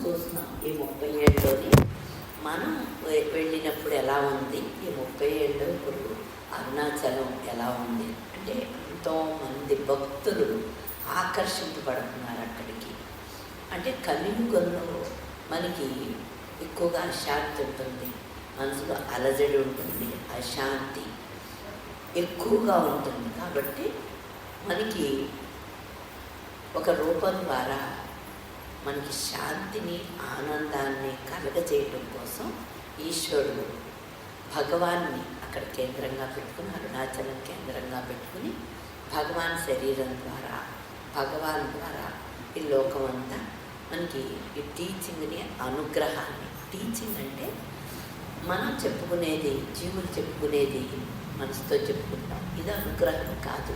చూస్తున్నాం ఈ 30 ఏళ్ళలోని మనం వెళ్ళినప్పుడు ఎలా ఉంది, ఈ 30 ఏళ్ళు ఇప్పుడు అరుణాచలం ఎలా ఉంది అంటే ఎంతోమంది భక్తులు ఆకర్షింపబడుతున్నారు అక్కడికి. అంటే కలియుగంలో మనకి ఎక్కువగా అశాంతి ఉంటుంది, మనసులో అలజడి ఉంటుంది, అశాంతి ఎక్కువగా ఉంటుంది. కాబట్టి మనకి ఒక రూపం ద్వారా మనకి శాంతిని ఆనందాన్ని కలగజేయటం కోసం ఈశ్వరుడు భగవాన్ని అక్కడ కేంద్రంగా పెట్టుకుని, అరుణాచలం కేంద్రంగా పెట్టుకుని భగవాన్ శరీరం ద్వారా భగవాన్ ద్వారా ఈ లోకం అంతా మనకి ఈ టీచింగ్ని అనుగ్రహాన్ని, టీచింగ్ అంటే మనం చెప్పుకునేది, జీవులు చెప్పుకునేది మనసుతో చెప్పుకుంటాం, ఇది అనుగ్రహం కాదు,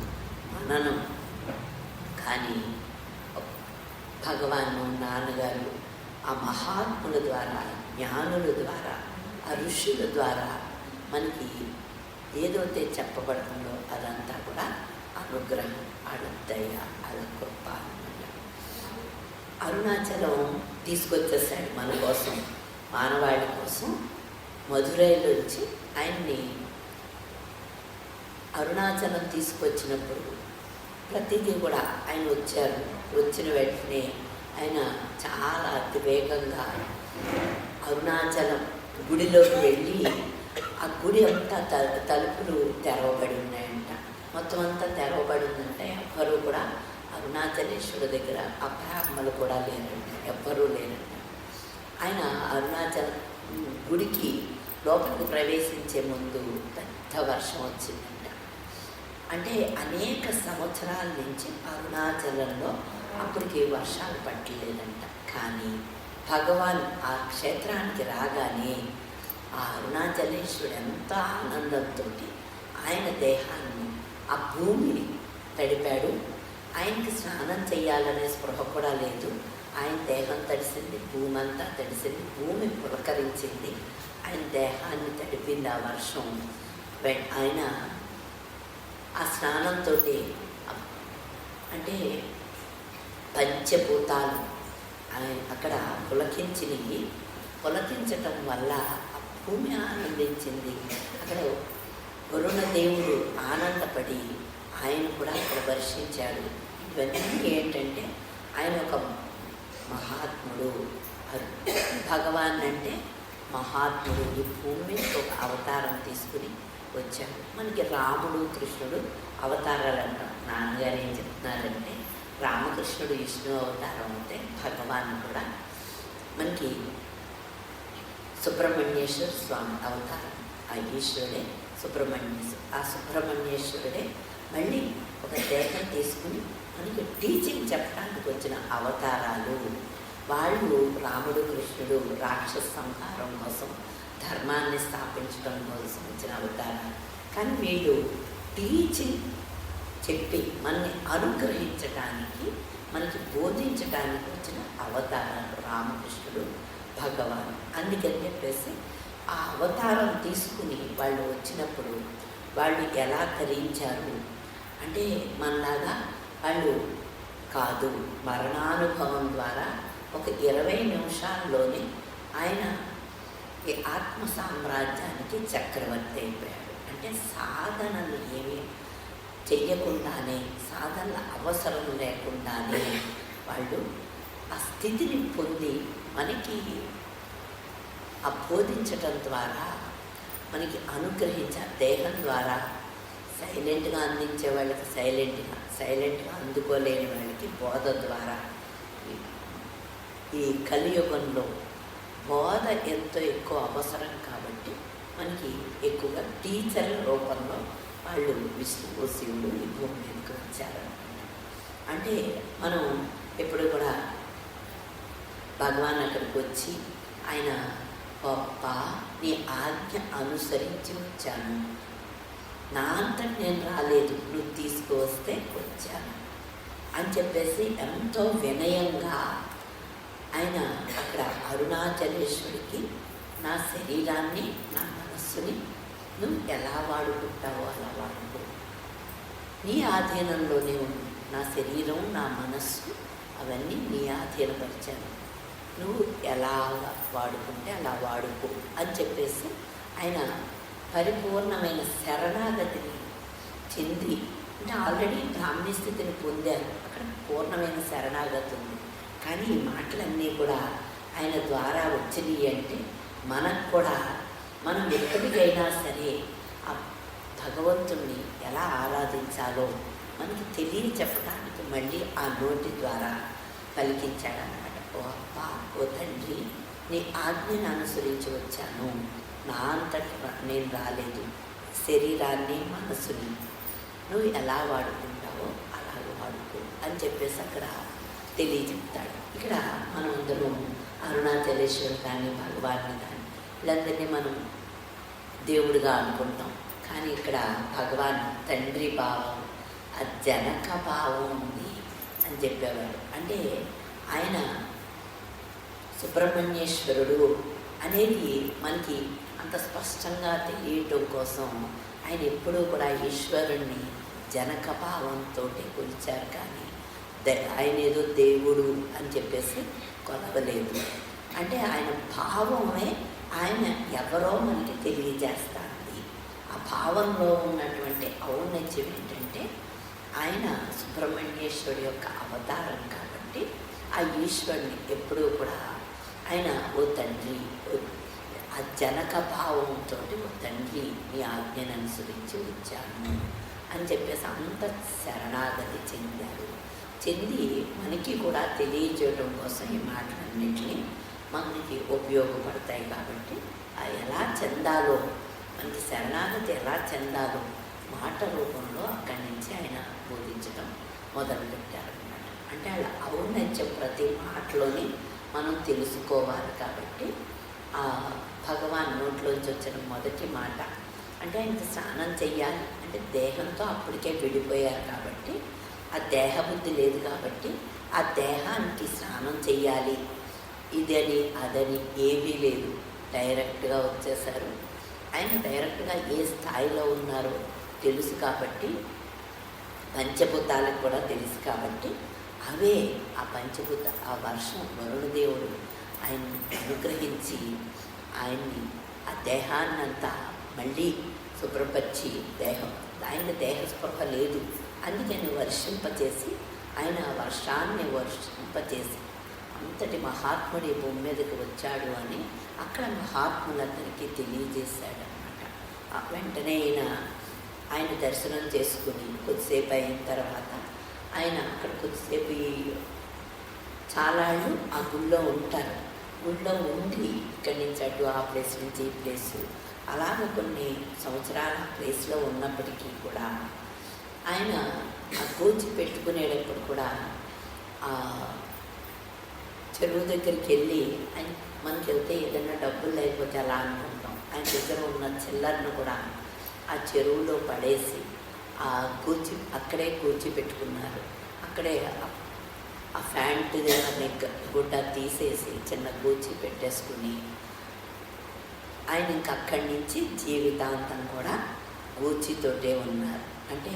మననం. కానీ భగవాను నాన్నగారు ఆ మహాత్ముల ద్వారా, జ్ఞానుల ద్వారా, ఆ ఋషుల ద్వారా మనకి ఏదైతే చెప్పబడుతుందో అదంతా కూడా అనుగ్రహం, వాళ్ళ దయ, వాళ్ళ కృప. అరుణాచలం తీసుకొచ్చేసాడు మన కోసం, మానవాళి కోసం. మధురైలోంచి ఆయన్ని అరుణాచలం తీసుకొచ్చినప్పుడు ప్రతిదీ కూడా ఆయన వచ్చారు. వచ్చిన వెంటనే ఆయన చాలా అతివేగంగా అరుణాచలం గుడిలోకి వెళ్ళి ఆ గుడి అంతా తలుపులు తెరవబడి ఉన్నాయంట. మొత్తం అంతా తెరవబడి ఉందంట. ఎవ్వరూ కూడా అరుణాచలేశ్వరుడి దగ్గర అబ్రాహ్మలు కూడా లేరంట, ఎవ్వరూ లేరంట. ఆయన అరుణాచలం గుడికి లోపలికి ప్రవేశించే ముందు పెద్ద వర్షం వచ్చిందంట. అంటే అనేక సంవత్సరాల నుంచి అరుణాచలంలో అప్పటికి వర్షాలు పట్టలేదంట. కానీ భగవాన్ ఆ క్షేత్రానికి రాగానే ఆ అరుణాచలేశ్వరుడు ఎంత ఆనందంతో ఆయన దేహాన్ని, ఆ భూమిని తడిపాడు. ఆయనకి స్నానం చేయాలనే స్పృహ కూడా లేదు. ఆయన దేహం తడిసింది, భూమి అంతా తడిసింది, భూమి పులకరించింది, ఆయన దేహాన్ని తడిపింది ఆ వర్షం. ఆయన ఆ స్నానంతో అంటే పంచభూతాలు అక్కడ పులకించినవి. పులకించటం వల్ల ఆ భూమి ఆనందించింది. అక్కడ వరుణదేవుడు ఆనందపడి ఆయన కూడా అక్కడ వర్షించాడు. ఇవన్నీ ఏంటంటే ఆయన ఒక మహాత్ముడు. భగవాన్ అంటే మహాత్ముడు. ఈ భూమి ఒక అవతారం తీసుకుని వచ్చాడు. మనకి రాముడు, కృష్ణుడు అవతారాలు అంటాం. నాన్నగారు ఏం చెప్తున్నారంటే రామకృష్ణుడు విష్ణు అవతారం అయితే భగవాన్ కూడా మనకి సుబ్రహ్మణ్యేశ్వర స్వామి అవతారం. ఆ ఈశ్వరుడే సుబ్రహ్మణ్యేశ్వరుడు. ఆ సుబ్రహ్మణ్యేశ్వరుడే మళ్ళీ ఒక దేహం తీసుకుని మనకి టీచింగ్ చెప్పడానికి వచ్చిన అవతారాలు. వాళ్ళు రాముడు, కృష్ణుడు రాక్షస సంహారం కోసం, ధర్మాన్ని స్థాపించడం కోసం వచ్చిన అవతారాలు. కానీ వీళ్ళు టీచింగ్ చెప్పి మనల్ని అనుగ్రహించడానికి, మనకి బోధించడానికి వచ్చిన అవతారాలు రామకృష్ణుడు, భగవాన్. అందుకని చెప్పేసి ఆ అవతారం తీసుకుని వాళ్ళు వచ్చినప్పుడు వాళ్ళు ఎలా ధరించారు అంటే మనలాగా వాళ్ళు కాదు. మరణానుభవం ద్వారా ఒక 20 నిమిషాల్లోనే ఆయన ఈ ఆత్మ సామ్రాజ్యానికి చక్రవర్తి అయిపోయాడు. అంటే సాధనలు ఏమీ చెయ్యకుండానే, సాధనల అవసరం లేకుండానే వాళ్ళు ఆ స్థితిని పొంది మనకి ఆ బోధించటం ద్వారా మనకి అనుగ్రహించే దేహం ద్వారా సైలెంట్గా అందించే వాళ్ళకి సైలెంట్గా అందుకోలేని వాళ్ళకి బోధ ద్వారా. ఈ కలియుగంలో బోధ ఎంతో ఎక్కువ అవసరం కాబట్టి మనకి ఎక్కువగా టీచర్ల రూపంలో వాళ్ళు విష్ణువు, శివుడు ఈ భూమి మీదకి వచ్చారనమాట. అంటే మనం ఎప్పుడు కూడా భగవాన్ అక్కడికి వచ్చి ఆయన గొప్ప నీ ఆజ్ఞ అనుసరించి వచ్చాను, నా అంతటి నేను రాలేదు, నువ్వు తీసుకువస్తే వచ్చాను అని చెప్పేసి ఎంతో వినయంగా ఆయన అక్కడ అరుణాచలేశ్వరికి నా శరీరాన్ని, నా మనస్సుని నువ్వు ఎలా వాడుకుంటావో అలా వాడుకో, నీ ఆధీనంలోనే ఉంది. నా శరీరం, నా మనస్సు అవన్నీ నీ ఆధీనపరిచాను. నువ్వు ఎలా వాడుకుంటే అలా వాడుకో అని చెప్పేసి ఆయన పరిపూర్ణమైన శరణాగతిని చెంది, అంటే ఆల్రెడీ బ్రాహ్మీ స్థితిని పొందారు, అక్కడ పూర్ణమైన శరణాగతి ఉంది. కానీ ఈ మాటలన్నీ కూడా ఆయన ద్వారా వచ్చినాయి అంటే మనకు కూడా మనం ఎప్పటికైనా సరే ఆ భగవంతుణ్ణి ఎలా ఆరాధించాలో మనకి తెలియచెప్పడానికి మళ్ళీ ఆ నోటి ద్వారా పలికించాడనమాట. ఓ అబ్బా, ఓ తండ్రి, నీ ఆజ్ఞను అనుసరించి వచ్చాను, నా అంతటి నేను రాలేదు, శరీరాన్ని మనసుని నువ్వు ఎలా వాడుకుంటావో అలాగ వాడుకో అని చెప్పేసి అక్కడ తెలియజెప్తాడు. ఇక్కడ మనం అందరూ అరుణాచలేశ్వరు కానీ భగవాన్ని కానీ వీళ్ళందరినీ మనం దేవుడిగా అనుకుంటాం. కానీ ఇక్కడ భగవాన్ తండ్రి భావం, ఆ జనక భావం ఉంది అని చెప్పేవారు. అంటే ఆయన సుబ్రహ్మణ్యేశ్వరుడు అనేది మనకి అంత స్పష్టంగా తెలియటం కోసం ఆయన ఎప్పుడూ కూడా ఈశ్వరుణ్ణి జనక భావంతో కొలిచారు. కానీ ఆయన ఏదో దేవుడు అని చెప్పేసి కొలవలేదు. అంటే ఆయన భావమే ఆయన ఎవరో మనకి తెలియజేస్తుంది. ఆ భావంలో ఉన్నటువంటి ఔన్నత్యం ఏంటంటే ఆయన సుబ్రహ్మణ్యేశ్వరుడి యొక్క అవతారం కాబట్టి ఆ ఈశ్వరుని ఎప్పుడూ కూడా ఆయన ఓ తండ్రి, ఆ జనక భావంతో ఓ తండ్రి నీ ఆజ్ఞను అనుసరించి వచ్చాను అని చెప్పేసి అంత శరణాగతి చెంది మనకి కూడా తెలియజేయడం కోసం ఈ మాటలన్నింటినీ మనకి ఉపయోగపడతాయి. కాబట్టి ఆ ఎలా చెందాలో, మనకి శరణాగతి ఎలా చెందాలో మాట రూపంలో అక్కడి నుంచి ఆయన బోధించడం మొదలుపెట్టారనమాట. అంటే అలా ఔన్నత్యం ప్రతి మాటలోని మనం తెలుసుకోవాలి. కాబట్టి ఆ భగవాన్ నోట్లోంచి వచ్చిన మొదటి మాట అంటే ఆయనకి స్నానం చెయ్యాలి అంటే దేహంతో అప్పటికే విడిపోయారు కాబట్టి ఆ దేహబుద్ధి లేదు కాబట్టి ఆ దేహానికి స్నానం చెయ్యాలి ఇదని అదని ఏమీ లేదు, డైరెక్ట్గా వచ్చేసారు. ఆయన డైరెక్ట్గా ఏ స్థాయిలో ఉన్నారో తెలుసు కాబట్టి, పంచభూతాలకు కూడా తెలుసు కాబట్టి అవే ఆ పంచభూత ఆ వర్షం వరుణదేవుడు ఆయన్ని అనుగ్రహించి ఆయన్ని ఆ దేహాన్నంతా మళ్ళీ శుభ్రపరిచి ఆయన దేహ స్పృహ లేదు, అందుకని వర్షింపచేసి ఆయన వర్షాన్ని వర్షింపచేసి అంతటి మహాత్ముడి భూమి మీదకి వచ్చాడు అని అక్కడ మహాత్ములందరికీ తెలియజేశాడనమాట. వెంటనే ఆయన దర్శనం చేసుకుని కొద్దిసేపు అయిన తర్వాత ఆయన అక్కడ కొద్దిసేపు చాలాళ్ళు ఆ గుళ్ళో ఉంటారు. గుళ్ళో ఉండి ఇక్కడి నుంచి అటు ఆ ప్లేస్ నుంచి ఈ ప్లేసు అలాగ కొన్ని సంవత్సరాల ప్లేస్లో ఉన్నప్పటికీ కూడా ఆయన ఆ గోచి పెట్టుకునేటప్పుడు కూడా ఆ చెరువు దగ్గరికి వెళ్ళి ఆయన మనకి వెళ్తే ఏదైనా డబ్బులు లేకపోతే అలా అనుకుంటాం, ఆయన దగ్గర ఉన్న చిల్లర్ను కూడా ఆ చెరువులో పడేసి ఆ అక్కడే గోచి పెట్టుకున్నారు. అక్కడే ఆ ఫ్యాంట్ గుడ్డ తీసేసి చిన్న గోచి పెట్టేసుకుని ఆయన ఇంక అక్కడి నుంచి జీవితాంతం కూడా గోచితోటే ఉన్నారు. అంటే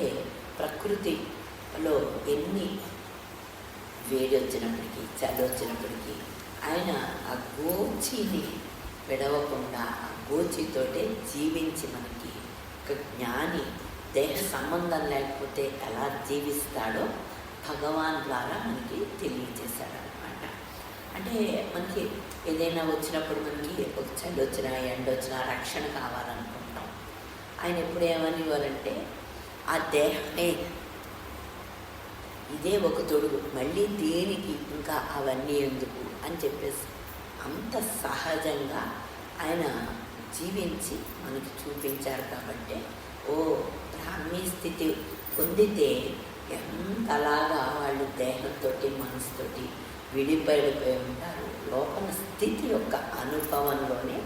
ప్రకృతిలో ఎన్ని వేడి వచ్చినప్పటికీ చలి వచ్చినప్పటికీ ఆయన ఆ గోచిని విడవకుండా ఆ గోచితోటే జీవించి మనకి ఒక జ్ఞాని దేహ సంబంధం లేకపోతే ఎలా జీవిస్తాడో భగవాన్ ద్వారా మనకి తెలియజేశాడనమాట. అంటే మనకి ఏదైనా వచ్చినప్పుడు మనకి ఒక చలి వచ్చినా ఎండ వచ్చినా రక్షణ కావాలనుకుంటాం. ఆయన ఎప్పుడు ఏమనేవారంటే ఆ దేహమే ఇదే ఒక తొడుగు, మళ్ళీ దేనికి ఇంకా అవన్నీ ఎందుకు అని చెప్పేసి అంత సహజంగా ఆయన జీవించి మనకి చూపించారు. కాబట్టి ఓ బ్రాహ్మీ స్థితి పొందితే ఎంతలాగా వాళ్ళు దేహంతో మనసుతోటి విడిపడిపోయి ఉంటారు. లోపల స్థితి యొక్క అనుభవంలోనే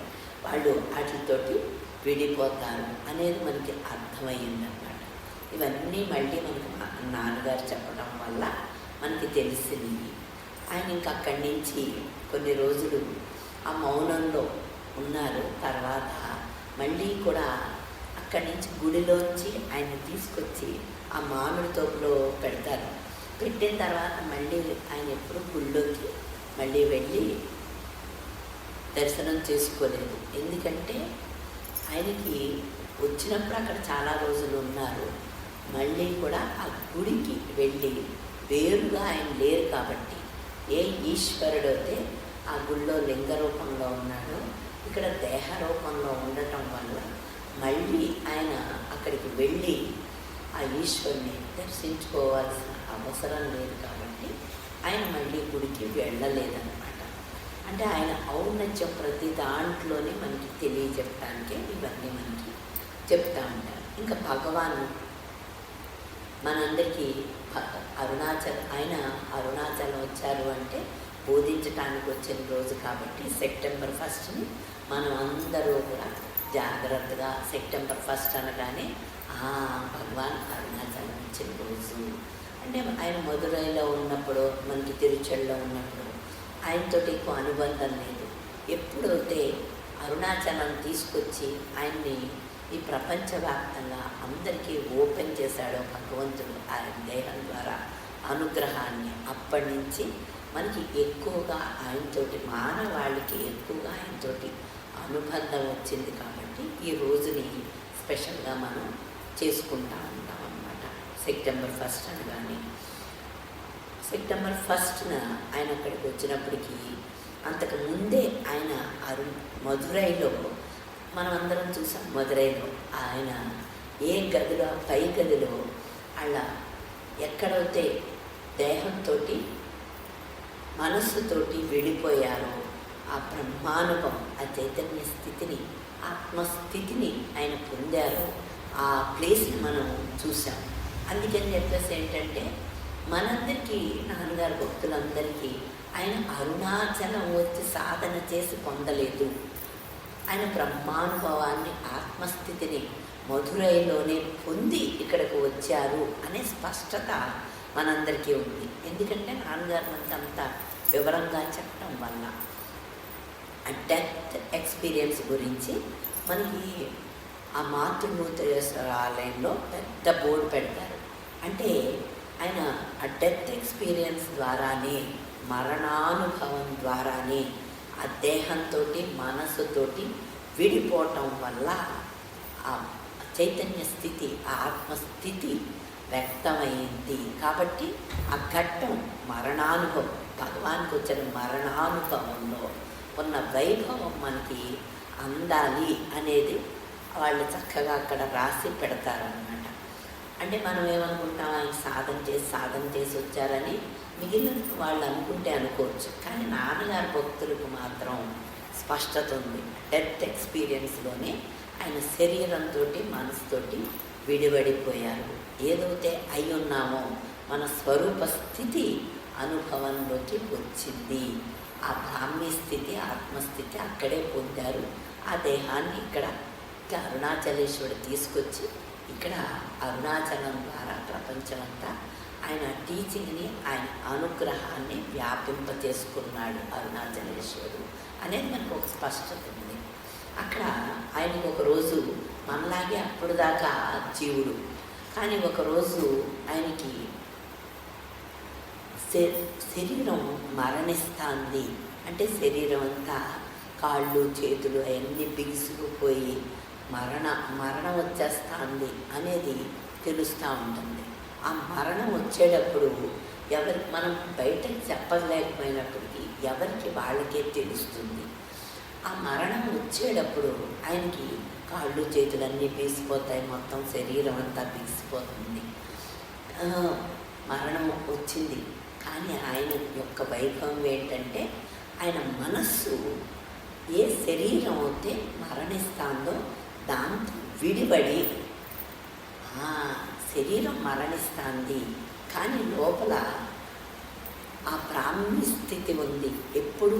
వాళ్ళు వాటితోటి విడిపోతారు అనేది మనకి అర్థమయ్యిందన్నమాట. ఇవన్నీ మళ్ళీ మనకి నాన్నగారు చెప్పడం వల్ల మనకి తెలిసింది. ఆయన ఇంకా అక్కడి నుంచి కొన్ని రోజులు ఆ మౌనంలో ఉన్నారు. తర్వాత మళ్ళీ కూడా అక్కడి నుంచి గుడిలోంచి ఆయన తీసుకొచ్చి ఆ మామిడి తోపులో పెడతారు. పెట్టిన తర్వాత మళ్ళీ ఆయన ఎప్పుడు గుళ్ళోకి మళ్ళీ వెళ్ళి దర్శనం చేసుకోలేదు. ఎందుకంటే ఆయనకి వచ్చినప్పుడు అక్కడ చాలా రోజులు ఉన్నారు. మళ్ళీ కూడా ఆ గుడికి వెళ్ళి వేరుగా ఆయన లేరు కాబట్టి, ఏ ఈశ్వరుడు అయితే ఆ గుళ్ళో లింగ రూపంలో ఉన్నాడో ఇక్కడ దేహ రూపంలో ఉండటం వల్ల మళ్ళీ ఆయన అక్కడికి వెళ్ళి ఆ ఈశ్వరుని దర్శించుకోవాల్సిన అవసరం లేదు కాబట్టి ఆయన మళ్ళీ గుడికి వెళ్ళలేదన్నమాట. అంటే ఆయన ఔన్నత్యం ప్రతి దాంట్లోనే మనకి తెలియజెప్పడానికే ఇవన్నీ మనకి చెప్తా ఉంటారు. ఇంకా భగవాను మనందరికీ ఆయన అరుణాచలం వచ్చారు అంటే బోధించడానికి వచ్చిన రోజు కాబట్టి సెప్టెంబర్ 1ని మనం అందరూ కూడా జాగ్రత్తగా సెప్టెంబర్ 1 అనగానే భగవాన్ అరుణాచలం వచ్చిన రోజు అంటే ఆయన మధురైలో ఉన్నప్పుడు, మనకి తిరుచల్లో ఉన్నప్పుడు ఆయనతోటి ఎక్కువ అనుబంధం లేదు. ఎప్పుడైతే అరుణాచలం తీసుకొచ్చి ఆయన్ని ఈ ప్రపంచవ్యాప్తంగా అందరికీ ఓపెన్ చేశాడో భగవంతుడు ఆయన దేహం ద్వారా అనుగ్రహాన్ని, అప్పటి నుంచి మనకి ఎక్కువగా ఆయనతోటి మానవాళికి ఎక్కువగా ఆయనతోటి అనుబంధం వచ్చింది కాబట్టి ఈ రోజుని స్పెషల్గా మనం చేసుకుంటూ ఉంటాం అన్నమాట. సెప్టెంబర్ 1 అనగానే సెప్టెంబర్ 1న ఆయన అక్కడికి వచ్చినప్పటికీ అంతకు ముందే ఆయన మధురైలో మనం అందరం చూసాం. మధురైలో ఆయన ఏ గదిలో, పై గదిలో అలా ఎక్కడైతే దేహంతో మనస్సుతోటి విడిపోయారో ఆ బ్రహ్మానుభవం, ఆ చైతన్య స్థితిని, ఆత్మస్థితిని ఆయన పొందారో ఆ ప్లేస్ని మనం చూసాం. అందుకని చెప్పేసి ఏంటంటే మనందరికీ, నాన్నగారు భక్తులందరికీ ఆయన అరుణాచలం వచ్చి సాధన చేసి పొందలేదు. ఆయన బ్రహ్మానుభవాన్ని, ఆత్మస్థితిని మధురైలోనే పొంది ఇక్కడికి వచ్చారు అనే స్పష్టత మనందరికీ ఉంది. ఎందుకంటే నాన్నగారు మనకి అంత వివరంగా చెప్పడం వల్ల ఆ డెత్ ఎక్స్పీరియన్స్ గురించి మనకి ఆ మాతృమూర్తేశ్వర ఆలయంలో పెద్ద బోర్డు పెడతారు. అంటే ఆయన ఆ డెత్ ఎక్స్పీరియన్స్ ద్వారానే, మరణానుభవం ద్వారానే ఆ దేహంతో మనస్సుతోటి విడిపోవటం వల్ల ఆ చైతన్య స్థితి, ఆ ఆత్మస్థితి వ్యక్తమైంది. కాబట్టి ఆ ఘట్టం మరణానుభవం, భగవాన్కి వచ్చిన మరణానుభవంలో ఉన్న వైభవం మనకి అందాలి అనేది వాళ్ళు చక్కగా అక్కడ రాసి పెడతారన్నమాట. అంటే మనం ఏమనుకుంటాం, ఆయన సాధన చేసి వచ్చారని మిగిలిన వాళ్ళు అనుకుంటే అనుకోవచ్చు. కానీ నాన్నగారి భక్తులకు మాత్రం స్పష్టత ఉంది. డెత్ ఎక్స్పీరియన్స్లోనే ఆయన శరీరంతో, మనసుతోటి విడిపడిపోయారు. ఏదైతే అయి ఉన్నామో మన స్వరూప స్థితి అనుభవంలోకి వచ్చింది. ఆ బ్రాహ్మీ స్థితి, ఆత్మస్థితి అక్కడే పొందారు. ఆ దేహాన్ని ఇక్కడ అరుణాచలేశ్వరుడు తీసుకొచ్చి ఇక్కడ అరుణాచలం ద్వారా ప్రపంచమంతా ఆయన టీచింగ్ని, ఆయన అనుగ్రహాన్ని వ్యాపింపచేసుకున్నాడు అరుణాచలేశ్వరుడు అనేది మనకు ఒక స్పష్టత ఉంది. అక్కడ ఆయనకు ఒకరోజు మనలాగే అప్పుడు దాకా జీవుడు, కానీ ఒకరోజు ఆయనకి శరీరం మరణిస్తుంది. అంటే శరీరం అంతా, కాళ్ళు చేతులు అవన్నీ బిగుసుకుపోయి మరణం వచ్చేస్తుంది అనేది తెలుస్తూ ఉంటుంది. ఆ మరణం వచ్చేటప్పుడు మనం బయటకు చెప్పలేకపోయినప్పటికీ ఎవరికి వాళ్ళకే తెలుస్తుంది. ఆ మరణం వచ్చేటప్పుడు ఆయనకి కాళ్ళు చేతులన్నీ బిగిసిపోతాయి, మొత్తం శరీరం అంతా బిగిసిపోతుంది. మరణం వచ్చింది. కానీ ఆయన యొక్క వైభవం ఏంటంటే ఆయన మనస్సు ఏ శరీరం అయితే మరణిస్తుందో దాంతో విడిపడి, శరీరం మరణిస్తుంది కానీ లోపల ఆ బ్రాహ్మీ స్థితి ఉంది. ఎప్పుడు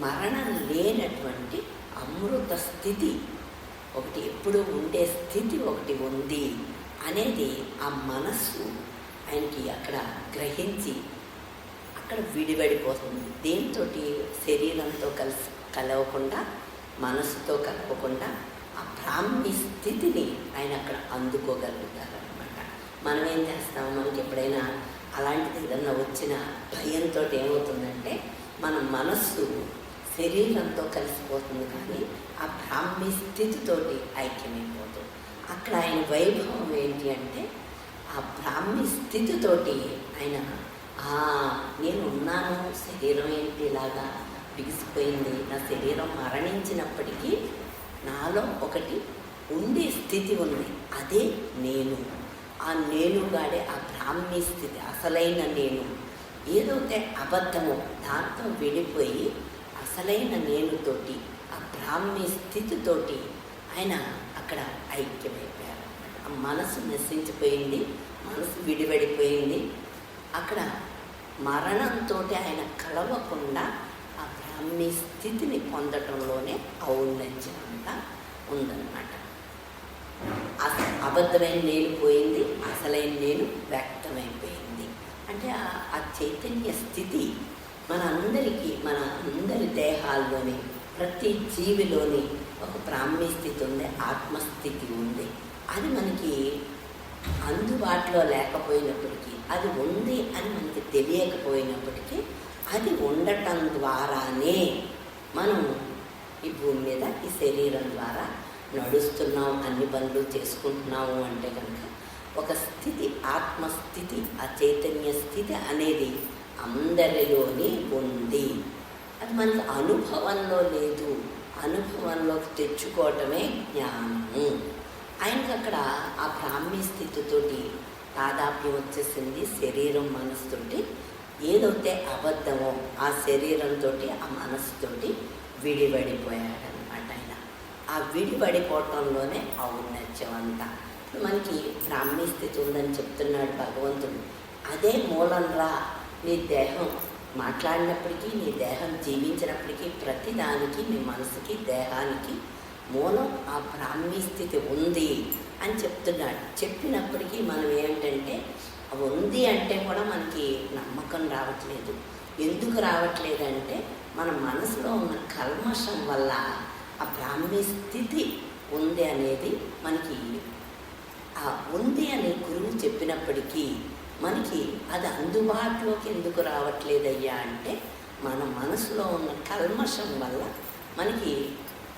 మరణం లేనటువంటి అమృత స్థితి ఒకటి, ఎప్పుడు ఉండే స్థితి ఒకటి ఉంది అనేది ఆ మనస్సు ఆయనకి అక్కడ గ్రహించి అక్కడ విడిపడిపోతుంది. దేంతో, శరీరంతో కలవకుండా, మనసుతో కలవకుండా ఆ బ్రాహ్మీ స్థితిని ఆయన అక్కడ అందుకోగలుగుతారనమాట. మనం ఏం చేస్తాం, మనకి ఎప్పుడైనా అలాంటిది ఏదన్నా వచ్చిన భయంతో ఏమవుతుందంటే మన మనస్సు శరీరంతో కలిసిపోతుంది, కానీ ఆ బ్రాహ్మీ స్థితితోటి ఐక్యమైపోతుంది. అక్కడ ఆయన వైభవం ఏంటి అంటే ఆ బ్రాహ్మీ స్థితితోటి ఆయన నేను ఉన్నాను, శరీరం ఏంటి ఇలాగా బిగిసిపోయింది, నా శరీరం మరణించినప్పటికీ నాలో ఒకటి ఉండే స్థితి ఉంది, అదే నేను. ఆ నేనుగాడే ఆ బ్రాహ్మీ స్థితి, అసలైన నేను. ఏదైతే అబద్ధమో దాంతో విడిపోయి అసలైన నేనుతోటి ఆ బ్రాహ్మీ స్థితితోటి ఆయన అక్కడ ఐక్యమైపోయారు. ఆ మనసు నశించిపోయింది, మనసు విడిపడిపోయింది. అక్కడ మరణంతో ఆయన కలవకుండా ఆ బ్రాహ్మీ స్థితిని పొందటంలోనే ఔన్నత్యం అంతా ఉందన్నమాట. అబద్ధమైన నేను పోయింది, అసలైన నేను వ్యక్తమైపోయింది. అంటే ఆ చైతన్య స్థితి మన అందరి దేహాల్లోని ప్రతి జీవిలోని ఒక బ్రాహ్మీ స్థితి ఉంది, ఆత్మస్థితి ఉంది. అది మనకి అందుబాటులో లేకపోయినప్పటికీ, అది ఉంది అని మనకి తెలియకపోయినప్పటికీ, అది ఉండటం ద్వారానే మనం ఈ భూమి మీద ఈ శరీరం ద్వారా నడుస్తున్నాం, అన్ని పనులు చేసుకుంటున్నాము. అంటే కనుక ఒక స్థితి, ఆత్మస్థితి, ఆ చైతన్య స్థితి అనేది అందరిలోని ఉంది. అది మనకు అనుభవంలో లేదు, అనుభవంలోకి తెచ్చుకోవటమే జ్ఞానము. ఆయనకు అక్కడ ఆ బ్రాహ్మీ స్థితితోటి తాదాప్యం వచ్చేసింది. శరీరం మనసుతోటి ఏదైతే అబద్ధమో ఆ శరీరంతో ఆ మనసుతోటి విడిపడిపోయాడనమాట. ఆయన ఆ విడిపడిపోవటంలోనే ఔన్నత్యం అంతా. ఇప్పుడు మనకి బ్రాహ్మీ స్థితి ఉందని చెప్తున్నాడు భగవంతుడు. అదే మూలం రా. నీ దేహం మాట్లాడినప్పటికీ, నీ దేహం జీవించినప్పటికీ, ప్రతిదానికి నీ మనసుకి దేహానికి మూలం ఆ బ్రాహ్మీ స్థితి ఉంది అని చెప్తున్నాడు. చెప్పినప్పటికీ మనం ఏంటంటే ఉంది అంటే కూడా మనకి నమ్మకం రావట్లేదు. ఎందుకు రావట్లేదంటే మన మనసులో ఉన్న కల్మషం వల్ల ఆ బ్రాహ్మీ స్థితి ఉంది అనేది మనకి ఉంది అని గురువు చెప్పినప్పటికీ మనకి అది అందుబాటులోకి ఎందుకు రావట్లేదయ్యా అంటే మన మనసులో ఉన్న కల్మషం వల్ల మనకి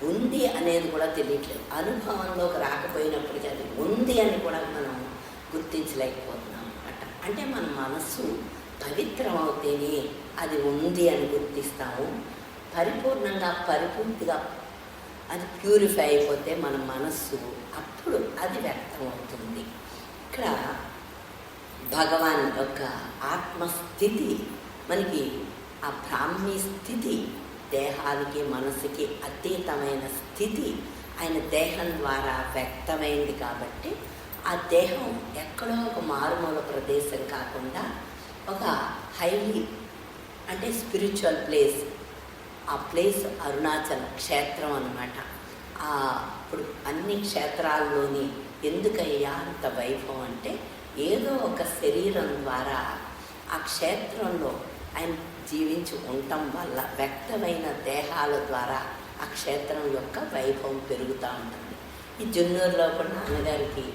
ఉంది అనేది కూడా తెలియట్లేదు. అనుభవంలోకి రాకపోయినప్పటికీ అది ఉంది అని కూడా మనం గుర్తించలేకపోతున్నాం అన్నమాట. అంటే మన మనస్సు పవిత్రం అవుతేనే అది ఉంది అని గుర్తిస్తాము. పరిపూర్తిగా అది ప్యూరిఫై అయిపోతే మన మనస్సు అప్పుడు అది వ్యక్తం అవుతుంది. ఇక్కడ భగవాన్ యొక్క ఆత్మస్థితి మనకి ఆ బ్రాహ్మీ స్థితి, దేహానికి మనసుకి అతీతమైన స్థితి ఆయన దేహం ద్వారా వ్యక్తమైంది. కాబట్టి ఆ దేహం ఎక్కడో ఒక మారుమూల ప్రదేశం కాకుండా ఒక హైలీ అంటే స్పిరిచువల్ ప్లేస్. ఆ ప్లేస్ అరుణాచల్ క్షేత్రం అన్నమాట. ఇప్పుడు అన్ని క్షేత్రాల్లోని ఎందుకయ్యా అంత వైభవం అంటే ఏదో ఒక శరీరం ద్వారా ఆ క్షేత్రంలో ఆయన జీవించి ఉండటం వల్ల వ్యక్తమైన దేహాల ద్వారా ఆ క్షేత్రం యొక్క వైభవం పెరుగుతూ ఉంటుంది. ఈ జున్నూరులో కూడా నాన్నగారికి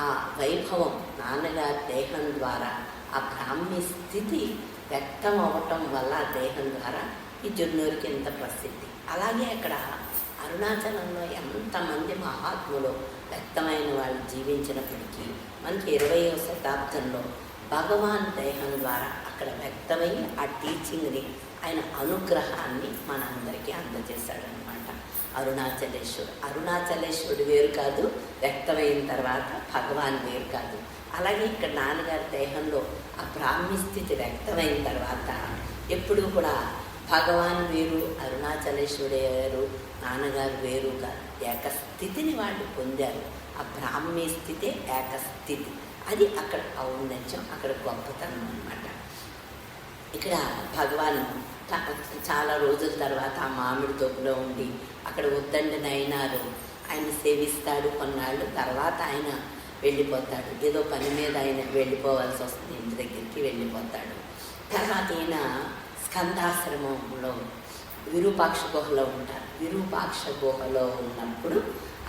ఆ వైభవం, నాన్నగారి దేహం ద్వారా ఆ బ్రాహ్మీ స్థితి వ్యక్తం అవ్వటం వల్ల ఆ దేహం ద్వారా ఈ జున్నూరుకి ఎంత ప్రసిద్ధి. అలాగే అక్కడ అరుణాచలంలో ఎంతమంది మహాత్ములు వ్యక్తమైన వాళ్ళు జీవించినప్పటికీ మనకి 20వ శతాబ్దంలో భగవాన్ దేహం ద్వారా అక్కడ వ్యక్తమై ఆ టీచింగ్ని, ఆయన అనుగ్రహాన్ని మనందరికీ అందజేశాడనమాట అరుణాచలేశ్వరుడు వేరు కాదు, వ్యక్తమైన తర్వాత భగవాన్ వేరు కాదు. అలాగే ఇక్కడ నాన్నగారి దేహంలో ఆ బ్రాహ్మీ స్థితి వ్యక్తమైన తర్వాత ఎప్పుడూ కూడా భగవాన్ వేరు, అరుణాచలేశ్వరుడు వేరు, నాన్నగారు వేరుగా ఏకస్థితిని వాళ్ళు పొందారు. ఆ బ్రాహ్మీ స్థితే ఏకస్థితి. అది అక్కడ ఔన్నత్యం, అక్కడ గొప్పతనం అన్నమాట. ఇక్కడ భగవాన్ చాలా రోజుల తర్వాత ఆ మామిడి తోపులో ఉండి అక్కడ ఉద్దండన అయినారు. ఆయన సేవిస్తాడు కొన్నాళ్ళు, తర్వాత ఆయన వెళ్ళిపోతాడు. ఏదో పని మీద ఆయన వెళ్ళిపోవాల్సి వస్తుంది, ఇంటి దగ్గరికి వెళ్ళిపోతాడు. తర్వాత ఈయన స్కందాశ్రమంలో విరూపాక్ష గుహలో ఉంటారు. విరూపాక్ష గుహలో ఉన్నప్పుడు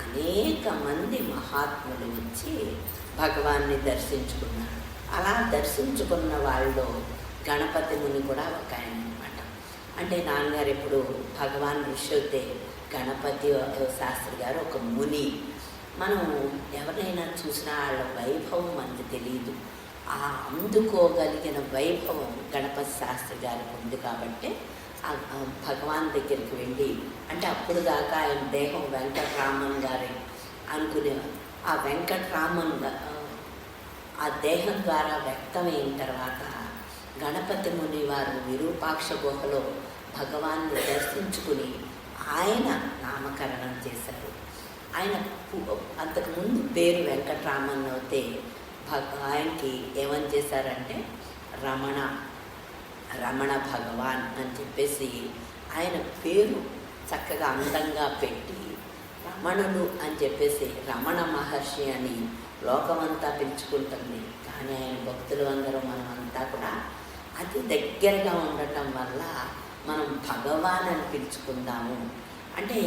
అనేక మంది మహాత్ములు వచ్చి భగవాన్ని దర్శించుకున్నారు. అలా దర్శించుకున్న వాళ్ళు గణపతి ముని కూడా ఒక ఆయన అనమాట. అంటే నాన్నగారు ఎప్పుడు భగవాన్ ఋషితే గణపతి శాస్త్రి గారు ఒక ముని. మనం ఎవరైనా చూసినా వాళ్ళ వైభవం మనకు తెలియదు. ఆ అందుకోగలిగిన వైభవం గణపతి శాస్త్రి గారికి ఉంది కాబట్టి భగవాన్ దగ్గరికి వెళ్ళి, అంటే అప్పుడు దాకా ఆయన దేహం వెంకటరామన్ గారే అనుకునేవారు. ఆ వెంకటరామన్ ఆ దేహం ద్వారా వ్యక్తమైన తర్వాత గణపతి ముని వారు విరూపాక్ష గుహలో భగవాన్ని దర్శించుకుని ఆయన నామకరణం చేశారు. ఆయన అంతకుముందు పేరు వెంకటరామన్ అయితే ఆయనకి ఏమని చేశారంటే రమణ భగవాన్ అని చెప్పేసి ఆయన పేరు చక్కగా అందంగా పెట్టి రమణులు అని చెప్పేసి రమణ మహర్షి అని లోకమంతా పిలుచుకుంటుంది. కానీ ఆయన భక్తులు అందరూ మనమంతా కూడా అతి దగ్గరగా ఉండటం వల్ల మనం భగవాన్ అని పిలుచుకుందాము. అంటే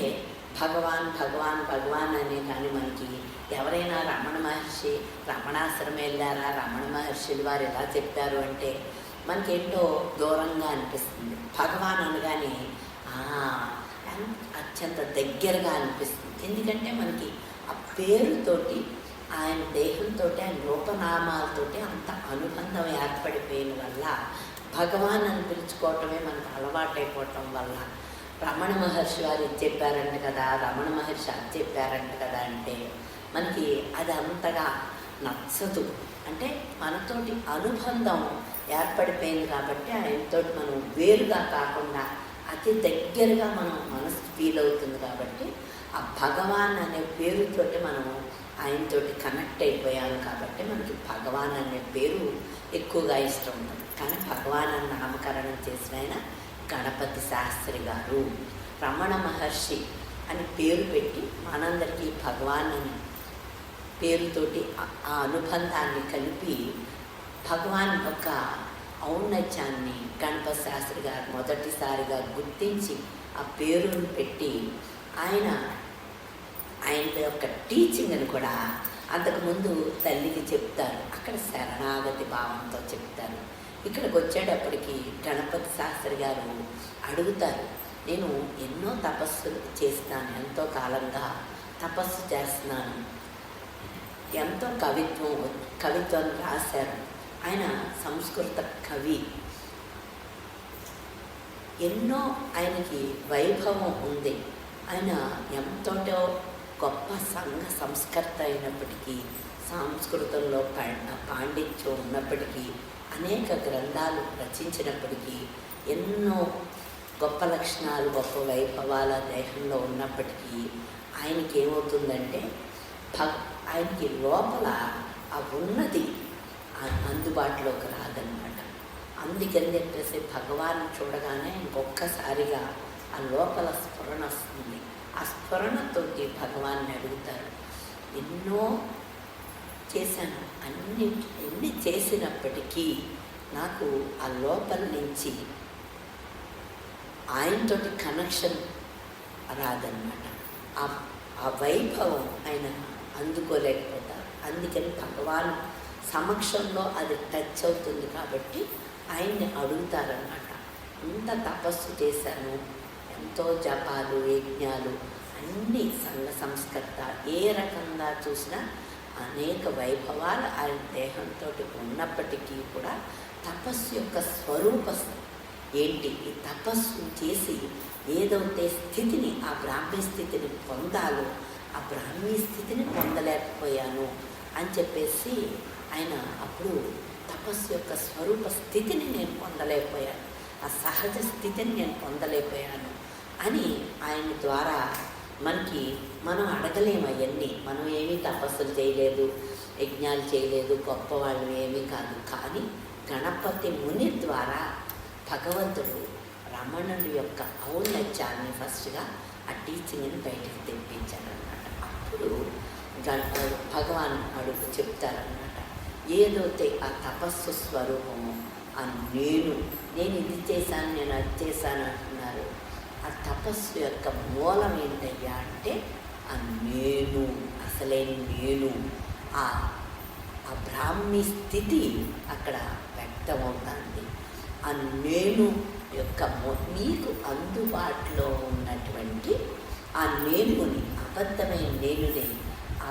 భగవాన్ భగవాన్ భగవాన్ అనే కానీ మనకి ఎవరైనా రమణ మహర్షి రమణాశ్రమం వెళ్ళారా, రమణ మహర్షులు వారు ఎలా చెప్పారు అంటే మనకేంటో దూరంగా అనిపిస్తుంది. భగవాన్ అనగానే అత్యంత దగ్గరగా అనిపిస్తుంది. ఎందుకంటే మనకి ఆ పేరుతోటి ఆయన దేహంతో ఆయన రూపనామాలతోటి అంత అనుబంధం ఏర్పడిపోయిన వల్ల భగవాన్ అని పిలుచుకోవటమే మనకు అలవాటైపోవటం వల్ల రమణ మహర్షి వారు ఇది చెప్పారంట కదా, రమణ మహర్షి అది చెప్పారంట కదా అంటే మనకి అది అంతగా నచ్చదు. అంటే మనతోటి అనుబంధం ఏర్పడిపోయింది కాబట్టి ఆయనతో మనం వేరుగా కాకుండా అతి దగ్గరగా మనం మనసు ఫీల్ అవుతుంది కాబట్టి ఆ భగవాన్ అనే పేరుతోటి మనం ఆయనతోటి కనెక్ట్ అయిపోయాము కాబట్టి మనకి భగవాన్ అనే పేరు ఎక్కువగా ఇష్టం ఉంటుంది. కానీ భగవాన్ అని నామకరణం చేసిన ఆయన గణపతి శాస్త్రి గారు. రమణ మహర్షి అని పేరు పెట్టి మనందరికీ భగవాన్ అని పేరుతోటి ఆ అనుబంధాన్ని కలిపి భగవాన్ యొక్క ఔన్నత్యాన్ని గణపతి శాస్త్రి గారు మొదటిసారిగా గుర్తించి ఆ పేరును పెట్టి ఆయన యొక్క టీచింగ్ని కూడా అంతకుముందు తల్లికి చెప్తారు. అక్కడ శరణాగతి భావంతో చెప్తారు. ఇక్కడికి వచ్చేటప్పటికి గణపతి శాస్త్రి గారు అడుగుతారు, నేను ఎన్నో తపస్సులు చేస్తున్నాను, ఎంతో కాలంగా తపస్సు చేస్తున్నాను, ఎంతో కవిత్వం రాశారు. ఆయన సంస్కృత కవి, ఎన్నో ఆయనకి వైభవం ఉంది. ఆయన ఎంతోటో గొప్ప సంఘ సంస్కర్త అయినప్పటికీ, సంస్కృతంలో పాండిత్యం ఉన్నప్పటికీ, అనేక గ్రంథాలు రచించినప్పటికీ, ఎన్నో గొప్ప లక్షణాలు గొప్ప వైభవాల దేహంలో ఉన్నప్పటికీ ఆయనకి ఏమవుతుందంటే ఆయనకి లోపల ఆ ఉన్నది అందుబాటులోకి రాదనమాట. అందుకని చెప్పేసి భగవాన్ చూడగానే ఇంకొక్కసారిగా ఆ లోపల స్ఫురణ వస్తుంది. ఆ స్ఫురణతోటి భగవాన్ని అడుగుతారు, ఎన్నో చేశాను, ఎన్ని చేసినప్పటికీ నాకు ఆ లోపల నుంచి ఆయనతోటి కనెక్షన్ రాదనమాట. ఆ వైభవం ఆయన అందుకోలేకపోతారు. అందుకని భగవాన్ సమక్షంలో అది టచ్ అవుతుంది కాబట్టి ఆయన్ని అడుగుతారన్నమాట. ఇంత తపస్సు చేశాను, ఎంతో జపాలు యజ్ఞాలు అన్ని సంఘ సంస్కర్త ఏ రకంగా చూసినా అనేక వైభవాలు ఆయన దేహంతో ఉన్నప్పటికీ కూడా తపస్సు యొక్క స్వరూపం ఏంటి, ఈ తపస్సు చేసి ఏదైతే స్థితిని ఆ బ్రాహ్మీ స్థితిని పొందాలో ఆ బ్రాహ్మీ స్థితిని పొందలేకపోయాను అని చెప్పేసి ఆయన అప్పుడు తపస్సు యొక్క స్వరూప స్థితిని నేను పొందలేకపోయాను, ఆ సహజ స్థితిని నేను పొందలేకపోయాను అని ఆయన ద్వారా మనం అడగలేము. అవన్నీ మనం ఏమీ తపస్సులు చేయలేదు, యజ్ఞాలు చేయలేదు, గొప్పవాళ్ళు ఏమీ కాదు. కానీ గణపతి ముని ద్వారా భగవంతుడు రమణుడి యొక్క ఔన్నత్యాన్ని ఫస్ట్గా ఆ టీచింగ్ని బయటికి తెప్పించారనమాట. అప్పుడు భగవాన్ చెప్తారనమాట, ఏదైతే ఆ తపస్సు స్వరూపము ఆ నేను ఇది చేశాను, నేను అది చేశాను అంటున్నారు. ఆ తపస్సు యొక్క మూలం ఏంటయ్యా అంటే ఆ నేను, అసలైన నేను, ఆ బ్రాహ్మీ స్థితి అక్కడ వ్యక్తమవుతుంది. ఆ నేను యొక్క మీకు అందుబాటులో ఉన్నటువంటి ఆ నేనుని, అబద్ధమైన నేనుని, ఆ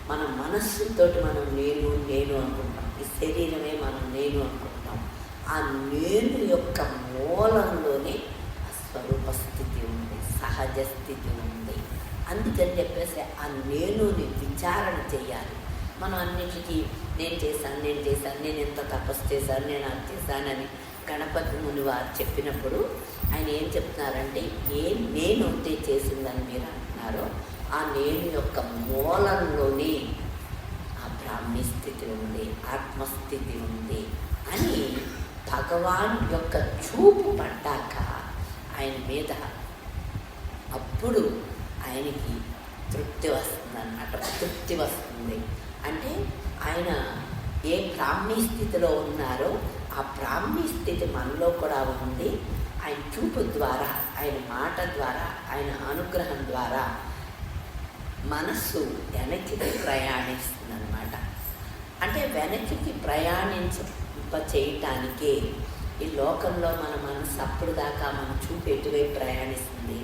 మన మనస్సుతోటి మనం నేను నేను అనుకుంటాం, ఈ శరీరమే మనం నేను అనుకుంటాం. ఆ నేను యొక్క మూలంలోనే ఆ స్వరూప స్థితి ఉంది, సహజ స్థితి ఉంది. అందుకని చెప్పేసి ఆ నేనుని విచారణ చేయాలి. మనం అన్నిటికీ నేను చేశాను, నేను ఎంత తపస్సు చేశాను, నేను అది చేశానని గణపతి ముని వారు చెప్పినప్పుడు ఆయన ఏం చెప్తున్నారంటే, నేను చేసిందని మీరు అంటున్నారో ఆ నేను యొక్క మూలంలోనే ఆ బ్రాహ్మీ స్థితి ఉంది, ఆత్మస్థితి ఉంది అని భగవాన్ యొక్క చూపు పడ్డాక ఆయన మీద అప్పుడు ఆయనకి తృప్తి వస్తుంది అన్నమాట. తృప్తి వస్తుంది అంటే ఆయన ఏ బ్రాహ్మీ స్థితిలో ఉన్నారో ఆ బ్రాహ్మీ స్థితి మనలో కూడా ఉంది. ఆయన చూపు ద్వారా, ఆయన మాట ద్వారా, ఆయన అనుగ్రహం ద్వారా మనస్సు వెనక్కి ప్రయాణిస్తుంది అన్నమాట. అంటే వెనక్కి చేయటానికే ఈ లోకంలో మన మనసు అప్పుడు దాకా మన చూపు ఎటువైపు ప్రయాణిస్తుంది,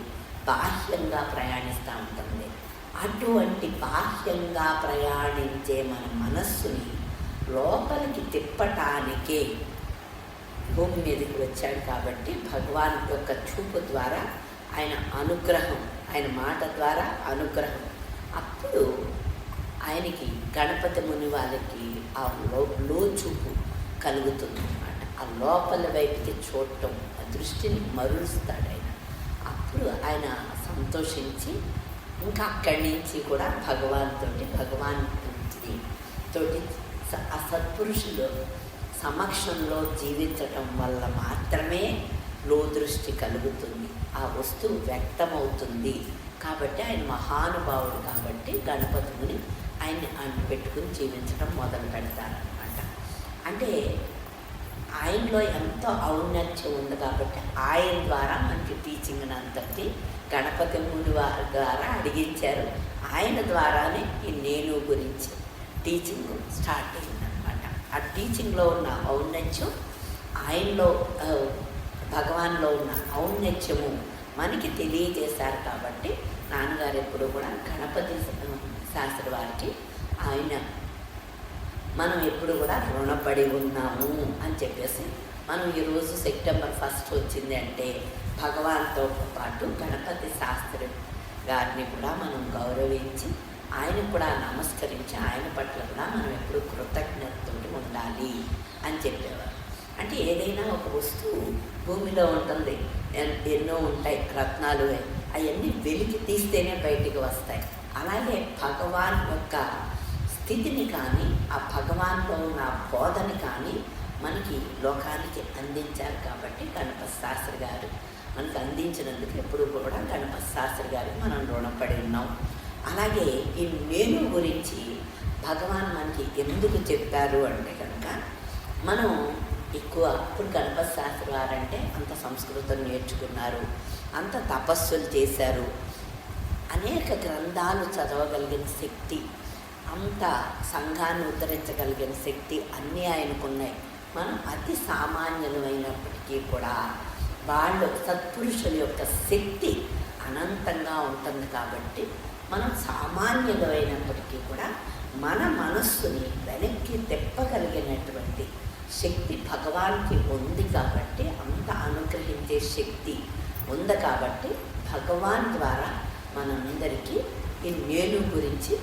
బాహ్యంగా ప్రయాణిస్తూ ఉంటుంది. అటువంటి బాహ్యంగా ప్రయాణించే మన మనస్సుని లోపలికి తిప్పటానికే భూమి మీదకి వచ్చాడు. కాబట్టి భగవాన్ యొక్క చూపు ద్వారా, ఆయన అనుగ్రహం, ఆయన మాట ద్వారా అనుగ్రహం, అప్పుడు ఆయనకి గణపతి ముని వాళ్ళకి ఆ లోచూపు కలుగుతుంది అన్నమాట. ఆ లోపల వైపుకి చూడటం, ఆ దృష్టిని మరులుస్తాడు ఆయన. అప్పుడు ఆయన సంతోషించి ఇంకా అక్కడి నుంచి కూడా భగవాన్ తోటి ఆ సత్పురుషులు సమక్షంలో జీవించటం వల్ల మాత్రమే దృష్టి కలుగుతుంది, ఆ వస్తువు వ్యక్తమవుతుంది. కాబట్టి ఆయన మహానుభావుడు కాబట్టి గణపతి ముని ఆయన్ని పెట్టుకుని జీవించడం మొదలు పెడతారనమాట. అంటే ఆయనలో ఎంతో ఔన్నత్యం ఉంది కాబట్టి ఆయన ద్వారా మనకి టీచింగ్ అంతటి గణపతి ముని వారి ద్వారా అడిగించారు. ఆయన ద్వారానే ఈ నేను గురించి టీచింగ్ స్టార్ట్ అయిందనమాట. ఆ టీచింగ్లో ఉన్న ఔన్నత్యం, ఆయనలో భగవాన్లో ఉన్న ఔన్నత్యము మనకి తెలియజేశారు. కాబట్టి నాన్నగారు ఎప్పుడు కూడా గణపతి శాస్త్రి వారికి ఆయన మనం ఎప్పుడు కూడా రుణపడి ఉన్నాము అని చెప్పేసి మనం ఈరోజు సెప్టెంబర్ 1 వచ్చింది అంటే భగవాన్తో పాటు గణపతి శాస్త్రి గారిని కూడా మనం గౌరవించి ఆయన కూడా నమస్కరించి ఆయన పట్ల కూడా మనం ఎప్పుడు కృతజ్ఞతతో ఉండాలి అని చెప్పేవారు. అంటే ఏదైనా ఒక వస్తువు భూమిలో ఉంటుంది, ఎన్నో ఉంటాయి రత్నాలు, అవన్నీ వెలికి తీస్తేనే బయటికి వస్తాయి. అలాగే భగవాన్ యొక్క స్థితిని కానీ, ఆ భగవాన్లో ఉన్న బోధని కానీ మనకి లోకానికి అందించారు. కాబట్టి గణపతి శాస్త్రి గారు మనకు అందించినందుకు ఎప్పుడు కూడా గణపతి శాస్త్రి గారికి మనం రుణపడి ఉన్నాం. అలాగే ఈ నేను గురించి భగవాన్ మనకి ఎందుకు చెప్పారు అంటే కనుక, మనం ఎక్కువ ఇప్పుడు గణపతి శాస్త్రి గారు అంటే అంత సంస్కృతం నేర్చుకున్నారు, అంత తపస్సులు చేశారు, అనేక గ్రంథాలు చదవగలిగిన శక్తి, అంత సంఘాన్ని ఉద్ధరించగలిగిన శక్తి అన్నీ ఆయనకున్నాయి. మనం అతి సామాన్యులమైనప్పటికీ కూడా వాళ్ళు సత్పురుషుల యొక్క శక్తి అనంతంగా ఉంటుంది. కాబట్టి మనం సామాన్యులమైనప్పటికీ కూడా మన మనస్సుని వెనక్కి తిప్పగలిగినటువంటి శక్తి భగవాన్కి ఉంది. కాబట్టి అంత అనుగ్రహించే శక్తి ఉంది. కాబట్టి భగవాన్ ద్వారా మనందరికీ ఈ నేను గురించి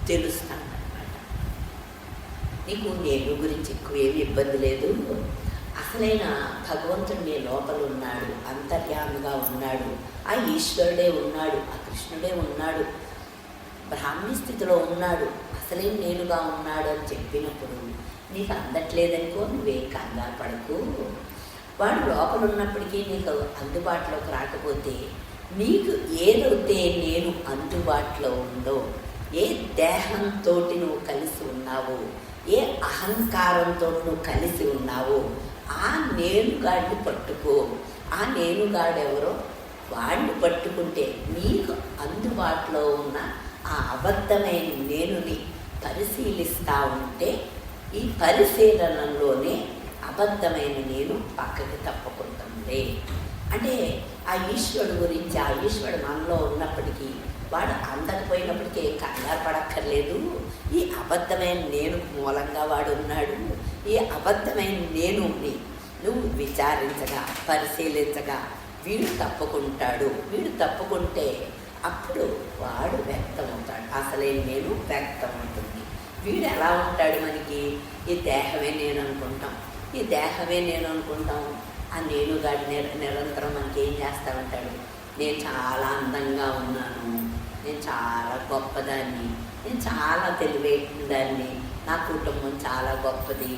తెలుస్తానన్నమాట. నీకు నేను గురించి ఎక్కువ ఏమి ఇబ్బంది లేదు. అసలైన భగవంతుడు నీ లోపల ఉన్నాడు, అంతర్యామిగా ఉన్నాడు, ఆ ఈశ్వరుడే ఉన్నాడు, ఆ కృష్ణుడే ఉన్నాడు, బ్రాహ్మీ స్థితిలో ఉన్నాడు, అసలైన నేనుగా ఉన్నాడు అని చెప్పినప్పుడు నీకు అందట్లేదనుకో, నువ్వే కంగారు పడకు. వాడు లోపల ఉన్నప్పటికీ నీకు అందుబాటులోకి రాకపోతే, నీకు ఏదైతే నేను అందుబాటులో ఉందో, ఏ దేహంతో నువ్వు కలిసి ఉన్నావో, ఏ అహంకారంతో నువ్వు కలిసి ఉన్నావో, ఆ నేనుగాడిని పట్టుకో. ఆ నేనుగాడెవరో వాడిని పట్టుకుంటే నీకు అందుబాటులో ఉన్న ఆ అబద్ధమైన నేనుని పరిశీలిస్తూ ఉంటే, ఈ పరిశీలనలోనే అబద్ధమైన నేను పక్కకి తప్పుకుంటుంది. అంటే ఆ ఈశ్వరుడు గురించి, ఆ ఈశ్వరుడు మనలో ఉన్నప్పటికీ వాడు అందకపోయినప్పటికీ ఏం కంగారు పడక్కర్లేదు. ఈ అబద్ధమైన నేను మూలంగా వాడు ఉన్నాడు. ఈ అబద్ధమైన నేనుని నువ్వు విచారించగా, పరిశీలించగా వీడు తప్పుకుంటాడు. వీడు తప్పుకుంటే అప్పుడు వాడు వ్యక్తమవుతాడు. అసలైన నేను వ్యక్తమవుతుంది. వీడు ఎలా ఉంటాడు? మనకి ఈ దేహమే నేను అనుకుంటాం. ఈ దేహమే నేను అనుకుంటాం. ఆ నేనుగాడు నిరంతరం మనకి ఏం చేస్తూ ఉంటాడు? నేను చాలా అందంగా ఉన్నాను, నేను చాలా గొప్పదాన్ని, నేను చాలా తెలివైన దాన్ని, నా కుటుంబం చాలా గొప్పది.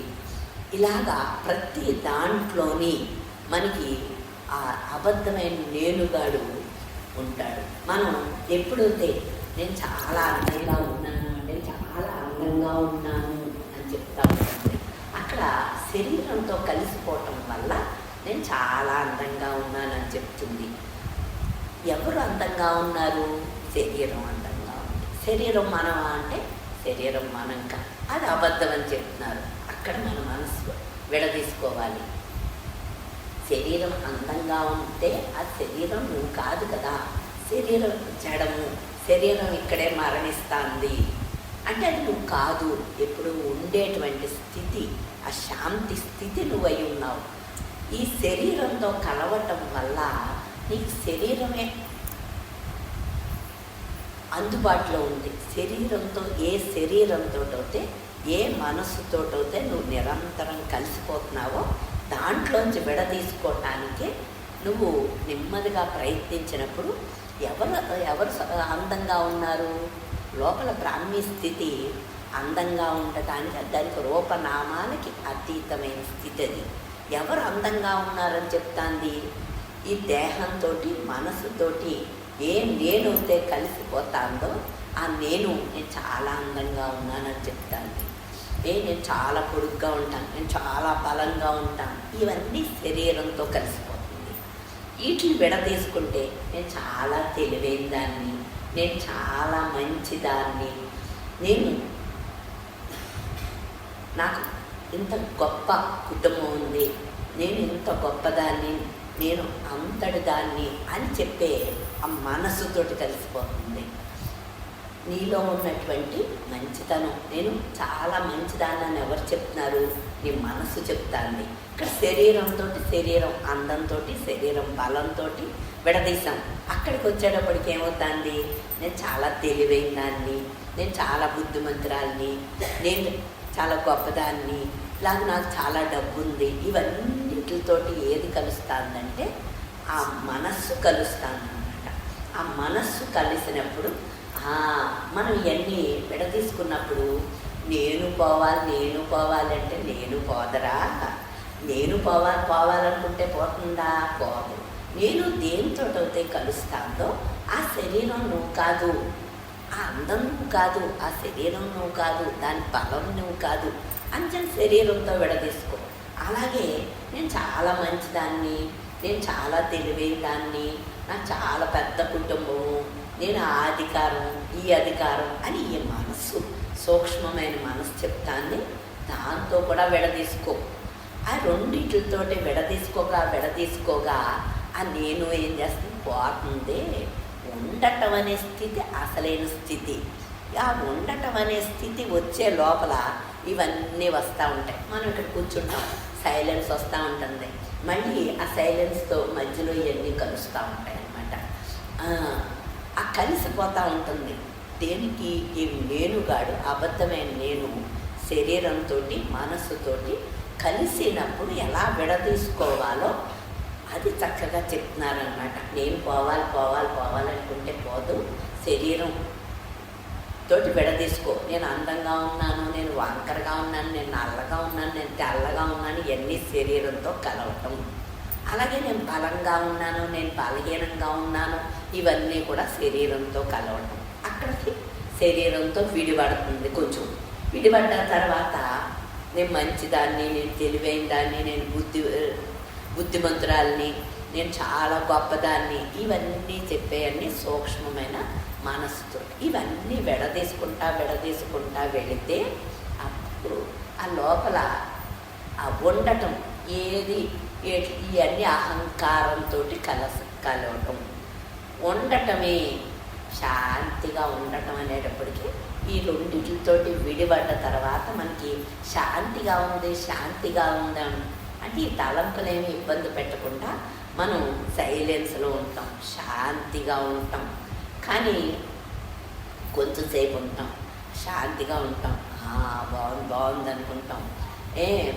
ఇలాగా ప్రతి దాంట్లోని మనకి ఆ అబద్ధమైన నేనుగాడు ఉంటాడు. మనం ఎప్పుడైతే నేను చాలా అందంగా ఉన్నాను, నేను చాలా అందంగా ఉన్నాను అని చెప్తా ఉంటుంది, అక్కడ శరీరంతో కలిసిపోవటం వల్ల నేను చాలా అందంగా ఉన్నానని చెప్తుంది. ఎవరు అందంగా ఉన్నారు? శరీరం అందంగా ఉంది. శరీరం మనమా అంటే శరీరం మనం కాదు, అది అబద్ధం అని చెప్తున్నారు. అక్కడ మన మనసు విడదీసుకోవాలి. శరీరం అందంగా ఉంటే ఆ శరీరం నువ్వు కాదు కదా. శరీరం జడము, శరీరం ఇక్కడే మరణిస్తుంది అంటే అది నువ్వు కాదు. ఎప్పుడు ఉండేటువంటి స్థితి, ఆ శాంతి స్థితి నువ్వు అయి ఉన్నావు. ఈ శరీరంతో కలవటం వల్ల నీకు శరీరమే అందుబాటులో ఉంది. శరీరంతో, ఏ శరీరంతోటైతే, ఏ మనస్సుతోటైతే నువ్వు నిరంతరం కలిసిపోతున్నావో దాంట్లోంచి విడదీసుకోవటానికి నువ్వు నెమ్మదిగా ప్రయత్నించినప్పుడు ఎవరు అందంగా ఉన్నారు? లోపల బ్రాహ్మీ స్థితి అందంగా ఉండటానికి, దానికి రూపనామాలకి అతీతమైన స్థితి అది. ఎవరు అందంగా ఉన్నారని చెప్తాంది? ఈ దేహంతో, మనసుతోటి ఏ నేనైతే కలిసిపోతాందో ఆ నేను చాలా అందంగా ఉన్నానని చెప్తాను. నేను చాలా పొడుగ్గా ఉంటాను, నేను చాలా బలంగా ఉంటాను. ఇవన్నీ శరీరంతో కలిసిపోతుంది. వీటిని విడదీసుకుంటే నేను చాలా తెలివైన దాన్ని, నేను చాలా మంచిదాన్ని, నాకు ఇంత గొప్ప కుటుంబం ఉంది, నేను ఇంత గొప్పదాన్ని, నేను అంతటి దాన్ని అని చెప్పే ఆ మనస్సుతోటి కలిసిపోతుంది. నీలో ఉన్నటువంటి మంచితనం, నేను చాలా మంచిదాన్ని అని ఎవరు చెప్తున్నారు? నీ మనస్సు చెప్తాంది. ఇక్కడ శరీరంతో, శరీరం అందంతో, శరీరం బలంతో విడదీశాం. అక్కడికి వచ్చేటప్పటికి ఏమవుతుంది? నేను చాలా తెలివైన దాన్ని, నేను చాలా బుద్ధిమంతురాల్ని, నేను చాలా గొప్పదాన్ని, ఇలాగ నాకు చాలా డబ్బు ఉంది. ఇవన్నిటితోటి ఏది కలుస్తుందంటే ఆ మనస్సు కలుస్తుందన్నమాట. ఆ మనస్సు కలిసినప్పుడు మనం ఇవన్నీ విడదీసుకున్నప్పుడు నేను పోవాలంటే నేను పోదరా? నేను పోవాలనుకుంటే పోతుందా? పోదు. నేను దేనితోటైతే కలుస్తాందో ఆ శరీరం నువ్వు కాదు, ఆ అందం నువ్వు కాదు, ఆ శరీరం నువ్వు కాదు, దాని బలం నువ్వు కాదు అని శరీరంతో విడదీసుకో. అలాగే నేను చాలా మంచిదాన్ని, నేను చాలా తెలివైన దాన్ని, నాకు చాలా పెద్ద కుటుంబము, నేను ఆ అధికారం, ఈ అధికారం అని ఈ మనస్సు, సూక్ష్మమైన మనస్సు చెప్తాన్ని, దాంతో కూడా విడదీసుకో. ఆ రెండింటితోటి విడదీసుకోగా ఆ నేను ఏం చేస్తుంది? పోతుంది. ఉండటం అనే స్థితి అసలైన స్థితి. ఆ ఉండటం అనే స్థితి వచ్చే లోపల ఇవన్నీ వస్తూ ఉంటాయి. మనం ఇక్కడ కూర్చుంటాం, సైలెన్స్ వస్తూ ఉంటుంది. మళ్ళీ ఆ సైలెన్స్తో మధ్యలో ఇవన్నీ కలుస్తూ ఉంటాయి అన్నమాట. ఆ కలిసిపోతూ ఉంటుంది. దేనికి? ఈ నేనుగాడు, అబద్ధమైన నేను శరీరంతో, మనస్సుతోటి కలిసినప్పుడు ఎలా విడదీసుకోవాలో అది చక్కగా చెప్తున్నారనమాట. నేను పోవాలనుకుంటే పోదు. శరీరం తోటి విడదీసుకో. నేను అందంగా ఉన్నాను, నేను వంకరగా ఉన్నాను, నేను నల్లగా ఉన్నాను, నేను తెల్లగా ఉన్నాను, ఇవన్నీ శరీరంతో కలవటం. అలాగే నేను బలంగా ఉన్నాను, నేను బలహీనంగా ఉన్నాను, ఇవన్నీ కూడా శరీరంతో కలవటం. అక్కడికి శరీరంతో విడిపడుతుంది. కొంచెం విడిపడ్డ తర్వాత నేను మంచిదాన్ని, నేను తెలివైన దాన్ని, నేను బుద్ధిమంతురాల్ని, నేను చాలా గొప్పదాన్ని, ఇవన్నీ చెప్పేవన్నీ సూక్ష్మమైన మనస్సుతో. ఇవన్నీ విడదీసుకుంటా వెళితే అప్పుడు ఆ లోపల ఆ ఉండటం ఏది ఇవన్నీ అహంకారంతో కలవటం. ఉండటమే శాంతిగా ఉండటం అనేటప్పటికీ ఈ రెండింటితోటి విడిపడ్డ తర్వాత మనకి శాంతిగా ఉంది అంటే ఈ తలంపులేమి ఇబ్బంది పెట్టకుండా మనం సైలెన్స్లో ఉంటాం, శాంతిగా ఉంటాం. కానీ కొంచెంసేపు ఉంటాం, శాంతిగా ఉంటాం, బాగుంది అనుకుంటాం.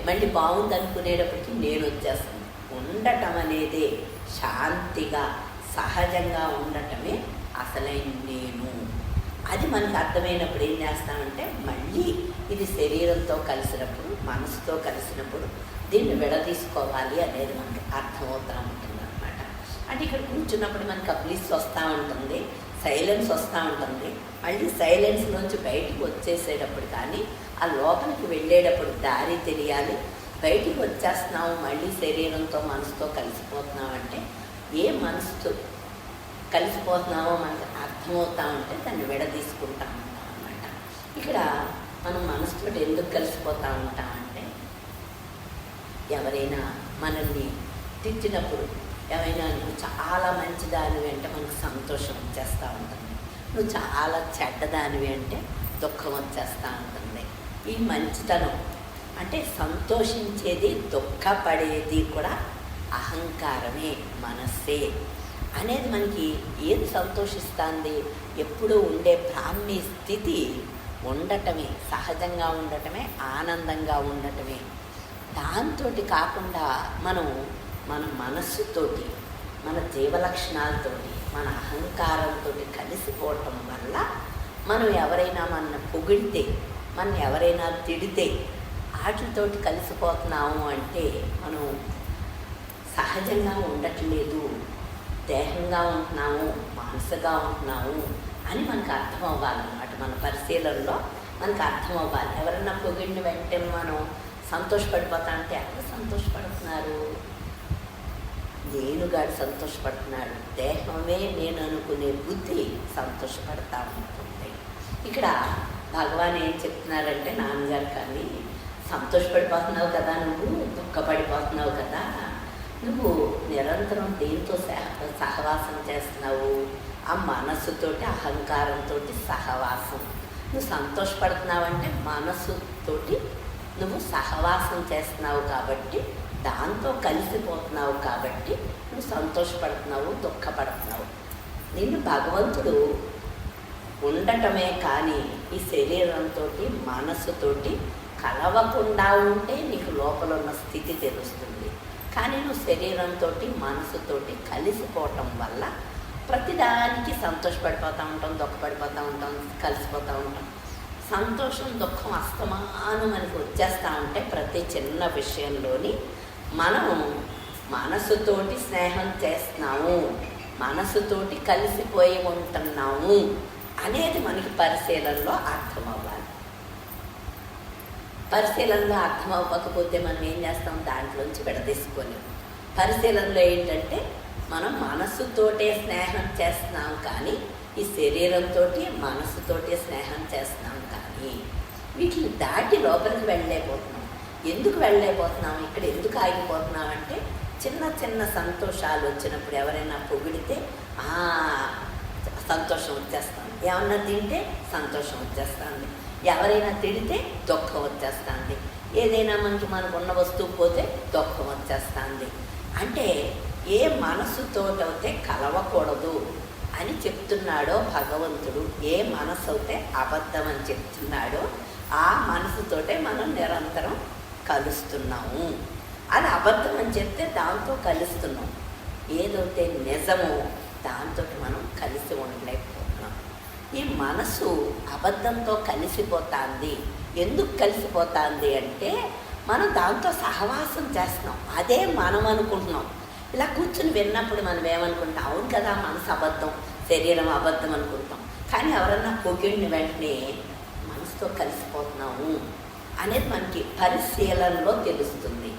మళ్ళీ బాగుంది అనుకునేటప్పటికి నేను వచ్చేస్తాను. ఉండటం అనేది శాంతిగా సహజంగా ఉండటమే అసలైన నేను. అది మనకు అర్థమైనప్పుడు ఏం చేస్తామంటే మళ్ళీ ఇది శరీరంతో కలిసినప్పుడు, మనసుతో కలిసినప్పుడు దీన్ని విడదీసుకోవాలి అనేది మనకి అర్థమవుతూ ఉంటుంది అనమాట. అంటే ఇక్కడ కూర్చున్నప్పుడు మనకు ఆ బ్లిస్ వస్తూ ఉంటుంది, సైలెన్స్ వస్తూ ఉంటుంది. మళ్ళీ సైలెన్స్లోంచి బయటికి వచ్చేసేటప్పుడు కానీ ఆ లోపలికి వెళ్ళేటప్పుడు దారి తెలియాలి. బయటికి వచ్చేస్తున్నాము, మళ్ళీ శరీరంతో మనసుతో కలిసిపోతున్నాం అంటే ఏ మనసుతో కలిసిపోతున్నామో మనకు అర్థమవుతూ ఉంటే దాన్ని విడదీసుకుంటూ ఉంటాం అన్నమాట. ఇక్కడ మనం మనసుతో ఎందుకు కలిసిపోతూ ఉంటామంటే ఎవరైనా మనల్ని తిట్టినప్పుడు, ఎవరైనా నువ్వు చాలా మంచిదానివి అంటే మనకు సంతోషం వచ్చేస్తూ ఉంటుంది, నువ్వు చాలా చెడ్డదానివి అంటే దుఃఖం వచ్చేస్తూ ఉంటుంది. ఈ మంచితనం అంటే సంతోషించేది, దుఃఖపడేది కూడా అహంకారమే, మనస్సే అనేది మనకి ఏది సంతోషిస్తుంది? ఎప్పుడూ ఉండే బ్రాహ్మీ స్థితి ఉండటమే, సహజంగా ఉండటమే, ఆనందంగా ఉండటమే. దాంతో కాకుండా మనం మన మనస్సుతోటి, మన జీవలక్షణాలతోటి, మన అహంకారంతో కలిసిపోవటం వల్ల మనం ఎవరైనా మన పొగిడితే, మన ఎవరైనా తిడితే వాటితోటి కలిసిపోతున్నాము అంటే మనం సహజంగా ఉండట్లేదు, దేహంగా ఉంటున్నాము, మనసుగా ఉంటున్నాము అని మనకు అర్థం అవ్వాలన్నమాట. మన పరిశీలనలో మనకు అర్థం అవ్వాలి. ఎవరన్నా పొగిడిన వెంటనే మనం సంతోషపడిపోతా అంటే ఎవరు సంతోషపడుతున్నారు? నేనుగాడు సంతోషపడుతున్నాడు, దేహమే నేను అనుకునే బుద్ధి సంతోషపడతా ఉంటుంది. ఇక్కడ భగవాన్ ఏం చెప్తున్నారంటే, నాన్నగారు కానీ సంతోషపడిపోతున్నావు కదా, నువ్వు దుఃఖపడిపోతున్నావు కదా, నువ్వు నిరంతరం దేంతో సహవాసం చేస్తున్నావు? ఆ మనస్సుతోటి, అహంకారంతో సహవాసం. నువ్వు సంతోషపడుతున్నావంటే మనస్సుతోటి నువ్వు సహవాసం చేస్తున్నావు కాబట్టి, దాంతో కలిసిపోతున్నావు కాబట్టి నువ్వు సంతోషపడుతున్నావు, దుఃఖపడుతున్నావు. నిన్ను భగవంతుడు ఉండటమే కానీ ఈ శరీరంతో, మనస్సుతోటి కలవకుండా ఉంటే నీకు లోపల ఉన్న స్థితి తెలుస్తుంది. కానీ నువ్వు శరీరంతో, మనసుతోటి కలిసిపోవటం వల్ల ప్రతిదానికి సంతోషపడిపోతూ ఉంటాం, దుఃఖపడిపోతూ ఉంటాం, కలిసిపోతూ ఉంటాం. సంతోషం, దుఃఖం అస్తమానం మనకు వచ్చేస్తూ ఉంటే ప్రతి చిన్న విషయంలోని మనము మనసుతోటి స్నేహం చేస్తున్నాము, మనసుతోటి కలిసిపోయి ఉంటున్నాము అనేది మనకి పరిశీలనలో అర్థం అవ్వాలి. పరిశీలనలో అర్థం అవ్వకపోతే మనం ఏం చేస్తాం? దాంట్లోంచి విడదీసుకోలేము. పరిశీలనలో ఏంటంటే మనం మనసుతోటే స్నేహం చేస్తున్నాం కానీ ఈ శరీరంతో, మనసుతోటే స్నేహం చేస్తున్నాం కానీ వీటిని దాటి లోపలికి వెళ్ళలేకపోతున్నాం. ఎందుకు వెళ్ళలేకపోతున్నాం? ఇక్కడ ఎందుకు ఆగిపోతున్నాం అంటే చిన్న చిన్న సంతోషాలు వచ్చినప్పుడు ఎవరైనా పొగిడితే సంతోషం వచ్చేస్తుంది, ఏమన్నా తింటే సంతోషం వచ్చేస్తుంది, ఎవరైనా తిడితే దుఃఖం వచ్చేస్తుంది, ఏదైనా మనకు ఉన్న వస్తువు పోతే దుఃఖం వచ్చేస్తుంది. అంటే ఏ మనసుతోటైతే కలవకూడదు అని చెప్తున్నాడో భగవంతుడు, ఏ మనసు అయితే అబద్ధం అని చెప్తున్నాడో ఆ మనసుతోటే మనం నిరంతరం కలుస్తున్నాము. అది అబద్ధం అని చెప్తే దాంతో కలుస్తున్నాం. ఏదైతే నిజమో దాంతో మనం కలిసి ఉండలేకపోతున్నాం. ఈ మనసు అబద్ధంతో కలిసిపోతుంది. ఎందుకు కలిసిపోతుంది అంటే మనం దాంతో సహవాసం చేస్తున్నాం, అదే మనం అనుకుంటున్నాం. ఇలా కూర్చుని విన్నప్పుడు మనం ఏమనుకుంటాం? అవును కదా, మనసు అబద్ధం, శరీరం అబద్ధం అనుకుంటాం. కానీ ఎవరన్నా పొగిడిన వెంటనే మనసుతో కలిసిపోతున్నాము అనేది మనకి పరిశీలనలో తెలుస్తుంది.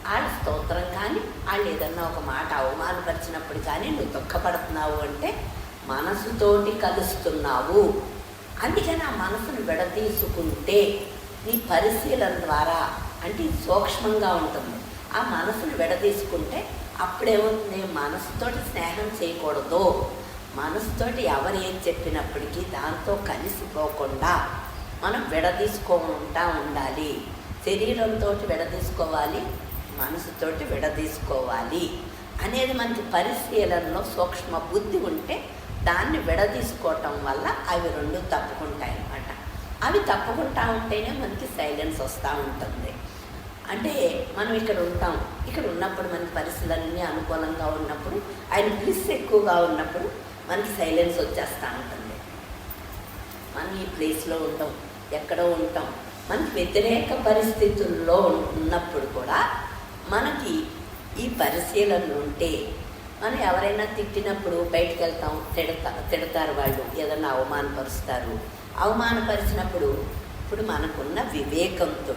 వాళ్ళ స్తోత్రం కానీ, వాళ్ళు ఏదన్నా ఒక మాట అవమానపరిచినప్పుడు కానీ నువ్వు దుఃఖపడుతున్నావు అంటే మనసుతోటి కలుస్తున్నావు. అందుకని ఆ మనసును విడదీసుకుంటే నీ పరిశీలన ద్వారా అంటే ఇది సూక్ష్మంగా ఉంటుంది. ఆ మనసును విడదీసుకుంటే అప్పుడేమవుతుంది, మనసుతోటి స్నేహం చేయకూడదు. మనసుతోటి ఎవరు ఏం చెప్పినప్పటికీ దాంతో కలిసిపోకుండా మనం విడదీసుకుంటా ఉండాలి. శరీరంతో విడదీసుకోవాలి, మనసుతోటి విడదీసుకోవాలి అనేది మనకి పరిశీలనలో సూక్ష్మ బుద్ధి ఉంటే దాన్ని విడదీసుకోవటం వల్ల అవి రెండు తప్పుకుంటాయి అన్నమాట. అవి తప్పుకుంటా ఉంటేనే మనకి సైలెన్స్ వస్తూ ఉంటుంది. అంటే మనం ఇక్కడ ఉంటాం, ఇక్కడ ఉన్నప్పుడు మనకి పరిస్థితులన్నీ అనుకూలంగా ఉన్నప్పుడు, ఆయన బ్లిస్ ఎక్కువగా ఉన్నప్పుడు మనకి సైలెన్స్ వచ్చేస్తూ ఉంటుంది. మనం ఈ ప్లేస్లో ఉంటాం, ఎక్కడో ఉంటాం, మనకి వ్యతిరేక పరిస్థితుల్లో ఉన్నప్పుడు కూడా మనకి ఈ పరిశీలనలు ఉంటే, మనం ఎవరైనా తిట్టినప్పుడు బయటకు వెళ్తాం, తిడతారు వాళ్ళు, ఏదన్నా అవమానపరుస్తారు. అవమానపరిచినప్పుడు ఇప్పుడు మనకున్న వివేకంతో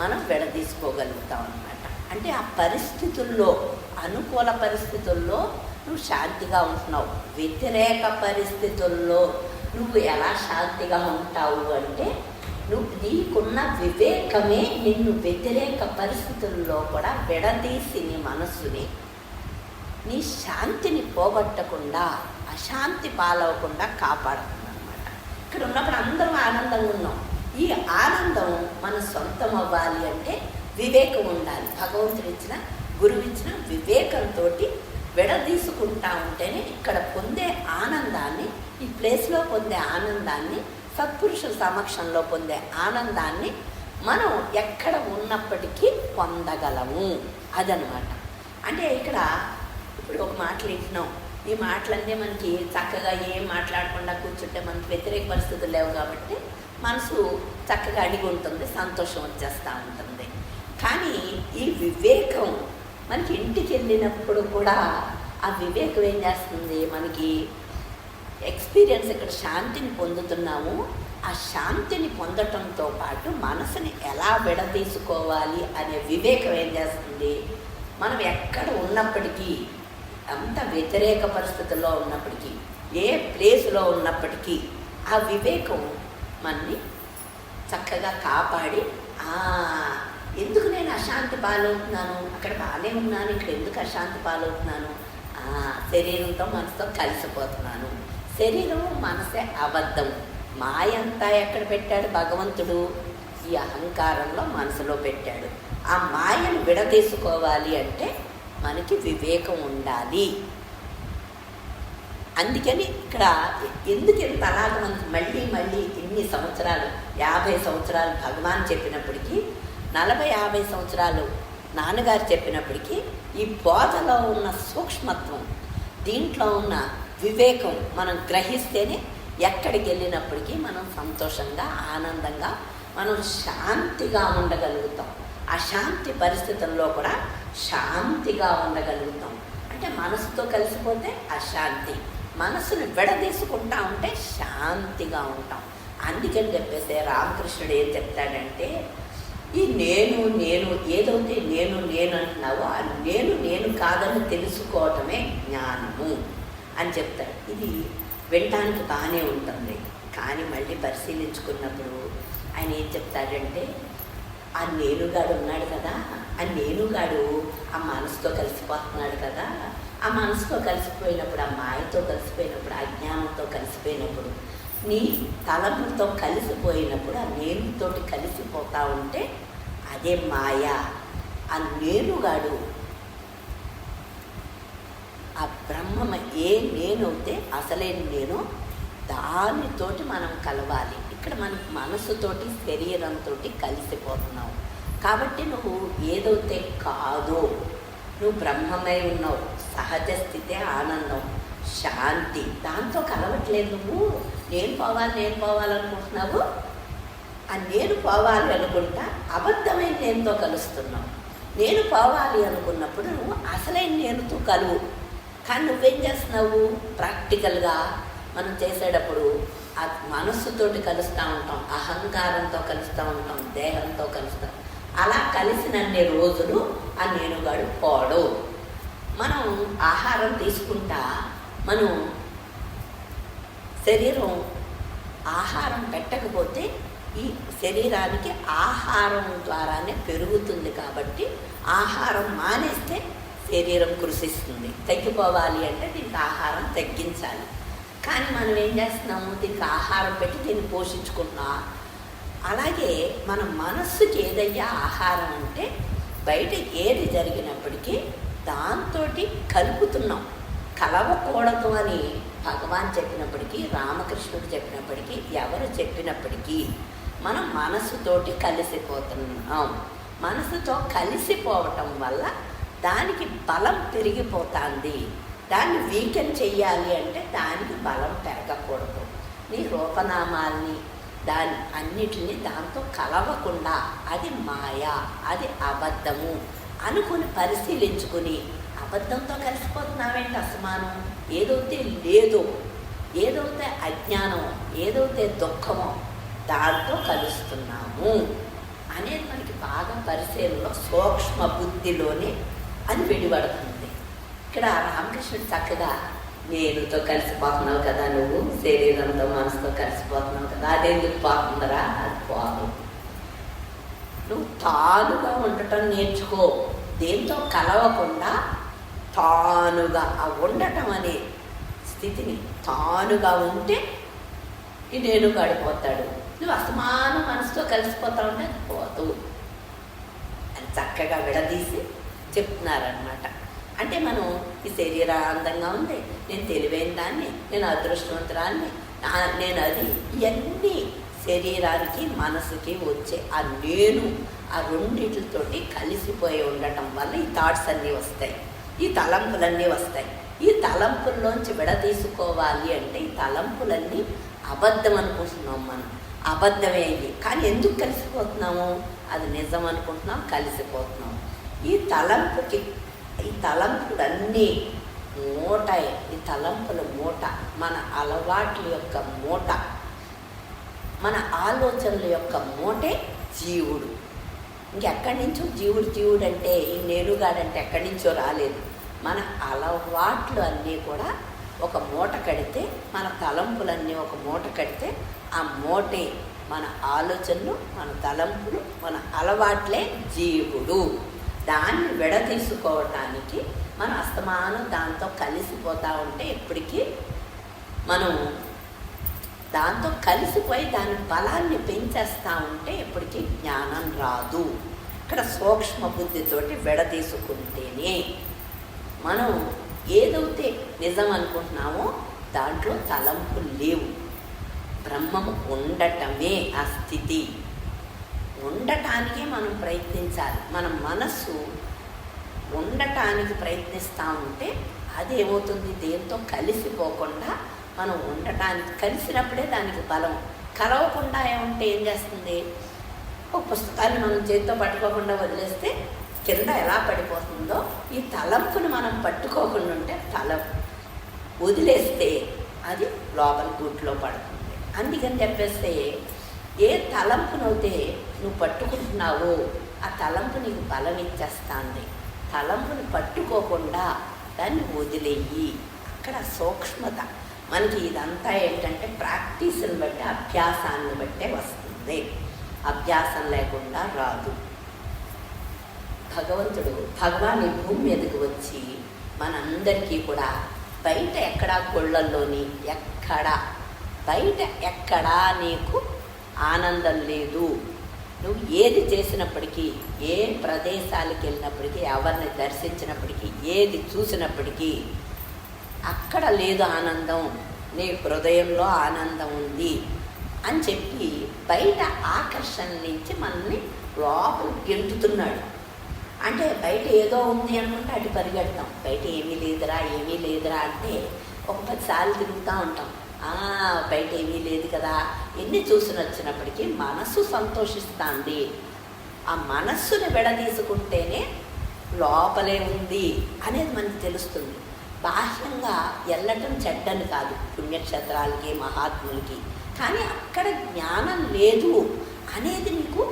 మనం విడదీసుకోగలుగుతాం అన్నమాట. అంటే ఆ పరిస్థితుల్లో, అనుకూల పరిస్థితుల్లో నువ్వు శాంతిగా ఉంటున్నావు. వ్యతిరేక పరిస్థితుల్లో నువ్వు ఎలా శాంతిగా ఉంటావు అంటే, నువ్వు నీకున్న వివేకమే నిన్ను వ్యతిరేక పరిస్థితుల్లో కూడా విడదీసి నీ మనస్సుని, నీ శాంతిని పోగొట్టకుండా, అశాంతి పాలవకుండా కాపాడుతుంది అన్నమాట. ఇక్కడ ఉన్నప్పుడు అందరం ఆనందంగా ఉన్నాం. ఈ ఆనందం మన సొంతం అవ్వాలి అంటే వివేకం ఉండాలి. భగవంతుడు ఇచ్చిన, గురువు ఇచ్చిన వివేకంతో విడదీసుకుంటా ఉంటేనే ఇక్కడ పొందే ఆనందాన్ని, ఈ ప్లేస్లో పొందే ఆనందాన్ని, సత్పురుషుల సమక్షంలో పొందే ఆనందాన్ని మనం ఎక్కడ ఉన్నప్పటికీ పొందగలము. అదనమాట. అంటే ఇక్కడ ఇప్పుడు ఒక మాటలు వింటున్నాం, ఈ మాటలన్నీ మనకి చక్కగా ఏం మాట్లాడకుండా కూర్చుంటే మనకి వ్యతిరేక పరిస్థితులు లేవు కాబట్టి మనసు చక్కగా అడిగి ఉంటుంది, సంతోషం వచ్చేస్తూ ఉంటుంది. కానీ ఈ వివేకం మనకి ఇంటికి వెళ్ళినప్పుడు కూడా ఆ వివేకం ఏం చేస్తుంది, మనకి ఎక్స్పీరియన్స్ ఇక్కడ శాంతిని పొందుతున్నాము. ఆ శాంతిని పొందటంతో పాటు మనసుని ఎలా విడదీసుకోవాలి అనే వివేకం ఏం చేస్తుంది, మనం ఎక్కడ ఉన్నప్పటికీ, అంత వ్యతిరేక పరిస్థితుల్లో ఉన్నప్పటికీ, ఏ ప్లేస్లో ఉన్నప్పటికీ ఆ వివేకం మనని చక్కగా కాపాడి, ఎందుకు నేను అశాంతి పాలవుతున్నాను, అక్కడ బాగానే ఉన్నాను, ఇక్కడ ఎందుకు అశాంతి పాలవుతున్నాను, శరీరంతో మనసుతో కలిసిపోతున్నాను. శరీరం మనసే అబద్ధం. మాయంతా ఎక్కడ పెట్టాడు భగవంతుడు, ఈ అహంకారంలో మనసులో పెట్టాడు. ఆ మాయను విడదీసుకోవాలి అంటే మనకి వివేకం ఉండాలి. అందుకని ఇక్కడ ఎందుకు ఇంత అలాగ మనకి మళ్ళీ మళ్ళీ ఇన్ని సంవత్సరాలు, 50 సంవత్సరాలు భగవాన్ చెప్పినప్పటికీ, 40-50 సంవత్సరాలు నాన్నగారు చెప్పినప్పటికీ, ఈ బోధలో ఉన్న సూక్ష్మత్వం, దీంట్లో ఉన్న వివేకం మనం గ్రహిస్తేనే ఎక్కడికి వెళ్ళినప్పటికీ మనం సంతోషంగా, ఆనందంగా, మనం శాంతిగా ఉండగలుగుతాం. అశాంతి పరిస్థితుల్లో కూడా శాంతిగా ఉండగలుగుతాం. అంటే మనసుతో కలిసిపోతే అశాంతి, మనసును విడదీసుకుంటా ఉంటే శాంతిగా ఉంటాం. అందుకని చెప్పేసి రామకృష్ణుడు ఏం చెప్తాడంటే, ఈ నేను నేను ఏదైతే నేను నేను అంటున్నావో ఆ నేను కాదని తెలుసుకోవటమే జ్ఞానము అని చెప్తాడు. ఇది వినటానికి బాగానే ఉంటుంది, కానీ మళ్ళీ పరిశీలించుకున్నప్పుడు ఆయన ఏం చెప్తాడంటే, ఆ నేనుగాడు ఉన్నాడు కదా, ఆ నేనుగాడు ఆ మనసుతో కలిసిపోతున్నాడు కదా, ఆ మనసుతో కలిసిపోయినప్పుడు, ఆ మాయతో కలిసిపోయినప్పుడు, ఆ అజ్ఞానంతో కలిసిపోయినప్పుడు, నీ తలంపుతో కలిసిపోయినప్పుడు, ఆ నేనుతోటి కలిసిపోతా ఉంటే అదే మాయ. ఆ నేనుగాడు, ఆ బ్రహ్మమ ఏ నేనైతే అసలైన నేను, దానితోటి మనం కలవాలి. ఇక్కడ మనకి మనసుతోటి, శరీరంతో కలిసిపోతున్నావు కాబట్టి నువ్వు ఏదైతే కాదో, నువ్వు బ్రహ్మమై ఉన్నావు, సహజ స్థితే ఆనందం, శాంతి, దాంతో కలవట్లేదు. నువ్వు నేను పోవాలనుకుంటున్నావు. ఆ నేను పోవాలి అనుకుంటా అబద్ధమైన నేనుతో కలుస్తున్నావు. నేను పోవాలి అనుకున్నప్పుడు నువ్వు అసలైన నేనుతో కలువు. కానీ నువ్వేం చేస్తున్నావు, ప్రాక్టికల్గా మనం చేసేటప్పుడు ఆ మనస్సుతోటి కలుస్తూ ఉంటాం, అహంకారంతో కలుస్తూ ఉంటాం, దేహంతో కలుస్తాం. అలా కలిసినన్ని రోజులు ఆ నేనుగాడు పోడు. మనం ఆహారం తీసుకుంటా, మనం శరీరం ఆహారం పెట్టకపోతే ఈ శరీరానికి ఆహారం ద్వారానే పెరుగుతుంది కాబట్టి ఆహారం మానేస్తే శరీరం కృషిస్తుంది. తగ్గిపోవాలి అంటే దీనికి ఆహారం తగ్గించాలి. కానీ మనం ఏం చేస్తున్నాము, దీనికి ఆహారం పెట్టి దీన్ని పోషించుకుంటున్నాం. అలాగే మన మనస్సుకి ఏదయ్యా ఆహారం అంటే బయట ఏది జరిగినప్పటికీ దాంతో కలుపుతున్నాం. కలవకూడదు అని భగవాన్ చెప్పినప్పటికీ, రామకృష్ణుడు చెప్పినప్పటికీ, ఎవరు చెప్పినప్పటికీ మనం మనసుతోటి కలిసిపోతున్నాం. మనసుతో కలిసిపోవటం వల్ల దానికి బలం పెరిగిపోతుంది. దాన్ని వీకెన్ చెయ్యాలి అంటే దానికి బలం పెరగకూడదు. నీ రూపనామాల్ని దాని అన్నిటిని దాంతో కలవకుండా అది మాయ, అది అబద్ధము అనుకుని పరిశీలించుకుని, అబద్ధంతో కలిసిపోతున్నావేంటి అసమానం, ఏదైతే లేదో, ఏదైతే అజ్ఞానం, ఏదైతే దుఃఖమో దాంతో కలుస్తున్నాము అనేది మనకి బాగా పరిశీలనలో సూక్ష్మ బుద్ధిలోనే అది వెడిపడుతుంది. ఇక్కడ రామకృష్ణుడు చక్కగా నేనుతో కలిసిపోతున్నావు కదా, నువ్వు శరీరంతో మనసుతో కలిసిపోతున్నావు కదా, అదెందుకు పోతుందరా, అది పోదు. నువ్వు తానుగా ఉండటం నేర్చుకో. దేంతో కలవకుండా తానుగా ఆ ఉండటం అనే స్థితిని తానుగా ఉంటే ఈ నేను గడిపోతాడు. నువ్వు అసమానం మనసుతో కలిసిపోతావు అంటే అది పోదు అని చక్కగా విడదీసి చెప్తున్నారనమాట. అంటే మనం ఈ శరీరం అందంగా ఉంది, నేను తెలివైన దాన్ని, నేను అదృష్టవంతురాన్ని, నేను అది, ఇవన్నీ శరీరానికి మనసుకి వచ్చే ఆ నేను, ఆ రెండిటితోటి కలిసిపోయి ఉండటం వల్ల ఈ థాట్స్ అన్నీ వస్తాయి, ఈ తలంపులన్నీ వస్తాయి. ఈ తలంపుల్లోంచి విడదీసుకోవాలి అంటే ఈ తలంపులన్నీ అబద్ధం అనుకుంటున్నాం. మనం అబద్ధమేంది కానీ ఎందుకు కలిసిపోతున్నాము, అది నిజం అనుకుంటున్నాం, కలిసిపోతున్నాం. ఈ తలంపులన్నీ మూట, ఈ తలంపుల మూట మన అలవాట్ల యొక్క మూట, మన ఆలోచనల యొక్క మూటే జీవుడు. ఇంకెక్కడి నుంచో జీవుడు అంటే ఈ నేనుగాడంటే ఎక్కడి నుంచో రాలేదు. మన అలవాట్లు అన్నీ కూడా ఒక మూట కడితే, మన తలంపులన్నీ ఒక మూట కడితే ఆ మూటే మన ఆలోచనలు, మన తలంపులు, మన అలవాట్లే జీవుడు. దాన్ని విడదీసుకోవటానికి మనం అస్తమానం దాంతో కలిసిపోతూ ఉంటే ఎప్పటికీ మనం దాంతో కలిసిపోయి దాని బలాన్ని పెంచేస్తూ ఉంటే ఎప్పటికీ జ్ఞానం రాదు. ఇక్కడ సూక్ష్మ బుద్ధితోటి విడదీసుకుంటేనే మనం ఏదైతే నిజం అనుకుంటున్నామో దాంట్లో తలంపులు లేవు. బ్రహ్మము ఉండటమే ఆ స్థితి. ఉండటానికే మనం ప్రయత్నించాలి. మన మనస్సు ఉండటానికి ప్రయత్నిస్తూ ఉంటే అదేమవుతుంది, దేంతో కలిసిపోకుండా మనం ఉండటానికి, కలిసినప్పుడే దానికి బలం. కలవకుండా ఏమంటే ఏం చేస్తుంది, ఒక పుస్తకాన్ని మనం చేతితో పట్టుకోకుండా వదిలేస్తే కింద ఎలా పడిపోతుందో, ఈ తలంపుని మనం పట్టుకోకుండా ఉంటే వదిలేస్తే అది లోపల గూట్లో పడుతుంది. అందుకని చెప్పేస్తే ఏ తలంపునైతే నువ్వు పట్టుకుంటున్నావో ఆ తలంపు నీకు బలం ఇచ్చేస్తుంది. తలంపుని పట్టుకోకుండా దాన్ని వదిలేయి. అక్కడ సూక్ష్మత మనకి ఇదంతా ఏంటంటే ప్రాక్టీస్ని బట్టి, అభ్యాసాన్ని బట్టే వస్తుంది. అభ్యాసం లేకుండా రాదు. భగవాన్ ఈ భూమి మీదకి వచ్చి మనందరికీ కూడా బయట ఎక్కడా గుళ్ళల్లోని బయట ఎక్కడా నీకు ఆనందం లేదు. నువ్వు ఏది చేసినప్పటికీ, ఏ ప్రదేశాలకు వెళ్ళినప్పటికీ, ఎవరిని దర్శించినప్పటికీ, ఏది చూసినప్పటికీ అక్కడ లేదు ఆనందం, నీ హృదయంలో ఆనందం ఉంది అని చెప్పి బయట ఆకర్షణ నుంచి మనల్ని లోపల గెంటుతున్నాడు. అంటే బయట ఏదో ఉంది అనుకుంటే అటు పరిగెడతాం. బయట ఏమీ లేదురా అంటే ఒక 10 సార్లు తిరుగుతూ ఉంటాం. బయట ఏమీ లేదు కదా. ఎన్ని చూసిన వచ్చినప్పటికీ మనస్సు సంతోషిస్తుంది. ఆ మనస్సుని విడదీసుకుంటేనే లోపలే ఉంది అనేది మనకు తెలుస్తుంది. బాహ్యంగా వెళ్ళటం చెడ్డని కాదు, పుణ్యక్షేత్రాలకి, మహాత్ములకి. కానీ అక్కడ జ్ఞానం లేదు అనేది నీకు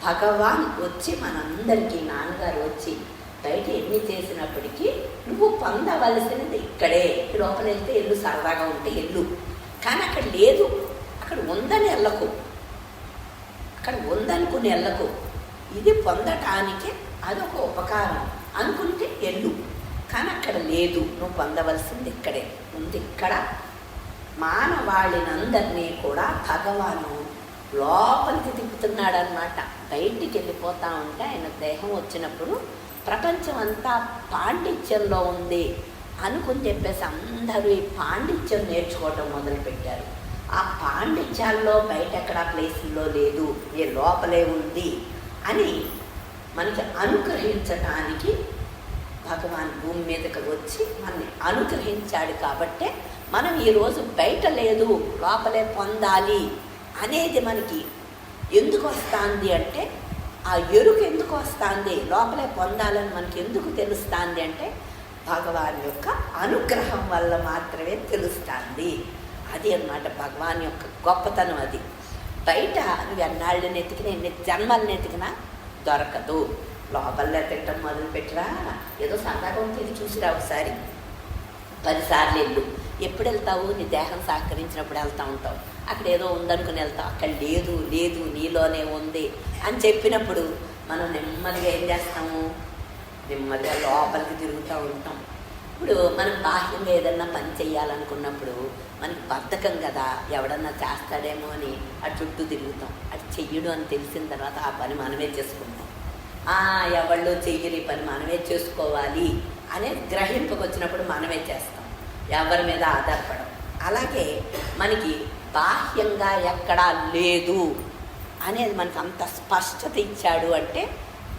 భగవాన్ వచ్చి, మనందరికీ నాన్నగారు వచ్చి బయట ఎన్ని చేసినప్పటికీ నువ్వు పొందవలసినది ఇక్కడే. లోపల వెళ్తే ఎల్లు, సరదాగా ఉంటే ఎల్లు, కానీ అక్కడ లేదు. అక్కడ ఉందని వెళ్ళకు. అక్కడ ఉందనుకుని వెళ్ళకు, ఇది పొందటానికి అదొక ఉపకారం అనుకుంటే వెళ్ళు. కానీ అక్కడ లేదు, నువ్వు పొందవలసింది ఇక్కడే ఉంది. ఇక్కడ మానవాళినందరినీ కూడా భగవాను లోపలికి తిప్పుతున్నాడు అనమాట. బయటికి వెళ్ళిపోతా ఉంటే ఆయన దేహం వచ్చినప్పుడు ప్రపంచం అంతా పాండిత్యంలో ఉంది అనుకుని చెప్పేసి అందరూ ఈ పాండిత్యం నేర్చుకోవటం మొదలుపెట్టారు. ఆ పాండిత్యాల్లో బయట ఎక్కడ ప్లేసుల్లో లేదు, ఏ లోపలే ఉంది అని మనకి అనుగ్రహించటానికి భగవాన్ భూమి మీదకి వచ్చి మనని అనుగ్రహించాడు. కాబట్టే మనం ఈరోజు బయట లేదు లోపలే పొందాలి అనేది మనకి ఎందుకు వస్తుంది అంటే, ఆ ఎరుక ఎందుకు వస్తుంది, లోపలే పొందాలని మనకి ఎందుకు తెలుస్తుంది అంటే భగవాన్ యొక్క అనుగ్రహం వల్ల మాత్రమే తెలుస్తుంది. అది అన్నమాట భగవాన్ యొక్క గొప్పతనం. అది బయట నువ్వు ఎన్నాళ్ళని ఎతికినా, ఎన్ని జన్మల్ని ఎతికినా దొరకదు. లోపల తిట్టడం మొదలుపెట్టరా, ఏదో సరదాగా ఉంటుంది చూసిరా ఒకసారి, 10 సార్లు వెళ్ళు. ఎప్పుడు వెళ్తావు? నీ దేహం సహకరించినప్పుడు వెళ్తూ ఉంటావు. అక్కడ ఏదో ఉందనుకుని వెళ్తావు, అక్కడ లేదు లేదు నీలోనే ఉంది అని చెప్పినప్పుడు మనం నెమ్మదిగా ఏం చేస్తాము, నెమ్మదిగా లోపలికి తిరుగుతూ ఉంటాం. ఇప్పుడు మనం బాహ్యంగా ఏదన్నా పని చేయాలనుకున్నప్పుడు మనకి బద్ధకం కదా, ఎవడన్నా చేస్తాడేమో అని అటు చుట్టూ తిరుగుతాం. అది చెయ్యడు అని తెలిసిన తర్వాత ఆ పని మనమే చేసుకుంటాం. ఎవళ్ళు చెయ్యని పని మనమే చేసుకోవాలి అనే గ్రహింపుకు వచ్చినప్పుడు మనమే చేస్తాం, ఎవరి మీద ఆధారపడం. అలాగే మనకి బాహ్యంగా ఎక్కడా లేదు అనేది మనకు అంత స్పష్టత ఇచ్చాడు అంటే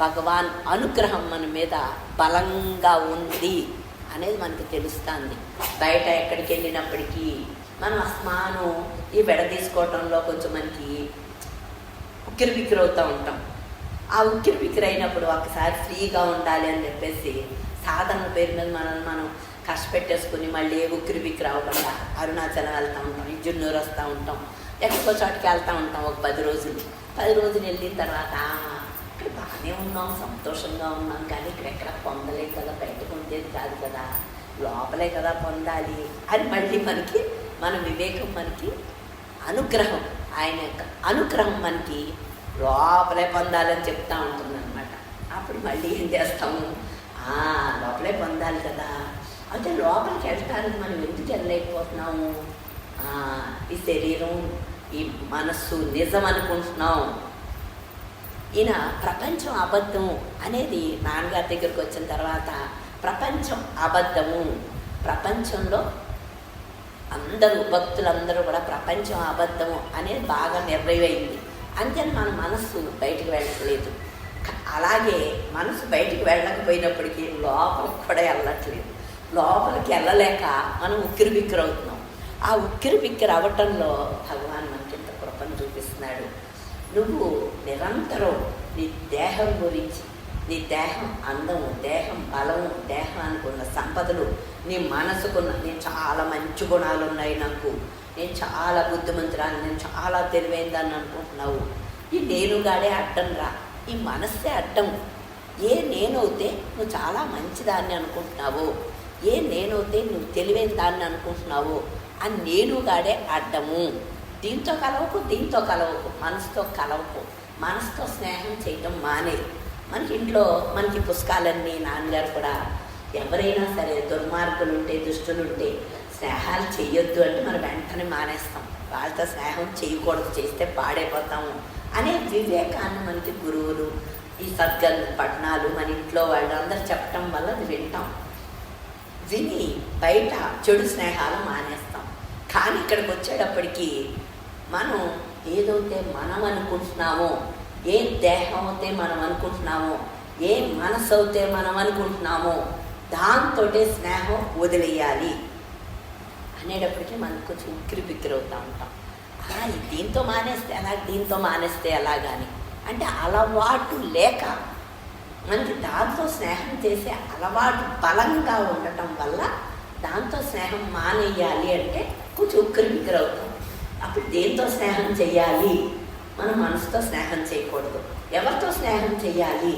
భగవాన్ అనుగ్రహం మన మీద బలంగా ఉంది అనేది మనకు తెలుస్తుంది. బయట ఎక్కడికి వెళ్ళినప్పటికీ మనం అస్మానం ఈ తీసుకోవటంలో కొంచెం మనకి ఉక్కిరిబిక్కిరవుతూ ఉంటాం. ఆ ఉక్కిరిబిక్కిరి అయినప్పుడు ఒకసారి ఫ్రీగా ఉండాలి అని చెప్పేసి సాధన పేరు మీద మనం కష్టపెట్టేసుకుని మళ్ళీ ఉక్కిరిబిక్కిరి అవ్వకుండా అరుణాచలం వెళ్తూ ఉంటాం, జున్నూరు వస్తూ ఉంటాం, ఎక్కడికో చోటుకి వెళ్తూ ఉంటాం. ఒక 10 రోజులు వెళ్ళిన తర్వాత ఇక్కడ బాగానే ఉన్నాం, సంతోషంగా ఉన్నాం, కానీ ఇక్కడెక్కడ పొందలేం కదా, బయటకు ఉండేది కాదు కదా, లోపలే కదా పొందాలి అని మళ్ళీ మనకి మన వివేకం, మనకి అనుగ్రహం, ఆయన యొక్క అనుగ్రహం మనకి లోపలే పొందాలని చెప్తూ ఉంటుంది అనమాట. అప్పుడు మళ్ళీ ఏం చేస్తాము, లోపలే పొందాలి కదా, అంటే లోపలికి వెళ్ళటానికి మనం ఎందుకు వెళ్ళలేకపోతున్నాము, ఈ శరీరం ఈ మనస్సు నిజం అనుకుంటున్నాం. ఈయన ప్రపంచం అబద్ధం అనేది నాన్నగారి దగ్గరికి వచ్చిన తర్వాత ప్రపంచం అబద్ధము, ప్రపంచంలో అందరూ భక్తులందరూ కూడా ప్రపంచం అబద్ధము అనేది బాగా నిర్ణయమైంది. అంతేని మన మనస్సు బయటికి వెళ్ళట్లేదు. అలాగే మనసు బయటికి వెళ్ళకపోయినప్పటికీ లోపలికి కూడా వెళ్ళట్లేదు. లోపలికి వెళ్ళలేక మనం ఉక్కిరిబిక్కిరి అవుతున్నాం. ఆ ఉక్కిరిబిక్కిరి అవ్వటంలో భగవాన్ మనకి ఇంత కృపను చూపిస్తున్నాడు. నువ్వు నిరంతరం నీ దేహం గురించి, నీ దేహం అందము, దేహం బలము, దేహానికి ఉన్న సంపదలు, నీ మనసుకున్న నేను చాలా మంచి గుణాలు ఉన్నాయి, నాకు నేను చాలా బుద్ధిమంతురాలు, నేను చాలా తెలివైందని అనుకుంటున్నావు. ఈ నేనుగాడే అడ్డం రా, ఈ మనస్సే అడ్డం. ఏ నేనవుతే నువ్వు చాలా మంచిదాన్ని అనుకుంటున్నావు, ఏ నేనవుతే నువ్వు తెలివైన దాన్ని అనుకుంటున్నావు, ఆ నేనుగాడే అడ్డము. దీంతో కలవకు, దీంతో కలవకు, మనసుతో కలవకు, మనసుతో స్నేహం చేయటం మానేది. మనకి ఇంట్లో మనకి పుస్తకాలన్నీ నాన్నగారు కూడా ఎవరైనా సరే దుర్మార్గులు ఉంటే, దుష్టులుంటే స్నేహాలు చెయ్యొద్దు అంటే మనం వెంటనే మానేస్తాం. వాళ్ళతో స్నేహం చేయకూడదు, చేస్తే పాడైపోతాము అనే వివేకాన్ని మనకి గురువులు, ఈ సద్గల్ పట్టణాలు, మన ఇంట్లో వాళ్ళు అందరూ చెప్పటం వల్ల అది వింటాం. విని బయట చెడు స్నేహాలు మానేస్తాం. కానీ ఇక్కడికి వచ్చేటప్పటికి మనం ఏదైతే మనం అనుకుంటున్నామో, ఏ దేహం అయితే మనం అనుకుంటున్నామో, ఏ మనసు అయితే మనం అనుకుంటున్నామో దాంతో స్నేహం వదిలేయాలి అనేటప్పటికీ మనకు కొంచెం ఉక్కిరిబిక్కిరి అవుతూ ఉంటాం. దీంతో మానేస్తే ఎలా, దీంతో మానేస్తే ఎలాగాని అంటే అలవాటు లేక మనకి దాంతో స్నేహం చేసే అలవాటు బలంగా ఉండటం వల్ల దాంతో స్నేహం మానేయాలి అంటే కొంచెం ఉక్కిరిబిక్కిరి అవుతాం. అప్పుడు దేంతో స్నేహం చేయాలి, మనం మనసుతో స్నేహం చేయకూడదు. ఎవరితో స్నేహం చేయాలి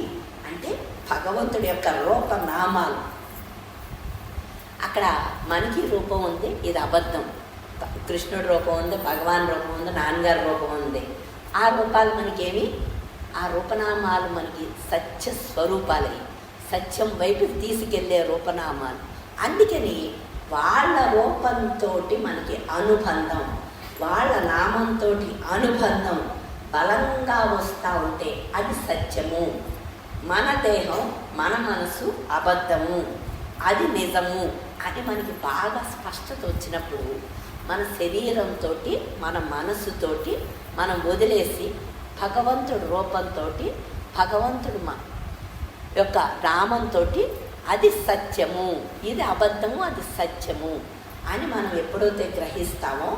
అంటే భగవంతుడి యొక్క రూపనామాలు. అక్కడ మనకి రూపం ఉంది, ఇది అబద్ధం. కృష్ణుడి రూపం ఉంది, భగవాన్ రూపం ఉంది, నాన్నగారి రూపం ఉంది. ఆ రూపాలు మనకేమి, ఆ రూపనామాలు మనకి సత్య స్వరూపాలై సత్యం వైపుకి తీసుకెళ్లే రూపనామాలు. అందుకని వాళ్ళ రూపంతో మనకి అనుబంధం, వాళ్ళ నామంతో అనుబంధం బలంగా వస్తూ ఉంటే అది సత్యము. మన దేహం మన మనసు అబద్ధము, అది నిజము అని మనకి బాగా స్పష్టత వచ్చినప్పుడు మన శరీరంతో మన మనసుతోటి మనం వదిలేసి భగవంతుడి రూపంతో భగవంతుడు యొక్క నామంతో అది సత్యము, ఇది అబద్ధము, అది సత్యము అని మనం ఎప్పుడైతే గ్రహిస్తామో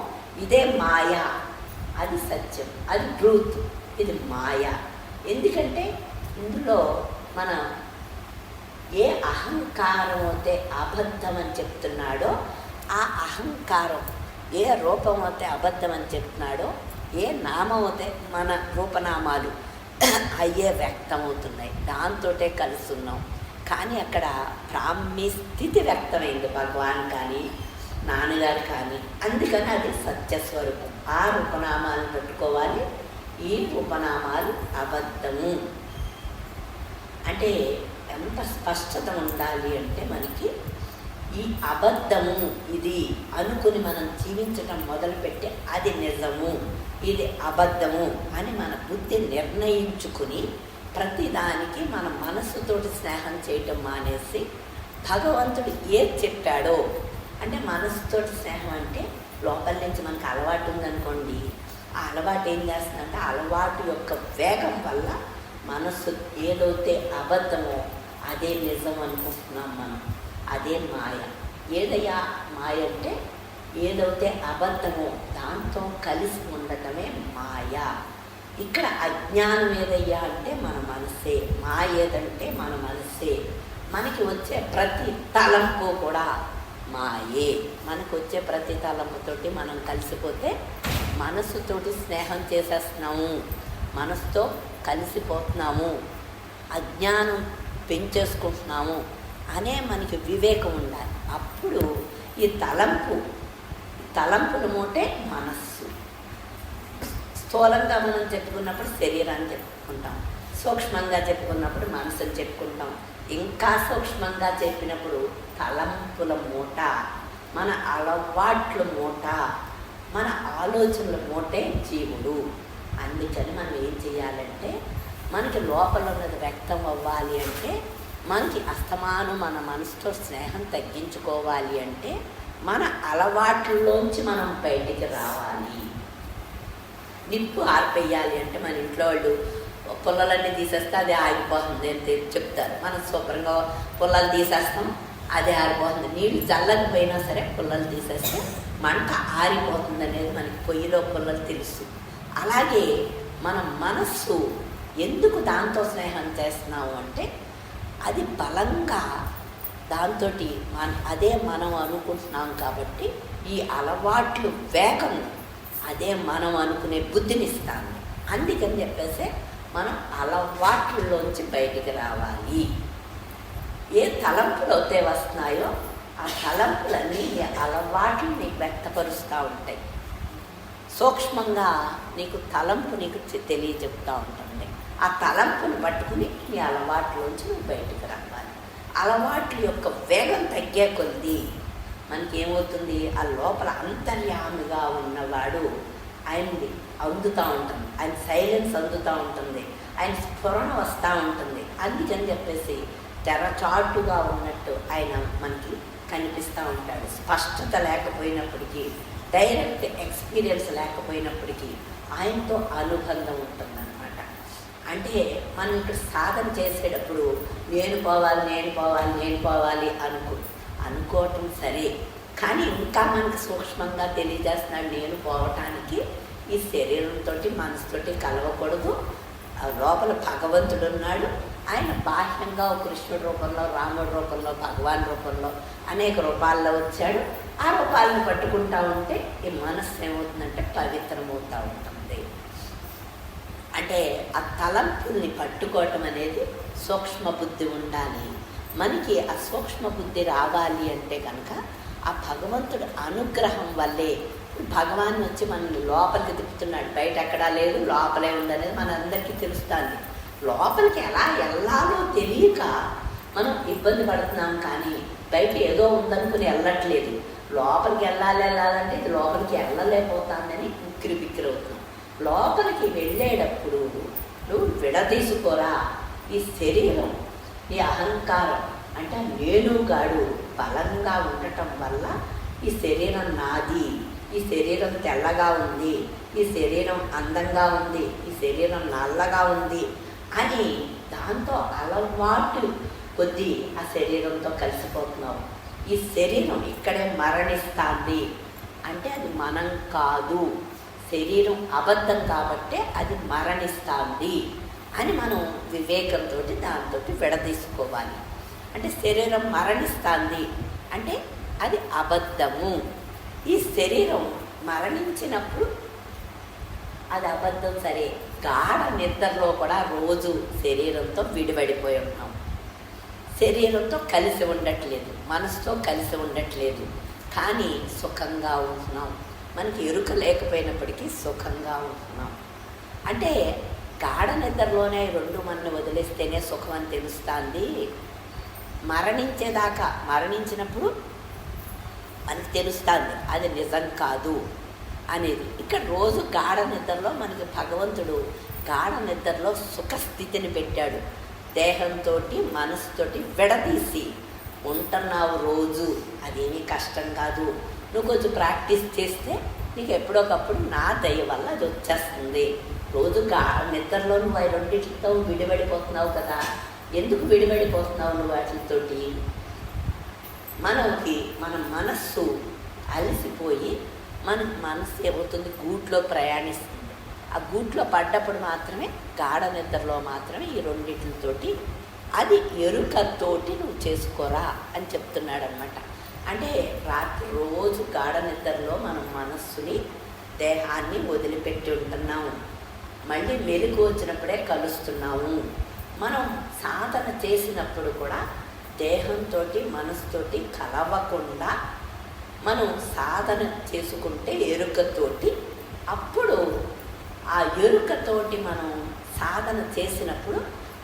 ఇదే మాయ, అది సత్యం, అది ట్రూత్, ఇది మాయ. ఎందుకంటే ఇందులో మన ఏ అహంకారం అయితే అబద్ధం అని చెప్తున్నాడో ఆ అహంకారం, ఏ రూపం అయితే అబద్ధం అని చెప్తున్నాడో, ఏ నామం అయితే మన రూపనామాలు అయ్యే వ్యక్తమవుతున్నాయి, దాంతోటే కలుస్తున్నాం. కానీ అక్కడ బ్రాహ్మీ స్థితి వ్యక్తమైంది భగవాన్ కానీ నాన్నగారు కానీ. అందుకని అది సత్యస్వరూపం. ఆ రూపనామాలను పెట్టుకోవాలి. ఈ రూపనామాలు అబద్ధము అంటే ఎంత స్పష్టత ఉండాలి అంటే మనకి ఈ అబద్ధము ఇది అనుకుని మనం జీవించటం మొదలుపెట్టి అది నిజము, ఇది అబద్ధము అని మన బుద్ధి నిర్ణయించుకుని ప్రతిదానికి మన మనస్సుతోటి స్నేహం చేయటం మానేసి భగవంతుడు ఏది చెప్పాడో, అంటే మనస్సుతోటి స్నేహం అంటే లోపల నుంచి మనకు అలవాటు ఉందనుకోండి, ఆ అలవాటు ఏం చేస్తుందంటే అలవాటు యొక్క వేగం వల్ల మనస్సు ఏదైతే అబద్ధమో అదే నిజం అనుకుంటున్నాం మనం, అదే మాయ. ఏదయ్యా మాయ అంటే ఏదైతే అబద్ధమో దాంతో కలిసి ఉండటమే మాయ. ఇక్కడ అజ్ఞానం ఏదయ్యా అంటే మన మనసే, మాయ ఏదంటే మన మనసే. మనకి వచ్చే ప్రతి తలంపు కూడా మాయే. మనకు వచ్చే ప్రతి తలంపుతోటి మనం కలిసిపోతే మనసుతోటి స్నేహం చేసేస్తున్నాము, మనసుతో కలిసిపోతున్నాము, అజ్ఞానం పెంచేసుకుంటున్నాము అనే మనకి వివేకం ఉండాలి. అప్పుడు ఈ తలంపుల మూటే మనస్సు. స్థూలంగా మనం చెప్పుకున్నప్పుడు శరీరాన్ని చెప్పుకుంటాం, సూక్ష్మంగా చెప్పుకున్నప్పుడు మనసుని చెప్పుకుంటాం, ఇంకా సూక్ష్మంగా చెప్పినప్పుడు తలంపుల మూట, మన అలవాట్ల మూట, మన ఆలోచనల మూటే జీవుడు. అందుకని మనం ఏం చేయాలంటే మనకి లోపల ఉన్నది వ్యక్తం అవ్వాలి అంటే, మనకి అస్తమానం మన మనసుతో స్నేహం తగ్గించుకోవాలి అంటే మన అలవాట్లలోంచి మనం బయటికి రావాలి. నిప్పు ఆర్పేయాలి అంటే మన ఇంట్లో వాళ్ళు పుల్లలన్నీ తీసేస్తే అది ఆగిపోతుంది అని చెప్తారు. మనం శుభ్రంగా పుల్లలు తీసేస్తాం, అది ఆరిపోతుంది. నీళ్ళు చల్లకపోయినా సరే పుల్లలు తీసేస్తే మంట ఆరిపోతుంది అనేది మనకి పొయ్యిలో పుల్లలు తెలుసు. అలాగే మన మనస్సు ఎందుకు దాంతో స్నేహం చేస్తున్నాము అంటే అది బలంగా దాంతో అదే మనం అనుకుంటున్నాం కాబట్టి ఈ అలవాట్లు వేగం అదే మనం అనుకునే బుద్ధినిస్తాను. అందుకని చెప్పేసి మనం అలవాట్లలోంచి బయటికి రావాలి. ఏ తలంపులు అయితే వస్తున్నాయో ఆ తలంపులన్నీ ఈ అలవాట్లు నీకు వ్యక్తపరుస్తూ ఉంటాయి. సూక్ష్మంగా నీకు తలంపు నీకు తెలియచెప్తూ ఉంటుంది. ఆ తలంపును పట్టుకుని నీ అలవాట్లోంచి నువ్వు బయటికి రావాలి. అలవాట్ల యొక్క వేగం తగ్గే కొద్దీ మనకి ఏమవుతుంది, ఆ లోపల అంతర్యామిగా ఉన్నవాడు ఆయన్ని అందుతూ ఉంటుంది, ఆయన సైలెన్స్ అందుతూ ఉంటుంది, ఆయన స్ఫురణ వస్తూ ఉంటుంది. అందుకని చెప్పేసి తెరచాటుగా ఉన్నట్టు ఆయన మనకి కనిపిస్తూ ఉంటాడు. స్పష్టత లేకపోయినప్పటికీ, డైరెక్ట్ ఎక్స్పీరియన్స్ లేకపోయినప్పటికీ ఆయనతో అనుబంధం ఉంటుందన్నమాట. అంటే మనం ఇక్కడ సాధన చేసేటప్పుడు నేను పోవాలి అనుకోవటం సరే, కానీ ఇంకా మనకు సూక్ష్మంగా తెలియజేస్తున్నాడు నేను పోవటానికి ఈ శరీరంతో మనసుతోటి కలవకూడదు. లోపల భగవంతుడు ఉన్నాడు, ఆయన బాహ్యంగా కృష్ణుడి రూపంలో, రాముడి రూపంలో, భగవాన్ రూపంలో అనేక రూపాల్లో వచ్చాడు. ఆ రూపాలను పట్టుకుంటూ ఉంటే ఈ మనస్సు ఏమవుతుందంటే పవిత్రమవుతూ ఉంటుంది. అంటే ఆ తలంపుల్ని పట్టుకోవటం అనేది సూక్ష్మ బుద్ధి ఉండాలి. మనకి ఆ సూక్ష్మ బుద్ధి రావాలి అంటే కనుక ఆ భగవంతుడి అనుగ్రహం వల్లే భగవాన్ వచ్చి మనల్ని లోపలికి తిప్పుతున్నాడు. బయట ఎక్కడా లేదు, లోపలే ఉందనేది మనందరికీ తెలుస్తుంది. లోపలికి ఎలా వెళ్ళాలో తెలియక మనం ఇబ్బంది పడుతున్నాం, కానీ బయట ఏదో ఉందనుకుని వెళ్ళట్లేదు. లోపలికి వెళ్ళాలంటే ఇది లోపలికి వెళ్ళలేకపోతానని ఉక్కిరి బిక్కిరి అవుతున్నాం. లోపలికి వెళ్ళేటప్పుడు నువ్వు విడదీసుకోరా. ఈ శరీరం, ఈ అహంకారం అంటే నేనుగాడు బలంగా ఉండటం వల్ల ఈ శరీరం నాది, ఈ శరీరం తెల్లగా ఉంది, ఈ శరీరం అందంగా ఉంది, ఈ శరీరం నల్లగా ఉంది అని దాంతో అలవాటు కొద్దీ ఆ శరీరంతో కలిసిపోతున్నావు. ఈ శరీరం ఇక్కడే మరణిస్తుంది అంటే అది మనం కాదు, శరీరం అబద్ధం కాబట్టే అది మరణిస్తుంది అని మనం వివేకంతో దాంతో విడదీసుకోవాలి. అంటే శరీరం మరణిస్తుంది అంటే అది అబద్ధము. ఈ శరీరం మరణించినప్పుడు అది అబద్ధం సరే, గాఢ నిద్రలో కూడా రోజు శరీరంతో విడిపడిపోయి ఉన్నాం. శరీరంతో కలిసి ఉండట్లేదు, మనసుతో కలిసి ఉండట్లేదు, కానీ సుఖంగా ఉంటున్నాం. మనకి ఎరుక లేకపోయినప్పటికీ సుఖంగా ఉంటున్నాం. అంటే గాఢ నిద్రలోనే రెండు మనల్ని వదిలేస్తేనే సుఖం అని తెలుస్తుంది. మరణించేదాకా, మరణించినప్పుడు మనకి తెలుస్తుంది అది నిజం కాదు అనేది. ఇక్కడ రోజు గాఢ నిద్రలో మనకి భగవంతుడు గాఢ నిద్రలో సుఖస్థితిని పెట్టాడు. దేహంతో మనసుతోటి విడదీసి ఉంటున్నావు రోజు. అదేమీ కష్టం కాదు. నువ్వు కొంచెం ప్రాక్టీస్ చేస్తే నీకు ఎప్పుడోకప్పుడు నా దయ వల్ల అది వచ్చేస్తుంది. రోజు నిద్రలో నువ్వు అవి రెండింటితో విడిపడిపోతున్నావు కదా. ఎందుకు విడిపడిపోతున్నావు నువ్వు వాటితోటి? మన మనస్సు అలసిపోయి మన మనస్సు ఏమవుతుంది, గూట్లో ప్రయాణిస్తుంది. ఆ గూట్లో పడ్డప్పుడు మాత్రమే, గాఢ నిద్రలో మాత్రమే ఈ రెండింటితోటి అది ఎరుకతోటి నువ్వు చేసుకోరా అని చెప్తున్నాడు అనమాట. అంటే రాత్రి రోజు గాఢ నిద్రలో మనం మనస్సుని, దేహాన్ని వదిలిపెట్టి ఉంటున్నాము. మళ్ళీ మెలుగు వచ్చినప్పుడే కలుస్తున్నాము. మనం సాధన చేసినప్పుడు కూడా దేహంతో మనసుతోటి కలవకుండా మనం సాధన చేసుకుంటే ఎరుకతోటి, అప్పుడు ఆ ఎరుకతోటి మనం సాధన చేసినప్పుడు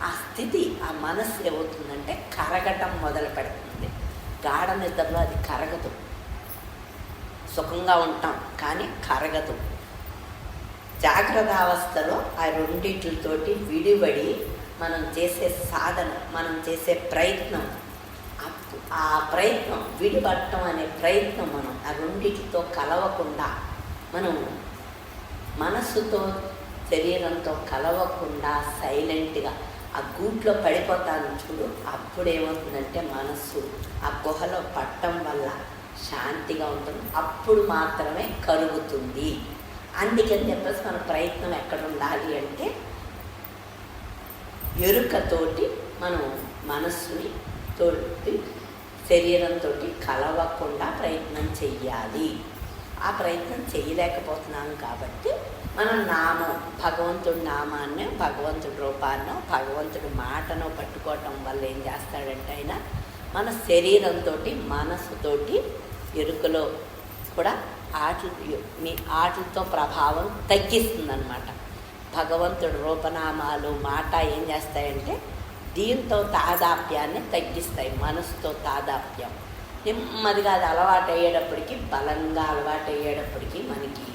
ఆ స్థితి, ఆ మనస్సు ఏమవుతుందంటే కరగటం మొదలు పెడుతుంది. గాఢ నిద్రలో అది కరగదు. సుఖంగా ఉంటాం కానీ కరగదు. జాగ్రత్త అవస్థలో ఆ రెండింటితోటి విడిపడి మనం చేసే సాధన, మనం చేసే ప్రయత్నం, ఆ ప్రయత్నం విడిపడటం అనే ప్రయత్నం మనం ఆ రెండింటితో కలవకుండా, మనం మనస్సుతో శరీరంతో కలవకుండా సైలెంట్గా ఆ గూట్లో పడిపోతాను చూడు. అప్పుడేమవుతుందంటే మనస్సు ఆ గుహలో పట్టడం వల్ల శాంతిగా ఉంటుంది. అప్పుడు మాత్రమే కరుగుతుంది. అందుకని చెప్పేసి మన ప్రయత్నం ఎక్కడ ఉండాలి అంటే ఎరుకతోటి మనం మనస్సుని తోటి శరీరంతో కలవకుండా ప్రయత్నం చెయ్యాలి. ఆ ప్రయత్నం చేయలేకపోతున్నాం కాబట్టి మనం భగవంతుడి నామాన్ని, భగవంతుడి రూపాన్నో, భగవంతుడి మాటనో పట్టుకోవటం వల్ల ఏం చేస్తాడంటే ఆయన మన శరీరంతో మనసుతోటి ఎరుకలో కూడా ఆటలతో ప్రభావం తగ్గిస్తుందన్నమాట. భగవంతుడి రూపనామాలు, మాట ఏం చేస్తాయంటే దీంతో తాదాప్యాన్ని తగ్గిస్తాయి. మనసుతో తాదాప్యం నెమ్మదిగా అది అలవాటు అయ్యేటప్పటికి, బలంగా అలవాటు అయ్యేటప్పటికి మనకి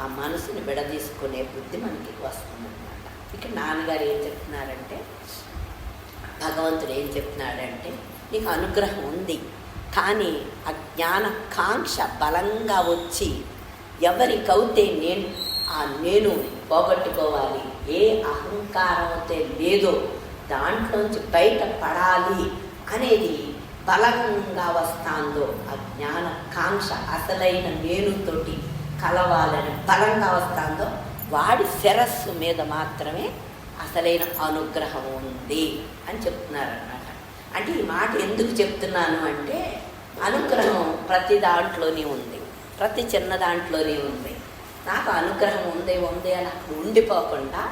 ఆ మనసుని విడదీసుకునే బుద్ధి మనకి వస్తుందన్నమాట. ఇక్కడ నాన్నగారు ఏం చెప్తున్నారంటే, భగవంతుడు ఏం చెప్తున్నాడంటే, నీకు అనుగ్రహం ఉంది కానీ ఆ జ్ఞాన కాంక్ష బలంగా వచ్చి ఎవరికైతే నేను పోగొట్టుకోవాలి, ఏ అహంకారం అయితే లేదో దాంట్లోంచి బయటపడాలి అనేది బలంగా వస్తాందో, ఆ జ్ఞాన కాంక్ష అసలైన నేనుతోటి కలవాలని బలంగా వస్తాందో వాడి శిరస్సు మీద మాత్రమే అసలైన అనుగ్రహం ఉంది అని చెప్తున్నారన్నమాట. అంటే ఈ మాట ఎందుకు చెప్తున్నాను అంటే, అనుగ్రహం ప్రతి దాంట్లోనే ఉంది, ప్రతి చిన్న దాంట్లోనే ఉంది. నాకు అనుగ్రహం ఉంది అని అక్కడ ఉండిపోకుండా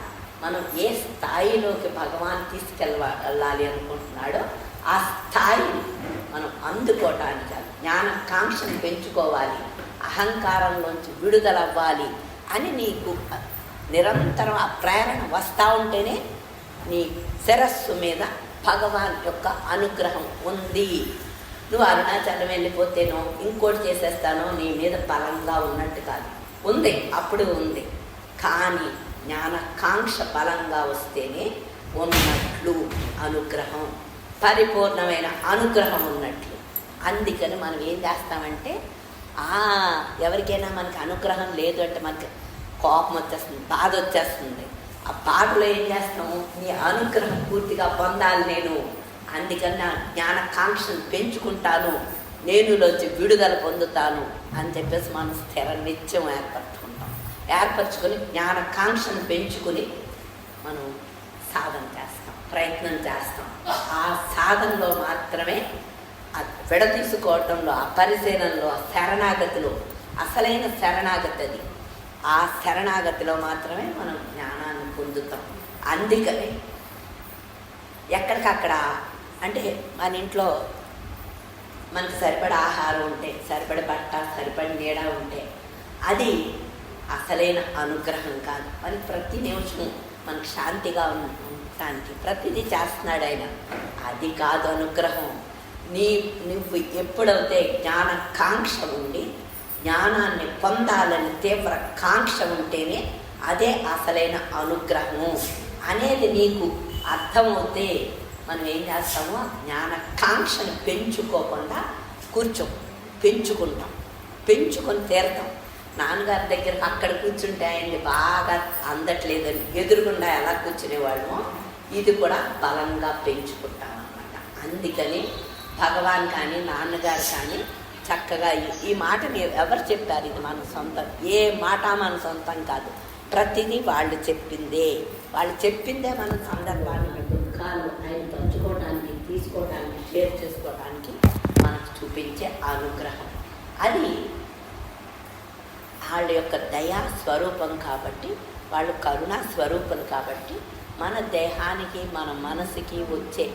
మనం ఏ స్థాయిలోకి భగవాన్ తీసుకెళ్ళాలి అనుకుంటున్నాడో ఆ స్థాయిని మనం అందుకోవటానికి, జ్ఞాన కాంక్షను పెంచుకోవాలి. ఆ అహంకారంలోంచి విడుదలవ్వాలి అని నీకు నిరంతరం ఆ ప్రేరణ వస్తూ ఉంటేనే నీ శిరస్సు మీద భగవాన్ యొక్క అనుగ్రహం ఉంది. నువ్వు అరుణాచలం వెళ్ళిపోతేనో ఇంకోటి చేసేస్తానో నీ మీద బలంగా ఉన్నట్టు కాదు. ఉంది, అప్పుడు ఉంది. కానీ జ్ఞానకాంక్ష బలంగా వస్తేనే ఉన్నట్లు అనుగ్రహం, పరిపూర్ణమైన అనుగ్రహం ఉన్నట్లు. అందుకని మనం ఏం చేస్తామంటే ఎవరికైనా మనకి అనుగ్రహం లేదు అంటే మనకి కోపం వచ్చేస్తుంది, బాధ వచ్చేస్తుంది. ఆ బాధలో ఏం చేస్తాము, నీ అనుగ్రహం పూర్తిగా పొందాలి నేను, అందుకని నా జ్ఞానకాంక్షను పెంచుకుంటాను, నేనులోంచి విడుదల పొందుతాను అని చెప్పేసి మనం స్థిర నిత్యం ఏర్పరచుకొని జ్ఞానకాంక్షను పెంచుకుని మనం సాధన చేస్తాం, ప్రయత్నం చేస్తాం. ఆ సాధనలో మాత్రమే ఆ విడతీసుకోవటంలో, ఆ పరిశీలనలో, ఆ శరణాగతిలో, అసలైన శరణాగతి అది. ఆ శరణాగతిలో మాత్రమే మనం జ్ఞానాన్ని పొందుతాం. అందుకని ఎక్కడికక్కడ అంటే మన ఇంట్లో మనకు సరిపడ ఆహారం ఉంటే, సరిపడ బట్ట, సరిపడ నీడ ఉంటే అది అసలైన అనుగ్రహం కాదు. మనకి ప్రతి నిమిషం మనకు శాంతిగా ఉండటానికి ప్రతిదీ చేస్తున్నాడు ఆయన. అది కాదు అనుగ్రహం. నువ్వు ఎప్పుడైతే జ్ఞానకాంక్ష ఉండి జ్ఞానాన్ని పొందాలని తీవ్ర కాంక్ష ఉంటేనే అదే అసలైన అనుగ్రహము అనేది నీకు అర్థమవుతే మనం ఏం చేస్తామో జ్ఞానకాంక్షను పెంచుకోకుండా పెంచుకొని తీరతాం. నాన్నగారి దగ్గరకు అక్కడ కూర్చుంటే ఆయన్ని బాగా అందట్లేదని ఎదురుగుండా ఎలా కూర్చునేవాళ్ళమో ఇది కూడా బలంగా పెంచుకుంటాం అన్నమాట. అందుకని భగవాన్ కానీ నాన్నగారు కానీ చక్కగా ఈ మాటని ఎవరు చెప్పారు, ఇది మన సొంతం, ఏ మాట మన సొంతం కాదు, ప్రతిదీ వాళ్ళు చెప్పిందే మన సందర్భాన్ని, దుఃఖాలు ఆయన పంచుకోవడానికి, తీసుకోవడానికి, షేర్ చేసుకోవడానికి మనకు చూపించే అనుగ్రహం. అది వాళ్ళ యొక్క దయా స్వరూపం కాబట్టి, వాళ్ళు కరుణా స్వరూపం కాబట్టి మన దేహానికి, మన మనసుకి వచ్చే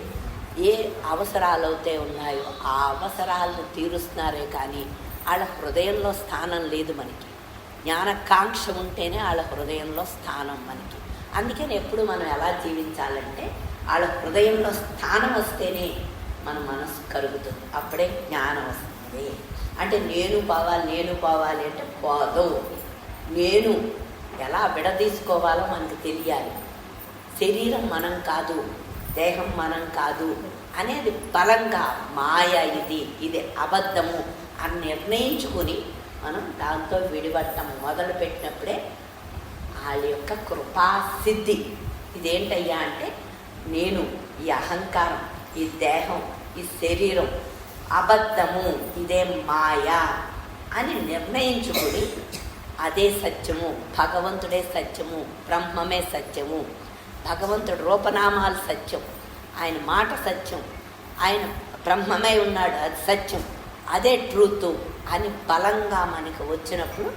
ఏ అవసరాలు అయితే ఉన్నాయో ఆ అవసరాలను తీరుస్తున్నారే కానీ వాళ్ళ హృదయంలో స్థానం లేదు మనకి. జ్ఞానకాంక్ష ఉంటేనే వాళ్ళ హృదయంలో స్థానం మనకి. అందుకని ఎప్పుడు మనం ఎలా జీవించాలంటే వాళ్ళ హృదయంలో స్థానం వస్తేనే మన మనసు కరుగుతుంది, అప్పుడే జ్ఞానం వస్తుంది. అంటే నేను పోవాలి అంటే పోదు. నేను ఎలా విడదీసుకోవాలో మనకు తెలియాలి. శరీరం మనం కాదు, దేహం మనం కాదు అనేది బలంగా మాయ, ఇది అబద్ధము అని నిర్ణయించుకుని మనం దాంతో విడిపడటం మొదలుపెట్టినప్పుడే వాళ్ళ యొక్క కృపాసిద్ధి. ఇదేంటయ్యా అంటే నేను, ఈ అహంకారం, ఈ దేహం, ఈ శరీరం అబద్ధము, ఇదే మాయ అని నిర్ణయించుకుని అదే సత్యము, భగవంతుడే సత్యము, బ్రహ్మమే సత్యము, భగవంతుడు రూపనామాలు సత్యం, ఆయన మాట సత్యం, ఆయన బ్రహ్మమై ఉన్నాడు, అది సత్యం, అదే ట్రూత్ అని బలంగా మనకు వచ్చినప్పుడు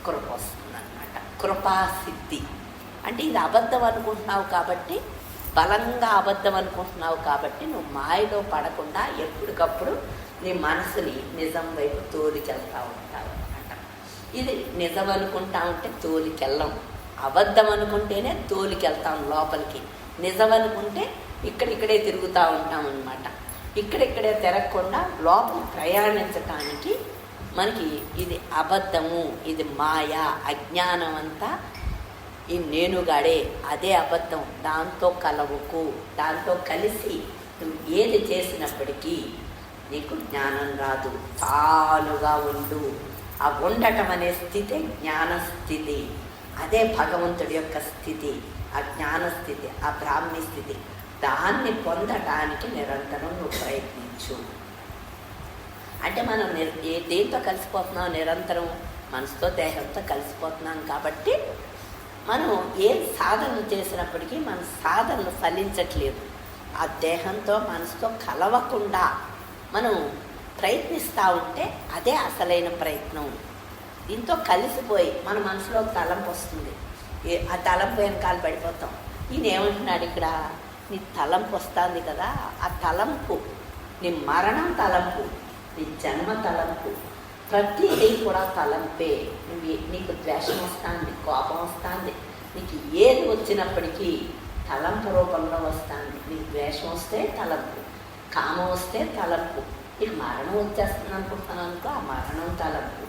కృప వస్తుందన్నమాట. కృపాసిద్ధి అంటే ఇది అబద్ధం అనుకుంటున్నావు కాబట్టి, బలంగా అబద్ధం అనుకుంటున్నావు కాబట్టి నువ్వు మాయలో పడకుండా ఎప్పటికప్పుడు నీ మనసుని నిజం వైపు తోలికెళ్తూ ఉంటావు అన్నమాట. ఇది నిజం అనుకుంటా ఉంటే తోలికెళ్ళం, అబద్ధం అనుకుంటేనే తోలికెళ్తాం లోపలికి. నిజం అనుకుంటే ఇక్కడిక్కడే తిరుగుతూ ఉంటాం అన్నమాట. ఇక్కడిక్కడే తిరగకుండా లోపల ప్రయాణించటానికి మనకి ఇది అబద్ధము, ఇది మాయ, అజ్ఞానం అంతా ఈ నేనుగాడే, అదే అబద్ధం, దాంతో కలవుకు, దాంతో కలిసి నువ్వు ఏది చేసినప్పటికీ నీకు జ్ఞానం రాదు. తానుగా ఉండు. ఆ ఉండటం అనే స్థితి జ్ఞానస్థితి, అదే భగవంతుడి యొక్క స్థితి, ఆ జ్ఞానస్థితి, ఆ బ్రాహ్మీ స్థితి. దాన్ని పొందటానికి నిరంతరం నువ్వు ప్రయత్నించు. అంటే మనం దేంతో కలిసిపోతున్నాం, నిరంతరం మనసుతో దేహంతో కలిసిపోతున్నాం కాబట్టి మనం ఏ సాధనలు చేసినప్పటికీ మన సాధనలు ఫలించట్లేదు. ఆ దేహంతో మనసుతో కలవకుండా మనం ప్రయత్నిస్తూ ఉంటే అదే అసలైన ప్రయత్నం. దీంతో కలిసిపోయి మన మనసులో తలంపు వస్తుంది, ఆ తలంపు వెనకాల పడిపోతాం. ఈయన ఏమంటున్నాడు ఇక్కడ, నీ తలంపు వస్తుంది కదా, ఆ తలంపు నీ మరణం తలంపు, నీ జన్మ తలంపు, ప్రతిదీ కూడా తలంపే. నీకు ద్వేషం వస్తుంది, కోపం వస్తుంది, నీకు ఏది వచ్చినప్పటికీ తలంపు రూపంలో వస్తుంది. నీకు ద్వేషం వస్తే తలంపు, కామం వస్తే తలంపు. నీకు మరణం వచ్చేస్తుంది అనుకుంటున్నాను అనుకో, ఆ మరణం తలంపు.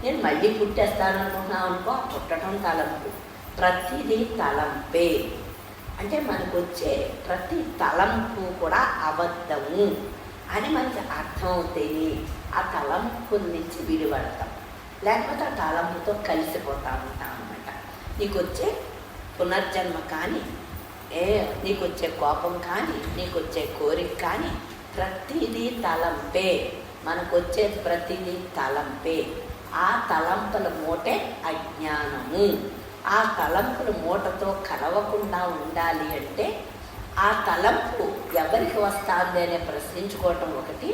నేను మళ్ళీ పుట్టేస్తాను అనుకుంటున్నాను అనుకో, ఆ పుట్టడం తలంపు. ప్రతిదీ తలంపే. అంటే మనకు వచ్చే ప్రతి తలంపు కూడా అబద్ధము అని మనకి అర్థమవుతాయి. ఆ తలంపుల నుంచి విడిపడతాం, లేకపోతే ఆ తలంపుతో కలిసిపోతూ ఉంటాం అన్నమాట. నీకు వచ్చే పునర్జన్మ కానీ, నీకు వచ్చే కోపం కానీ, నీకు వచ్చే కోరిక కానీ ప్రతిదీ తలంపే. మనకు వచ్చేది ప్రతిదీ తలంపే. ఆ తలంపుల మూటే అజ్ఞానము. ఆ తలంపుల మూటతో కలవకుండా ఉండాలి అంటే ఆ తలంపు ఎవరికి వస్తుంది అనే ప్రశ్నించుకోవటం ఒకటి,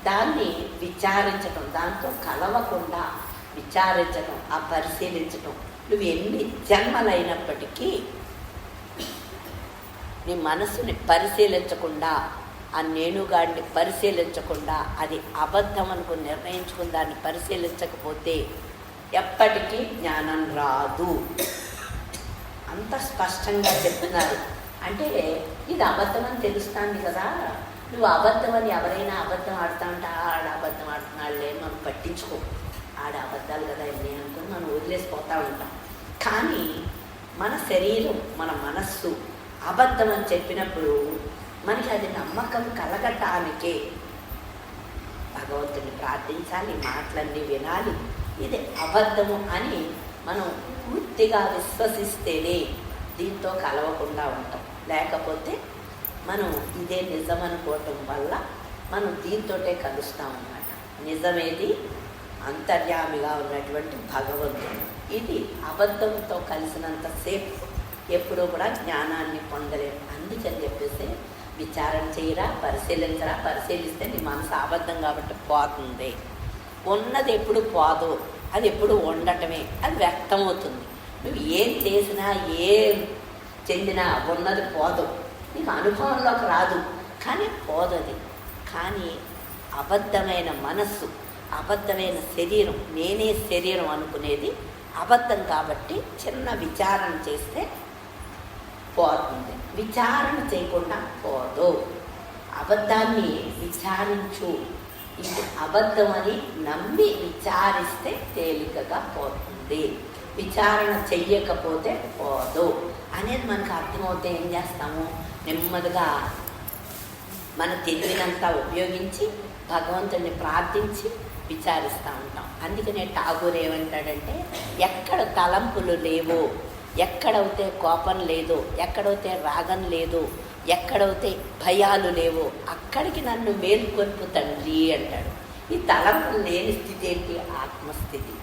దాన్ని విచారించటం, దాంతో కలవకుండా విచారించటం, ఆ పరిశీలించటం. నువ్వు ఎన్ని జన్మలైనప్పటికీ నీ మనసుని పరిశీలించకుండా, ఆ నేనుగాడిని పరిశీలించకుండా, అది అబద్ధం అనుకుని నిర్ణయించుకుని దాన్ని పరిశీలించకపోతే ఎప్పటికీ జ్ఞానం రాదు. అంత స్పష్టంగా చెప్తున్నారు. అంటే ఇది అబద్ధం అని తెలుస్తుంది కదా. నువ్వు అబద్ధం అని ఎవరైనా అబద్ధం ఆడుతూ ఉంటే ఆడ అబద్ధం ఆడుతున్నాడులే మనం పట్టించుకో, ఆడ అబద్ధాలు కదా ఇన్ని అనుకుని మనం వదిలేసిపోతూ ఉంటాం. కానీ మన శరీరం, మన మనస్సు అబద్ధం అని చెప్పినప్పుడు మనకి అది నమ్మకం కలగటానికే భగవంతుని ప్రార్థించాలి, మాటలన్నీ వినాలి. ఇది అబద్ధము అని మనం పూర్తిగా విశ్వసిస్తేనే దీంతో కలవకుండా ఉంటాం. లేకపోతే మనం ఇదే నిజం అనుకోవటం వల్ల మనం దీంతోటే కలుస్తాం అన్నమాట. నిజమేది అంతర్యామిగా ఉన్నటువంటి భగవంతుడు. ఇది అబద్ధంతో కలిసినంతసేపు ఎప్పుడూ కూడా జ్ఞానాన్ని పొందలేము. అందుకని చెప్పేసి విచారణ చేయరా, పరిశీలించరా. పరిశీలిస్తే నీ మనసు అబద్ధం కాబట్టి పోతుంది. ఉన్నది ఎప్పుడు పోదు, అది ఎప్పుడు ఉండటమే, అది వ్యక్తమవుతుంది. నువ్వు ఏం చేసినా, ఏం చెందినా ఉన్నది పోదు, నీకు అనుభవంలోకి రాదు, కానీ పోదు అది. కానీ అబద్ధమైన మనస్సు, అబద్ధమైన శరీరం, నేనే శరీరం అనుకునేది అబద్ధం కాబట్టి చిన్న విచారణ చేస్తే పోతుంది. విచారణ చేయకుండా పోదు. అబద్ధాన్ని విచారించు. ఇది అబద్ధం అని నమ్మి విచారిస్తే తేలికగా పోతుంది. విచారణ చెయ్యకపోతే పోదు అనేది మనకు అర్థమవుతే ఏం చేస్తాము, నెమ్మదిగా మన తెలివినంతా ఉపయోగించి భగవంతుడిని ప్రార్థించి విచారిస్తూ ఉంటాం. అందుకనే ఠాగూర్ ఏమంటాడంటే, ఎక్కడ తలంపులు లేవో, ఎక్కడైతే కోపం లేదో, ఎక్కడైతే రాగం లేదో, ఎక్కడైతే భయాలు లేవో అక్కడికి నన్ను మేల్కొల్పు తండ్రి అంటాడు. ఈ తలంపులు లేని స్థితి ఏంటి? ఆత్మస్థితి.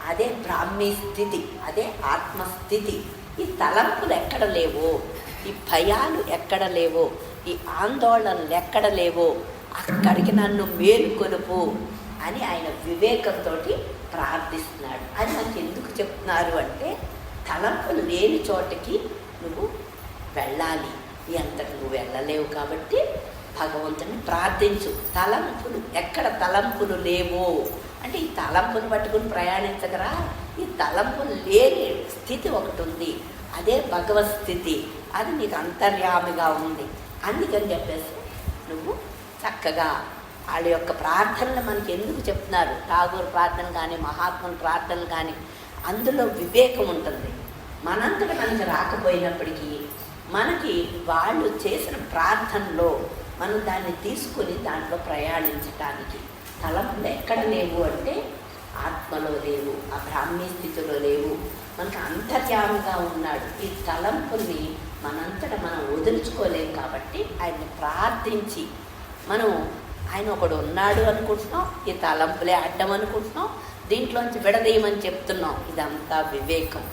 అదే బ్రాహ్మీ స్థితి, అదే ఆత్మస్థితి. ఈ తలంపులు ఎక్కడ లేవో, ఈ భయాలు ఎక్కడ లేవో, ఈ ఆందోళనలు ఎక్కడ లేవో అక్కడికి నన్ను మేలుకొలుపు అని ఆయన వివేకంతో ప్రార్థిస్తున్నాడు. అది మనకి ఎందుకు చెప్తున్నారు అంటే, తలంపులు లేని చోటకి నువ్వు వెళ్ళాలి. అంతకు నువ్వు వెళ్ళలేవు కాబట్టి భగవంతుని ప్రార్థించు. తలంపులు ఎక్కడ తలంపులు లేవో అంటే ఈ తలంపులు పట్టుకుని ప్రయాణించగరా. ఈ తలంపులు లేని స్థితి ఒకటి ఉంది, అదే భగవత్ స్థితి. అది నీకు అంతర్యామిగా ఉంది. అందుకని చెప్పేసి నువ్వు చక్కగా వాళ్ళ యొక్క ప్రార్థనలు మనకి ఎందుకు చెప్తున్నారు, ఠాగూర్ ప్రార్థన కానీ మహాత్ముల ప్రార్థనలు కానీ, అందులో వివేకం ఉంటుంది. మనంతట మనకి రాకపోయినప్పటికీ మనకి వాళ్ళు చేసిన ప్రార్థనలో మనం దాన్ని తీసుకొని దాంట్లో ప్రయాణించటానికి. తలంపులు ఎక్కడ లేవు అంటే ఆత్మలో లేవు, ఆ బ్రాహ్మీ స్థితిలో లేవు, మనకు అంతర్యామిగా ఉన్నాడు. ఈ తలంపుల్ని మనంతట మనం వదులుచుకోలేము కాబట్టి ఆయన్ని ప్రార్థించి మనం ఆయన ఒకడు ఉన్నాడు అనుకుంటున్నాం, ఈ తలంపులే అడ్డం అనుకుంటున్నాం, దీంట్లోంచి విడదీయమని చెప్తున్నాం. ఇదంతా వివేకం.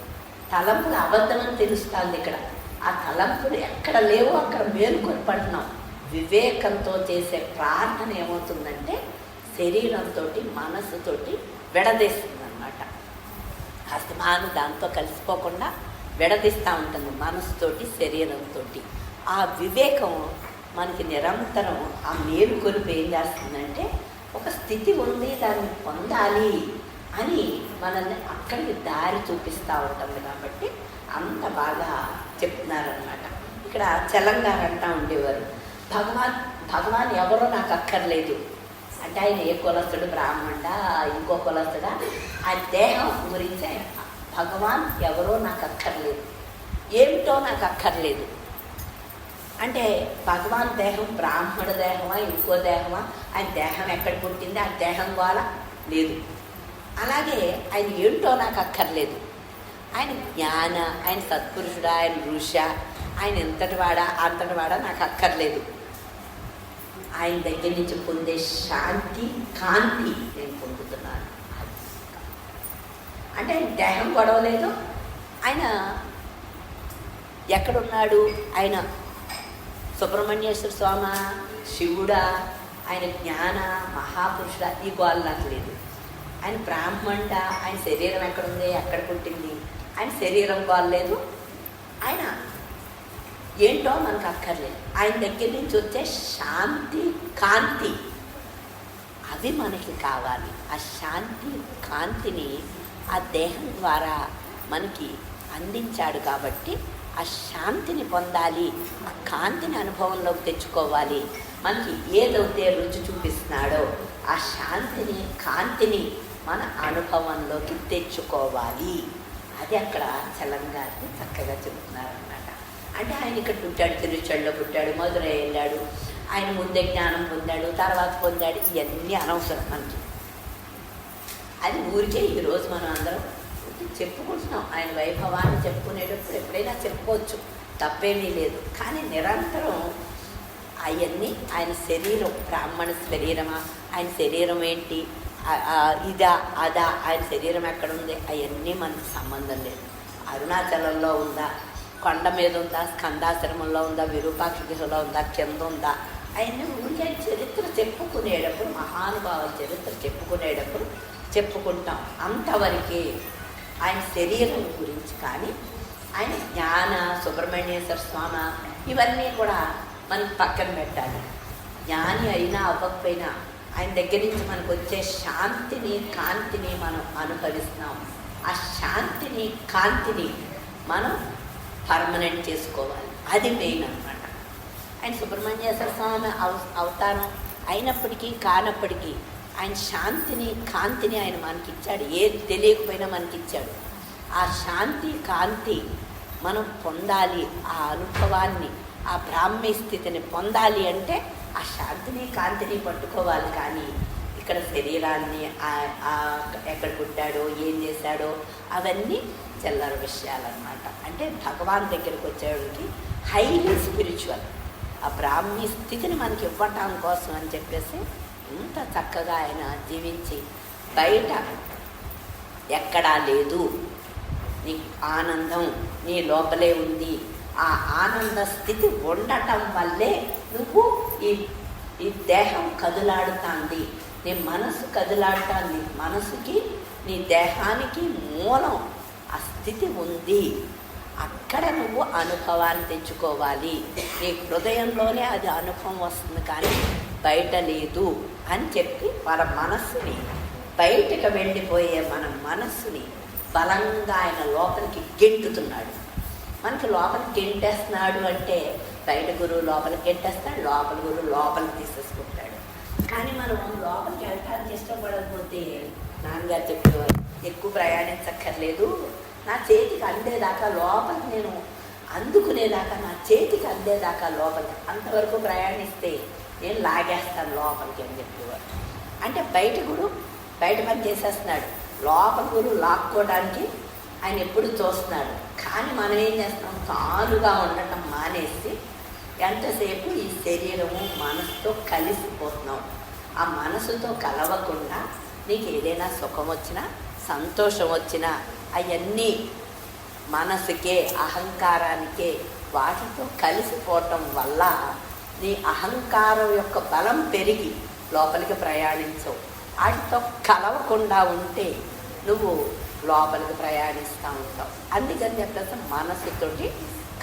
తలంపులు అబద్ధమని తెలుస్తుంది ఇక్కడ. ఆ తలంపులు ఎక్కడ లేవో అక్కడ మేలుకొని పడుతున్నాం. వివేకంతో చేసే ప్రార్థన ఏమవుతుందంటే శరీరంతో మనస్సుతోటి విడదీస్తుంది అన్నమాట. అస్తమాను దాంతో కలిసిపోకుండా విడదీస్తూ ఉంటుంది మనస్సుతోటి శరీరంతో. ఆ వివేకం మనకి నిరంతరం ఆ మేలుకొలుపు ఏం చేస్తుందంటే ఒక స్థితి ఉంది, దాన్ని పొందాలి అని మనల్ని అక్కడికి దారి చూపిస్తూ ఉంటుంది. కాబట్టి అంత బాగా చెప్తున్నారనమాట. ఇక్కడ తెలంగాణ అంటూ ఉండేవారు, భగవాన్ ఎవరో నాకు అక్కర్లేదు అంటే ఆయన ఏ కులస్తుడు, బ్రాహ్మణ ఇంకో కులస్తుడా, ఆ దేహం గురించి ఆయన భగవాన్ ఎవరో నాకు అక్కర్లేదు, ఏమిటో నాకు అక్కర్లేదు అంటే భగవాన్ దేహం బ్రాహ్మణ దేహమా ఇంకో దేహమా, ఆయన దేహం ఎక్కడ పుట్టింది, ఆ దేహం వాళ్ళ లేదు. అలాగే ఆయన ఏంటో నాకు అక్కర్లేదు, ఆయన జ్ఞాన, ఆయన సత్పురుషుడా, ఆయన ఋష, ఆయన ఎంతటివాడా అంతటివాడా నాకు అక్కర్లేదు. ఆయన దగ్గర నుంచి పొందే శాంతి, కాంతి నేను పొందుతున్నాను. అంటే ఆయన దేహం గొడవలేదు, ఆయన ఎక్కడున్నాడు, ఆయన సుబ్రహ్మణ్యేశ్వర స్వామి, శివుడా, ఆయన జ్ఞాన మహాపురుషుడా, ఈ గోల నాకు లేదు. ఆయన బ్రాహ్మణ, ఆయన శరీరం ఎక్కడుంది, ఎక్కడ పుట్టింది, ఆయన శరీరం గోల లేదు. ఆయన ఏంటో మనకు అక్కర్లేదు, ఆయన దగ్గర నుంచి వచ్చే శాంతి, కాంతి అవి మనకి కావాలి. ఆ శాంతి, కాంతిని ఆ దేహం ద్వారా మనకి అందించాడు. కాబట్టి ఆ శాంతిని పొందాలి, ఆ కాంతిని అనుభవంలోకి తెచ్చుకోవాలి. మనకి ఏదైతే రుచి చూపిస్తున్నాడో ఆ శాంతిని, కాంతిని మన అనుభవంలోకి తెచ్చుకోవాలి. అది అక్కడ చలంగారిని చక్కగా చెబుతున్నారన్నమాట. అంటే ఆయన ఇక్కడ పుట్టాడు, తిరుచడిలో పుట్టాడు, మధురై వెళ్ళాడు, ఆయన ముందే జ్ఞానం పొందాడు, తర్వాత పొందాడు, ఇవన్నీ అనవసరం మనకి. అది ఊరికే ఈరోజు మనం అందరం చెప్పుకుంటున్నాం. ఆయన వైభవాన్ని చెప్పుకునేటప్పుడు ఎప్పుడైనా చెప్పుకోవచ్చు, తప్పేమీ లేదు. కానీ నిరంతరం అవన్నీ ఆయన శరీరం, బ్రాహ్మణ శరీరమా, ఆయన శరీరం ఏంటి, ఇదా అదా, ఆయన శరీరం ఎక్కడుంది, అవన్నీ మనకు సంబంధం లేదు. అరుణాచలంలో ఉందా, కొండ మీద ఉందా, స్కందాశ్రమంలో ఉందా, విరూపాక్ష గుహలో ఉందా, కింద ఉందా, ఆయన ఊరికే చరిత్ర చెప్పుకునేటప్పుడు, మహానుభావ చరిత్ర చెప్పుకునేటప్పుడు చెప్పుకుంటాం. అంతవరకే ఆయన శరీరం గురించి. కానీ ఆయన జ్ఞాన, సుబ్రహ్మణ్యేశ్వర స్వామి ఇవన్నీ కూడా మనం పక్కన పెట్టాలి. జ్ఞాని అయినా అవ్వకపోయినా ఆయన దగ్గర నుంచి మనకు వచ్చే శాంతిని, కాంతిని మనం అనుభవిస్తున్నాం. ఆ శాంతిని, కాంతిని మనం పర్మనెంట్ చేసుకోవాలి. అది మెయిన్ అనమాట. ఆయన సుబ్రహ్మణ్యేశ్వర స్వామి అవతారం అయినప్పటికీ కానప్పటికీ ఆయన శాంతిని, కాంతిని ఆయన మనకిచ్చాడు. ఏది తెలియకపోయినా మనకిచ్చాడు. ఆ శాంతి, కాంతి మనం పొందాలి. ఆ అనుభవాన్ని, ఆ బ్రాహ్మీ స్థితిని పొందాలి అంటే ఆ శాంతిని, కాంతిని పట్టుకోవాలి. కానీ ఇక్కడ శరీరాన్ని, ఎక్కడ పుట్టాడో, ఏం చేశాడో అవన్నీ చిల్లర విషయాలన్నమాట. అంటే భగవాన్ దగ్గరికి వచ్చేవాడికి హైలీ స్పిరిచువల్ ఆ బ్రాహ్మీ స్థితిని మనకి ఇవ్వటం కోసం అని చెప్పేసి ఇంత చక్కగా ఆయన జీవించి, బయట ఎక్కడా లేదు, నీ ఆనందం నీ లోపలే ఉంది. ఆ ఆనంద స్థితి ఉండటం వల్లే నువ్వు ఈ దేహం కదులాడుతుంది, నీ మనసు కదులాడుతుంది. మనసుకి, నీ దేహానికి మూలం ఆ స్థితి ఉంది. అక్కడ నువ్వు అనుభవాన్ని తెచ్చుకోవాలి. నీ హృదయంలోనే అది అనుభవం వస్తుంది, కానీ బయట లేదు అని చెప్పి మన మనస్సుని, బయటకు వెళ్ళిపోయే మన మనస్సుని బలంగా ఆయన లోపలికి గెంటుతున్నాడు. మనకి లోపలికి గెంటేస్తున్నాడు అంటే బయట గురువు లోపలికి గెంటేస్తాడు, లోపల గురువు లోపలికి తీసేసుకుంటాడు. కానీ మనం లోపలికి వెళ్ళటానికి ఇష్టపడకపోతే, నాన్నగారు చెప్పేవారు, ఎక్కువ ప్రయాణించక్కర్లేదు, నా చేతికి అందేదాకా లోపలికి, నేను అందుకునేదాకా, నా చేతికి అందేదాకా లోపలికి, అంతవరకు ప్రయాణిస్తే నేను లాగేస్తాను లోపలికి అని చెప్పేవారు. అంటే బయట గురువు బయట పని చేసేస్తున్నాడు, లోపల గురువు లాక్కోవడానికి ఆయన ఎప్పుడు చూస్తున్నాడు. కానీ మనం ఏం చేస్తాం, తానుగా ఉండటం మానేసి ఎంతసేపు ఈ శరీరము మనసుతో కలిసిపోతున్నాం. ఆ మనసుతో కలవకుండా నీకు ఏదైనా సుఖం వచ్చినా, సంతోషం వచ్చినా అవన్నీ మనసుకే, అహంకారానికే, వాటితో కలిసిపోవటం వల్ల నీ అహంకారం యొక్క బలం పెరిగి లోపలికి ప్రయాణించవు. వాటితో కలవకుండా ఉంటే నువ్వు లోపలికి ప్రయాణిస్తూ ఉంటావు. అందుకని చెప్పేసి మనసుతోటి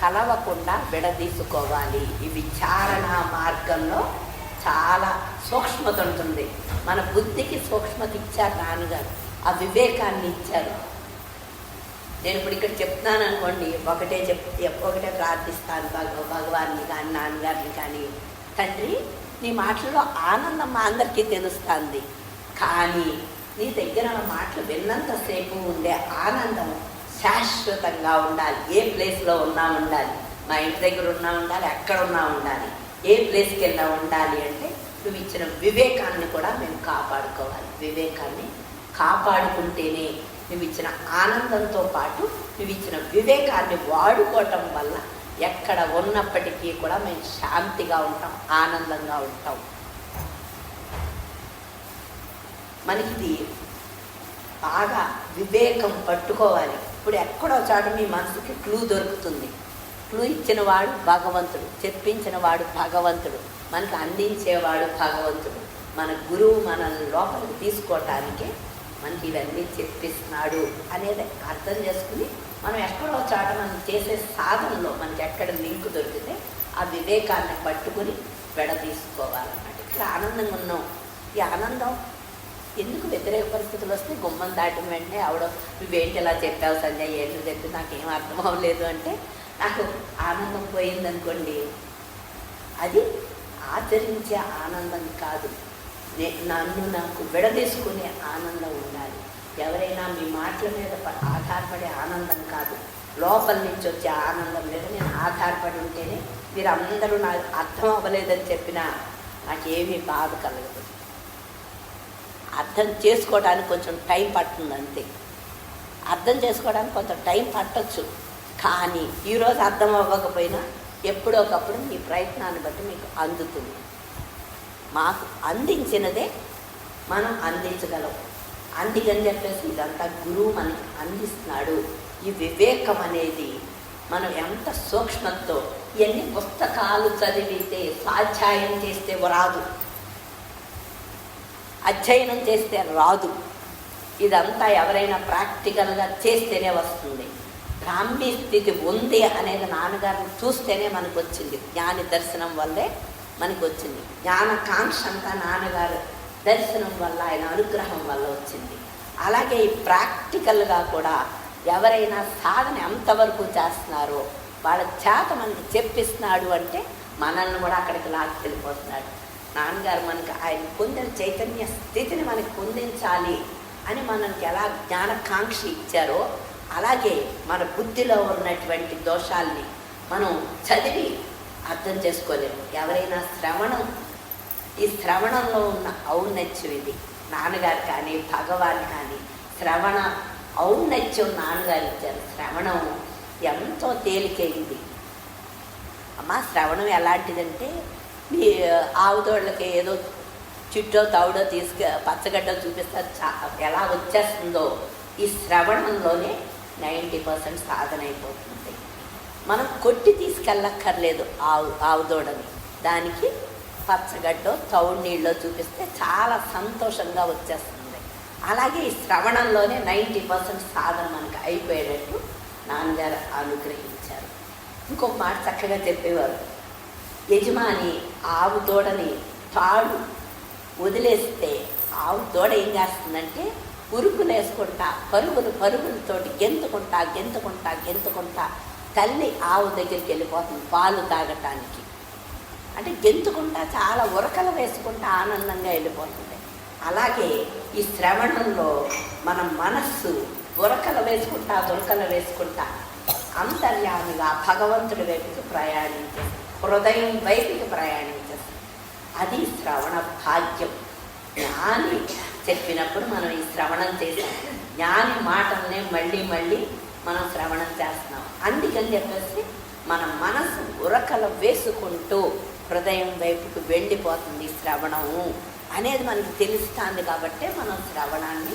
కలవకుండా విడదీసుకోవాలి. ఈ విచారణ మార్గంలో చాలా సూక్ష్మత ఉంటుంది. మన బుద్ధికి సూక్ష్మత ఇచ్చారు నాన్నగారు, ఆ వివేకాన్ని ఇచ్చారు. నేను ఇప్పుడు ఇక్కడ చెప్తున్నాను అనుకోండి, ఒకటే ప్రార్థిస్తాను భగవాన్ని కానీ నాన్నగారిని కానీ, తండ్రి నీ మాటల్లో ఆనందం మా అందరికీ తెలుస్తుంది, కానీ నీ దగ్గర మాటలు విన్నంతసేపు ఉండే ఆనందం శాశ్వతంగా ఉండాలి. ఏ ప్లేస్లో ఉన్నా ఉండాలి, మా ఇంటి దగ్గర ఉన్నా ఉండాలి, ఎక్కడ ఉన్నా ఉండాలి, ఏ ప్లేస్కి వెళ్ళా ఉండాలి అంటే నువ్వు ఇచ్చిన వివేకాన్ని కూడా మేము కాపాడుకోవాలి. వివేకాన్ని కాపాడుకుంటేనే నువ్వు ఇచ్చిన ఆనందంతో పాటు నువ్వు ఇచ్చిన వివేకాన్ని వాడుకోవటం వల్ల ఎక్కడ ఉన్నప్పటికీ కూడా మేము శాంతిగా ఉంటాం, ఆనందంగా ఉంటాం. మనకిది బాగా వివేకం పట్టుకోవాలి. ఇప్పుడు ఎక్కడో చాటు మీ మనసుకి క్లూ దొరుకుతుంది. క్లూ ఇచ్చిన వాడు భగవంతుడు, చెప్పించిన వాడు భగవంతుడు, మనకు అందించేవాడు భగవంతుడు. మన గురువు మనల్ని లోపలికి తీసుకోవటానికి మనకి ఇవన్నీ చెప్పిస్తున్నాడు అనేది అర్థం చేసుకుని మనం ఎక్కడో చాట మనం చేసే సాధనలో మనకి ఎక్కడ లింక్ దొరికితే ఆ వివేకాన్ని పట్టుకుని తీసుకోవాలన్నమాట. ఇక్కడ ఆనందంగా ఉన్నాం. ఈ ఆనందం ఎందుకు వ్యతిరేక పరిస్థితులు వస్తే గుమ్మం దాటిన వెంటనే ఆవిడ నువ్వేంటి ఇలా చెప్పావు సంజయ్, ఏంటి చెప్పి నాకేం అర్థం అవ్వలేదు అంటే నాకు ఆనందం పోయిందనుకోండి, అది ఆచరించే ఆనందం కాదు, నాకు విడదీసుకునే ఆనందం ఉండాలి. ఎవరైనా మీ మాటల మీద ఆధారపడే ఆనందం కాదు, లోపల నుంచి వచ్చే ఆనందం మీద నేను ఆధారపడి ఉంటేనే మీరు అందరూ నాకు అర్థం అవ్వలేదని చెప్పినా నాకేమీ బాధ కలగదు. అర్థం చేసుకోవడానికి కొంచెం టైం పడుతుంది అంతే. అర్థం చేసుకోవడానికి కొంచెం టైం పట్టచ్చు, కానీ ఈరోజు అర్థం అవ్వకపోయినా ఎప్పుడో ఒకప్పుడు మీ ప్రయత్నాన్ని బట్టి మీకు అందుతుంది. మాకు అందించినదే మనం అందించగలం. అందుకని చెప్పేసి ఇదంతా గురువు మనకి అందిస్తున్నాడు. ఈ వివేకం అనేది మనం ఎంత సూక్ష్మతో, ఇవన్నీ పుస్తకాలు చదివితే స్వాధ్యాయం చేస్తే రాదు, అధ్యయనం చేస్తే రాదు. ఇదంతా ఎవరైనా ప్రాక్టికల్గా చేస్తేనే వస్తుంది. బ్రాహ్మీ స్థితి ఉంది అనేది నాన్నగారిని చూస్తేనే మనకు వచ్చింది. జ్ఞాని దర్శనం వల్లే మనకు వచ్చింది. జ్ఞానకాంక్ష అంతా నాన్నగారు దర్శనం వల్ల, ఆయన అనుగ్రహం వల్ల వచ్చింది. అలాగే ఈ ప్రాక్టికల్గా కూడా ఎవరైనా సాధన ఎంతవరకు చేస్తున్నారో వాళ్ళ చేత మనకి చెప్పిస్తున్నాడు అంటే మనల్ని కూడా అక్కడికి లాక్కెళ్ళిపోతున్నాడు. నాన్నగారు మనకి ఆయన పొందిన చైతన్య స్థితిని మనకి పొందించాలి అని మనకి ఎలా జ్ఞానకాంక్ష ఇచ్చారో, అలాగే మన బుద్ధిలో ఉన్నటువంటి దోషాల్ని మనం చదివి అర్థం చేసుకోలేము. ఎవరైనా ఈ శ్రవణంలో ఉన్న ఔన్నత్యం ఇది. నాన్నగారు కానీ భగవాన్ కానీ శ్రవణ ఔన్నత్యం నాన్నగారు ఇచ్చారు. శ్రవణం ఎంతో తేలికైంది అమ్మా. శ్రవణం ఎలాంటిదంటే మీ ఆవుదోళ్ళకి ఏదో చుట్టో తౌడో పచ్చగడ్డ చూపిస్తే ఎలా వచ్చేస్తుందో ఈ శ్రవణంలోనే 90% సాధన అయిపోతుంది. మనం కొట్టి తీసుకెళ్ళక్కర్లేదు ఆవుదోడని, దానికి పచ్చగడ్డో తౌడు నీళ్ళో చూపిస్తే చాలా సంతోషంగా వచ్చేస్తుంది. అలాగే ఈ శ్రవణంలోనే 90% సాధన మనకు అయిపోయేటట్టు నాన్నగారు అనుగ్రహించారు. ఇంకొక మాట చక్కగా చెప్పేవారు, యజమాని ఆవు దూడని తాడు వదిలేస్తే ఆవు దూడ ఏం చేస్తుందంటే ఉరుకులు వేసుకుంటా పరుగులతోటి గెంతుకుంటా తల్లి ఆవు దగ్గరికి వెళ్ళిపోతుంది పాలు తాగటానికి. అంటే గెంతుకుంటా చాలా ఉరకలు వేసుకుంటా ఆనందంగా వెళ్ళిపోతుంది. అలాగే ఈ శ్రవణంలో మన మనస్సు ఉరకలు వేసుకుంటా అంతర్యామిగా భగవంతుడి వైపుకి ప్రయాణించేస్తుంది, హృదయం వైపుకి ప్రయాణించేస్తుంది. అది శ్రవణ భాగ్యం. జ్ఞాని చెప్పినప్పుడు మనం ఈ శ్రవణం చేసాం, జ్ఞాని మాటల్నే మళ్ళీ మనం శ్రవణం చేస్తున్నాం. అందుకని చెప్పేసి మన మనసు ఉరకలు వేసుకుంటూ హృదయం వైపుకి వెళ్ళిపోతుంది శ్రవణము అనేది మనకి తెలుస్తుంది. కాబట్టి మనం శ్రవణాన్ని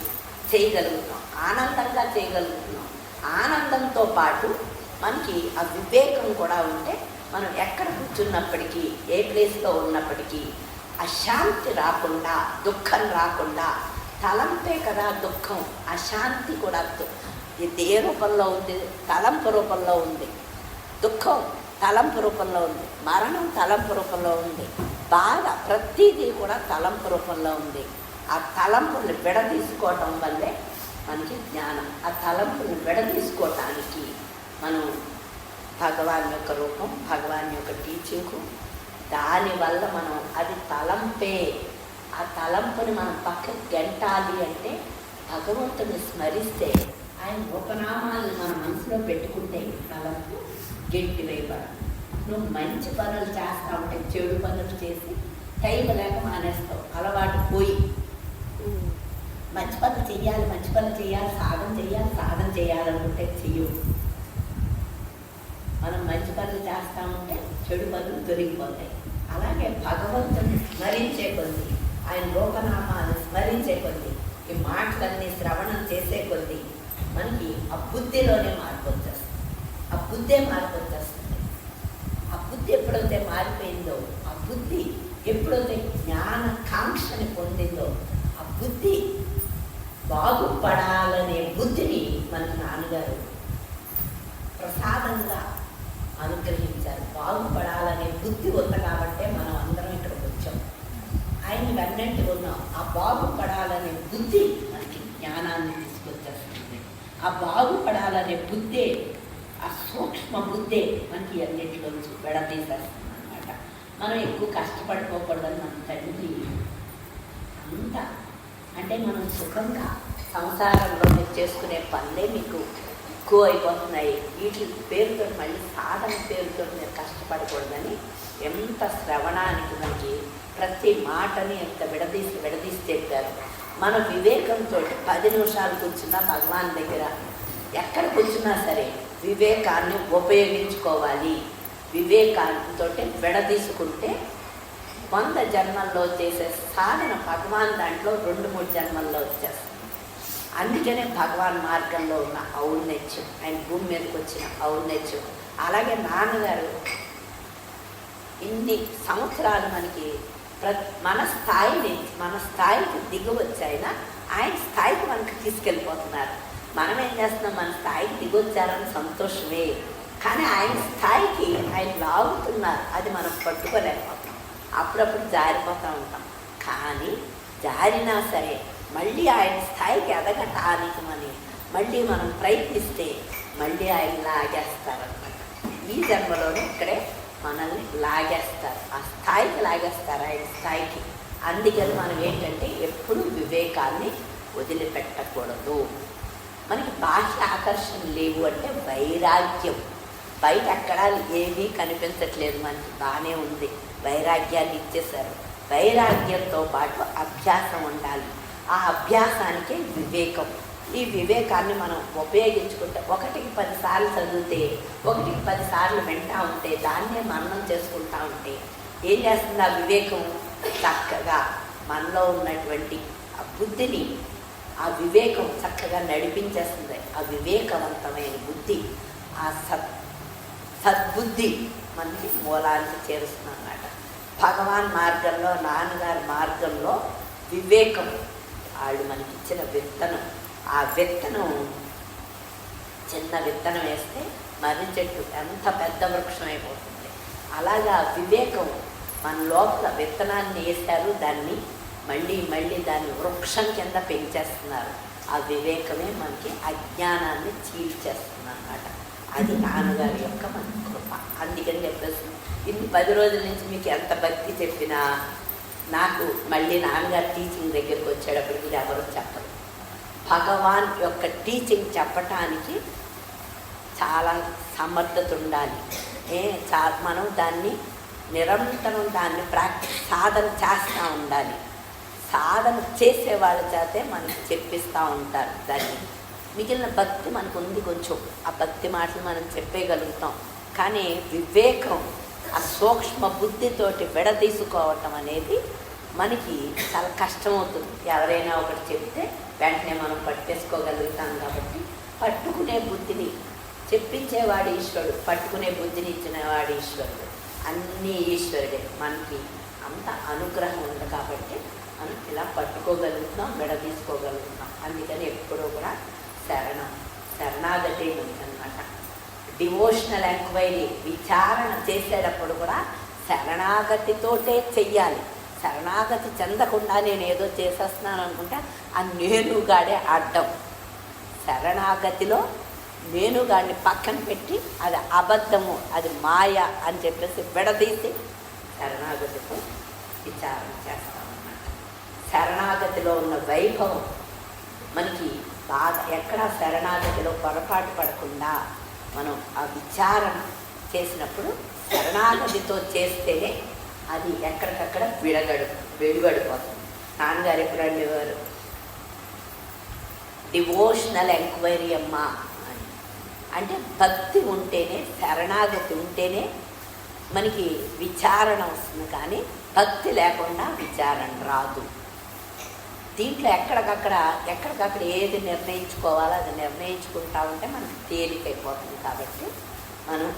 చేయగలుగుతాం, ఆనందంగా చేయగలుగుతున్నాం. ఆనందంతో పాటు మనకి ఆ వివేకం కూడా ఉంటే మనం ఎక్కడ కూర్చున్నప్పటికీ, ఏ ప్లేస్లో ఉన్నప్పటికీ అశాంతి రాకుండా, దుఃఖం రాకుండా, తలంపే కదా దుఃఖం, అశాంతి కూడా ఇది ఏ రూపంలో ఉంది? తలంపు రూపంలో ఉంది. దుఃఖం తలంపు రూపంలో ఉంది, మరణం తలంపు రూపంలో ఉంది, బాధ ప్రతిదీ కూడా తలంపు రూపంలో ఉంది. ఆ తలంపుని విడదీసుకోవటం వల్లే మనకి జ్ఞానం. ఆ తలంపుని విడదీసుకోవటానికి మనం భగవాన్ యొక్క రూపం, భగవాన్ యొక్క టీచింగు, దానివల్ల మనం అది తలంపే. ఆ తలంపుని మనం పక్కకి గెంటాలి అంటే భగవంతుని స్మరిస్తే, ఆయన ఉపనామాలను మన మనసులో పెట్టుకుంటే తలంపు గెంటి వేయబడదు. నువ్వు మంచి పనులు చేస్తా ఉంటే చెడు పనులు చేసి టైం లేక మానేస్తావు, అలవాటు పోయి. మంచి పనులు చెయ్యాలి, మంచి పనులు చేయాలి, సాధన చేయాలనుకుంటే చెయ్యవు. మనం మంచి పనులు చేస్తూ ఉంటే చెడు పనులు దొరికిపోతాయి. అలాగే భగవంతుని స్మరించే కొద్దీ, ఆయన లోకనామాన్ని స్మరించే కొద్దీ, ఈ మాటలన్నీ శ్రవణం చేసే కొద్దీ మనకి ఆ బుద్ధిలోనే మార్పు వచ్చేస్తుంది. ఆ బుద్ధే మార్పు వచ్చేస్తుంది. ఆ బుద్ధి ఎప్పుడైతే మారిపోయిందో, ఆ బుద్ధి ఎప్పుడైతే జ్ఞాన కాంక్షని పొందిందో, ఆ బుద్ధి బాగుపడాలనే బుద్ధిని మనకి నాన్నగారు ప్రసాదంగా అనుగ్రహించారు. బాగుపడాలనే బుద్ధి ఉంది కాబట్టే మనం అందరం ఇక్కడికి వచ్చాం. ఆయన వెన్నంటి ఉన్నాం. ఆ బాగుపడాలనే బుద్ధి మనకి జ్ఞానాన్ని తీసుకొచ్చేస్తుంది. ఆ బాగుపడాలనే బుద్ధే, ఆ సూక్ష్మ బుద్ధే మనకి అన్నింటిలోంచి విడదీసేస్తుంది అన్నమాట. మనం ఎక్కువ కష్టపడిపోకూడదని మన తండ్రి అంతా, అంటే మనం సుఖంగా సంసారంలో మీరు చేసుకునే పనులే మీకు ఎక్కువ అయిపోతున్నాయి, వీటి పేరుతో మళ్ళీ సాధన పేరుతో మీరు కష్టపడకూడదని ఎంత శ్రవణానికి మనకి ప్రతి మాటని ఎంత విడదీసి చెప్పారు. మన వివేకంతో 10 నిమిషాలు కూర్చున్నా భగవాన్ దగ్గర ఎక్కడ కూర్చున్నా సరే వివేకాన్ని ఉపయోగించుకోవాలి. వివేకాంతో విడదీసుకుంటే 100 జన్మల్లో చేసే సాధన భగవాన్ దాంట్లో 2-3 జన్మల్లో వచ్చేస్తుంది. అందుకనే భగవాన్ మార్గంలో ఉన్న ఔన్నత్యం, ఆయన భూమి మీదకి వచ్చిన ఔన్నత్యం. అలాగే నాన్నగారు ఇన్ని సంవత్సరాలు మనకి మన స్థాయికి దిగవచ్చాయన ఆయన స్థాయికి మనకి తీసుకెళ్ళిపోతున్నారు. మనం ఏం చేస్తున్నాం, మన స్థాయికి దిగొచ్చారని సంతోషమే, కానీ ఆయన స్థాయికి ఆయన లాగుతున్నారు. అది మనం పట్టుకోలేకపోతాం, అప్పుడప్పుడు జారిపోతూ ఉంటాం. కానీ జారినా సరే మళ్ళీ ఆయన స్థాయికి ఎదగటానికి మళ్ళీ మనం ప్రయత్నిస్తే మళ్ళీ ఆయన లాగేస్తారన్నమాట. ఈ జన్మలోనే ఇక్కడే మనల్ని లాగేస్తారు, ఆ స్థాయికి లాగేస్తారు, ఆయన స్థాయికి. అందుకని మనం ఏంటంటే ఎప్పుడు వివేకాన్ని వదిలిపెట్టకూడదు. మనకి బాహ్య ఆకర్షణ లేవు అంటే వైరాగ్యం. బయట ఎక్కడా ఏమీ కనిపించట్లేదు, మనకి బాగానే ఉంది, వైరాగ్యాన్ని ఇచ్చేశారు. వైరాగ్యంతో పాటు అభ్యాసం ఉండాలి. ఆ అభ్యాసానికే వివేకం. ఈ వివేకాన్ని మనం ఉపయోగించుకుంటే 1కి 10 సార్లు చదివితే, 1కి 10 సార్లు వింటూ ఉంటే, దాన్నే మననం చేసుకుంటూ ఉంటే ఏం చేస్తుంది, ఆ వివేకం చక్కగా మనలో ఉన్నటువంటి ఆ బుద్ధిని, ఆ వివేకం చక్కగా నడిపించేస్తుంది. ఆ వివేకవంతమైన బుద్ధి, ఆ సద్బుద్ధి మనకి మూలానికి చేరుస్తుంది అన్నమాట. భగవాన్ మార్గంలో, నాన్నగారి మార్గంలో వివేకం వాళ్ళు మనకి ఇచ్చిన విత్తనం. ఆ విత్తనం, చిన్న విత్తనం వేస్తే మర్రి చెట్టు ఎంత పెద్ద వృక్షం అయిపోతుంది. అలాగా వివేకం మన లోపల విత్తనాన్ని వేశారు, దాన్ని మళ్ళీ దాన్ని వృక్షం కింద పెంచేస్తున్నారు. ఆ వివేకమే మనకి అజ్ఞానాన్ని చీల్చేస్తుంది అన్నమాట. అది నాన్నగారి యొక్క మన కృప. అందుకని చెప్పేసి ఇన్ని 10 రోజుల నుంచి మీకు ఎంత భక్తి చెప్పినా నాకు మళ్ళీ నాన్నగారు టీచింగ్ దగ్గరికి వచ్చేటప్పటికి ఇది ఎవరు చెప్పరు. భగవాన్ యొక్క టీచింగ్ చెప్పటానికి చాలా సమర్థత ఉండాలి. మనం దాన్ని నిరంతరం సాధన చేస్తూ ఉండాలి. సాధన చేసే వాళ్ళ చేతే మనకి చెప్పిస్తూ ఉంటారు దాన్ని. మిగిలిన భక్తి మనకు ఉంది కొంచెం, ఆ భక్తి మాటలు మనం చెప్పేయగలుగుతాం. కానీ వివేకం, ఆ సూక్ష్మ బుద్ధితోటి విడదీసుకోవటం అనేది మనకి చాలా కష్టమవుతుంది. ఎవరైనా ఒకటి చెప్తే వెంటనే మనం పట్టేసుకోగలుగుతాం. కాబట్టి పట్టుకునే బుద్ధిని చెప్పించేవాడు ఈశ్వరుడు, పట్టుకునే బుద్ధిని ఇచ్చినవాడు ఈశ్వరుడు. అన్నీ ఈశ్వరుడే. మనకి అంత అనుగ్రహం ఉంది కాబట్టి మనం ఇలా పట్టుకోగలుగుతాం, విడదీసుకోగలుగుతాం. అందుకని ఎప్పుడూ కూడా శరణాగతి ఉందన్నమాట. డివోషనల్ ఎంక్వైరీ, విచారణ చేసేటప్పుడు కూడా శరణాగతితోటే చెయ్యాలి. శరణాగతి చెందకుండా నేను ఏదో చేసేస్తున్నాను అనుకుంటే ఆ నేనుగాడే అడ్డం. శరణాగతిలో నేనుగాడిని పక్కన పెట్టి అది అబద్ధము, అది మాయ అని చెప్పేసి విడదీసి శరణాగతితో విచారణ చేస్తామన్నమాట. శరణాగతిలో ఉన్న వైభవం మనకి బాగా ఎక్కడా శరణాగతిలో పొరపాటు పడకుండా మనం ఆ విచారణ చేసినప్పుడు శరణాగతితో చేస్తేనే అది ఎక్కడికక్కడ వెలువడిపోతుంది. నాన్నగారు ఎప్పుడు అనేవారు, డివోషనల్ ఎంక్వైరీ అమ్మా అని. అంటే భక్తి ఉంటేనే, శరణాగతి ఉంటేనే మనకి విచారణ వస్తుంది, కానీ భక్తి లేకుండా విచారణ రాదు. దీంట్లో ఎక్కడికక్కడ ఏది నిర్ణయించుకోవాలో అది నిర్ణయించుకుంటా ఉంటే మనకి తేలికైపోతుంది. కాబట్టి మనం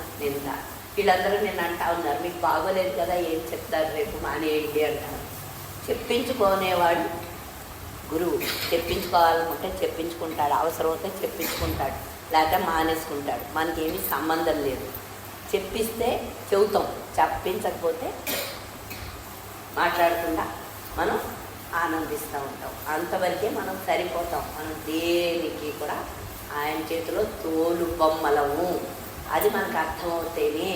వీళ్ళందరూ నేను అంటా ఉన్నారు, మీకు బాగోలేదు కదా, ఏం చెప్తారు రేపు మానేయండి అంటారు. చెప్పించుకునేవాడు గురువు. చెప్పించుకోవాలనుకుంటే చెప్పించుకుంటాడు, అవసరం అయితే చెప్పించుకుంటాడు, లేకపోతే మానేసుకుంటాడు. మనకేమీ సంబంధం లేదు. చెప్పిస్తే చెబుతాం, చెప్పించకపోతే మాట్లాడకుండా మనం ఆనందిస్తూ ఉంటాం. అంతవరకే మనం సరిపోతాం. మనం దేనికి కూడా ఆయన చేతిలో తోలు బొమ్మలము. అది మనకు అర్థమవుతేనే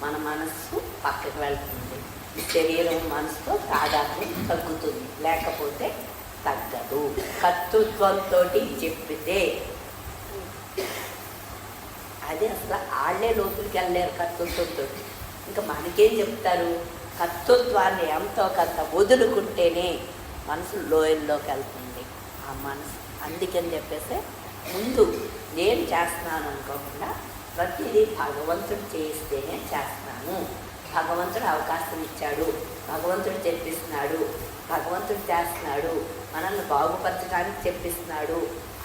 మన మనస్సు పక్కకు వెళ్తుంది. శరీరం మనసుతో తాదాత్మ్యం తగ్గుతుంది, లేకపోతే తగ్గదు. కర్తృత్వంతో చెప్పితే అది అసలు వాళ్ళే లోతులకి వెళ్ళలేరు కర్తృత్వంతో. ఇంకా మనకేం చెప్తారు? కర్తృత్వాన్ని ఎంతో కొంత వదులుకుంటేనే మనసు లోయల్లోకి వెళ్తుంది ఆ మనసు. అందుకని చెప్పేసి ముందు నేను చేస్తున్నాను అనుకోకుండా ప్రతిదీ భగవంతుడు చేస్తేనే చేస్తున్నాను. భగవంతుడు అవకాశం ఇచ్చాడు, భగవంతుడు చెప్పిస్తున్నాడు, భగవంతుడు చేస్తున్నాడు, మనల్ని బాగుపరచడానికి చెప్పిస్తున్నాడు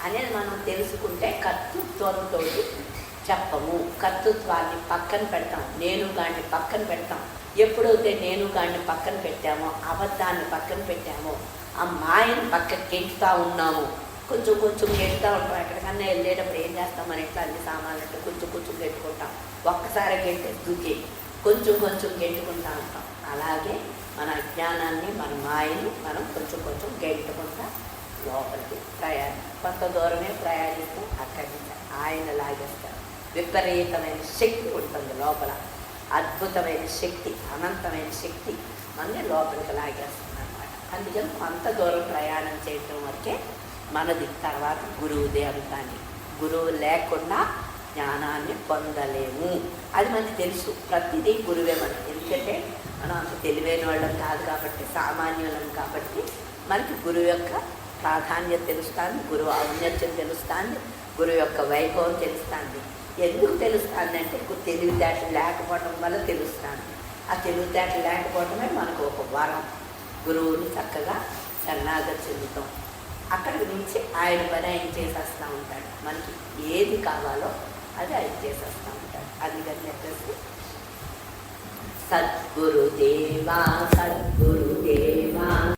అనేది మనం తెలుసుకుంటే కర్తృత్వంతో చెప్పము. కర్తృత్వాన్ని పక్కన పెడతాం, నేనుగాడిని పక్కన పెడతాం. ఎప్పుడైతే నేనుగాడిని పక్కన పెట్టామో, అబద్ధాన్ని పక్కన పెట్టామో, ఆ మాయను పక్కన గెంటుతూ ఉన్నాము. కొంచెం కొంచెం గెంటుతూ ఉంటాం. ఎక్కడికన్నా వెళ్ళేటప్పుడు ఏం చేస్తాం? మన ఇంట్లో అన్ని సామాన్లు అంటే కొంచెం కొంచెం గెంటుకుంటాం. ఒక్కసారి గెంటే దూకి కొంచెం కొంచెం గెంటుకుంటూ ఉంటాం. అలాగే మన అజ్ఞానాన్ని, మన మాయని మనం కొంచెం కొంచెం గెంటుకుంటా లోపలికి కొంత దూరమే ప్రయాణిస్తూ అక్కడి నుంచి ఆయన లాగేస్తారు. విపరీతమైన శక్తి ఉంటుంది లోపల, అద్భుతమైన శక్తి, అనంతమైన శక్తి మనని లోపలికి లాగేస్తుంది అన్నమాట. అందుకని కొంత దూరం ప్రయాణం చేయటం వరకే మనది. తర్వాత గురువుదే అంతాన్ని. గురువు లేకుండా జ్ఞానాన్ని పొందలేము. అది మనకి తెలుసు. ప్రతిదీ గురువే మనకి. ఎందుకంటే మనం అంత తెలివైన వాళ్ళం కాదు కాబట్టి, సామాన్యులం కాబట్టి మనకి గురువు యొక్క ప్రాధాన్యత తెలుస్తుంది, గురువు ఔన్నత్యం తెలుస్తుంది, గురువు యొక్క వైభవం తెలుస్తుంది. ఎందుకు తెలుస్తుంది అంటే తెలివితేటలు లేకపోవడం వల్ల తెలుస్తుంది. ఆ తెలివితేటలు లేకపోవడమే మనకు ఒక వరం. గురువుని చక్కగా శరణాగతి చెందుతాం. అక్కడి నుంచి ఆయన పని ఆయన చేసేస్తూ ఉంటాడు. మనకి ఏది కావాలో అది ఆయన చేసేస్తూ ఉంటాడు. అందుకని చెప్పేసి సద్గురుదేవా సద్గురు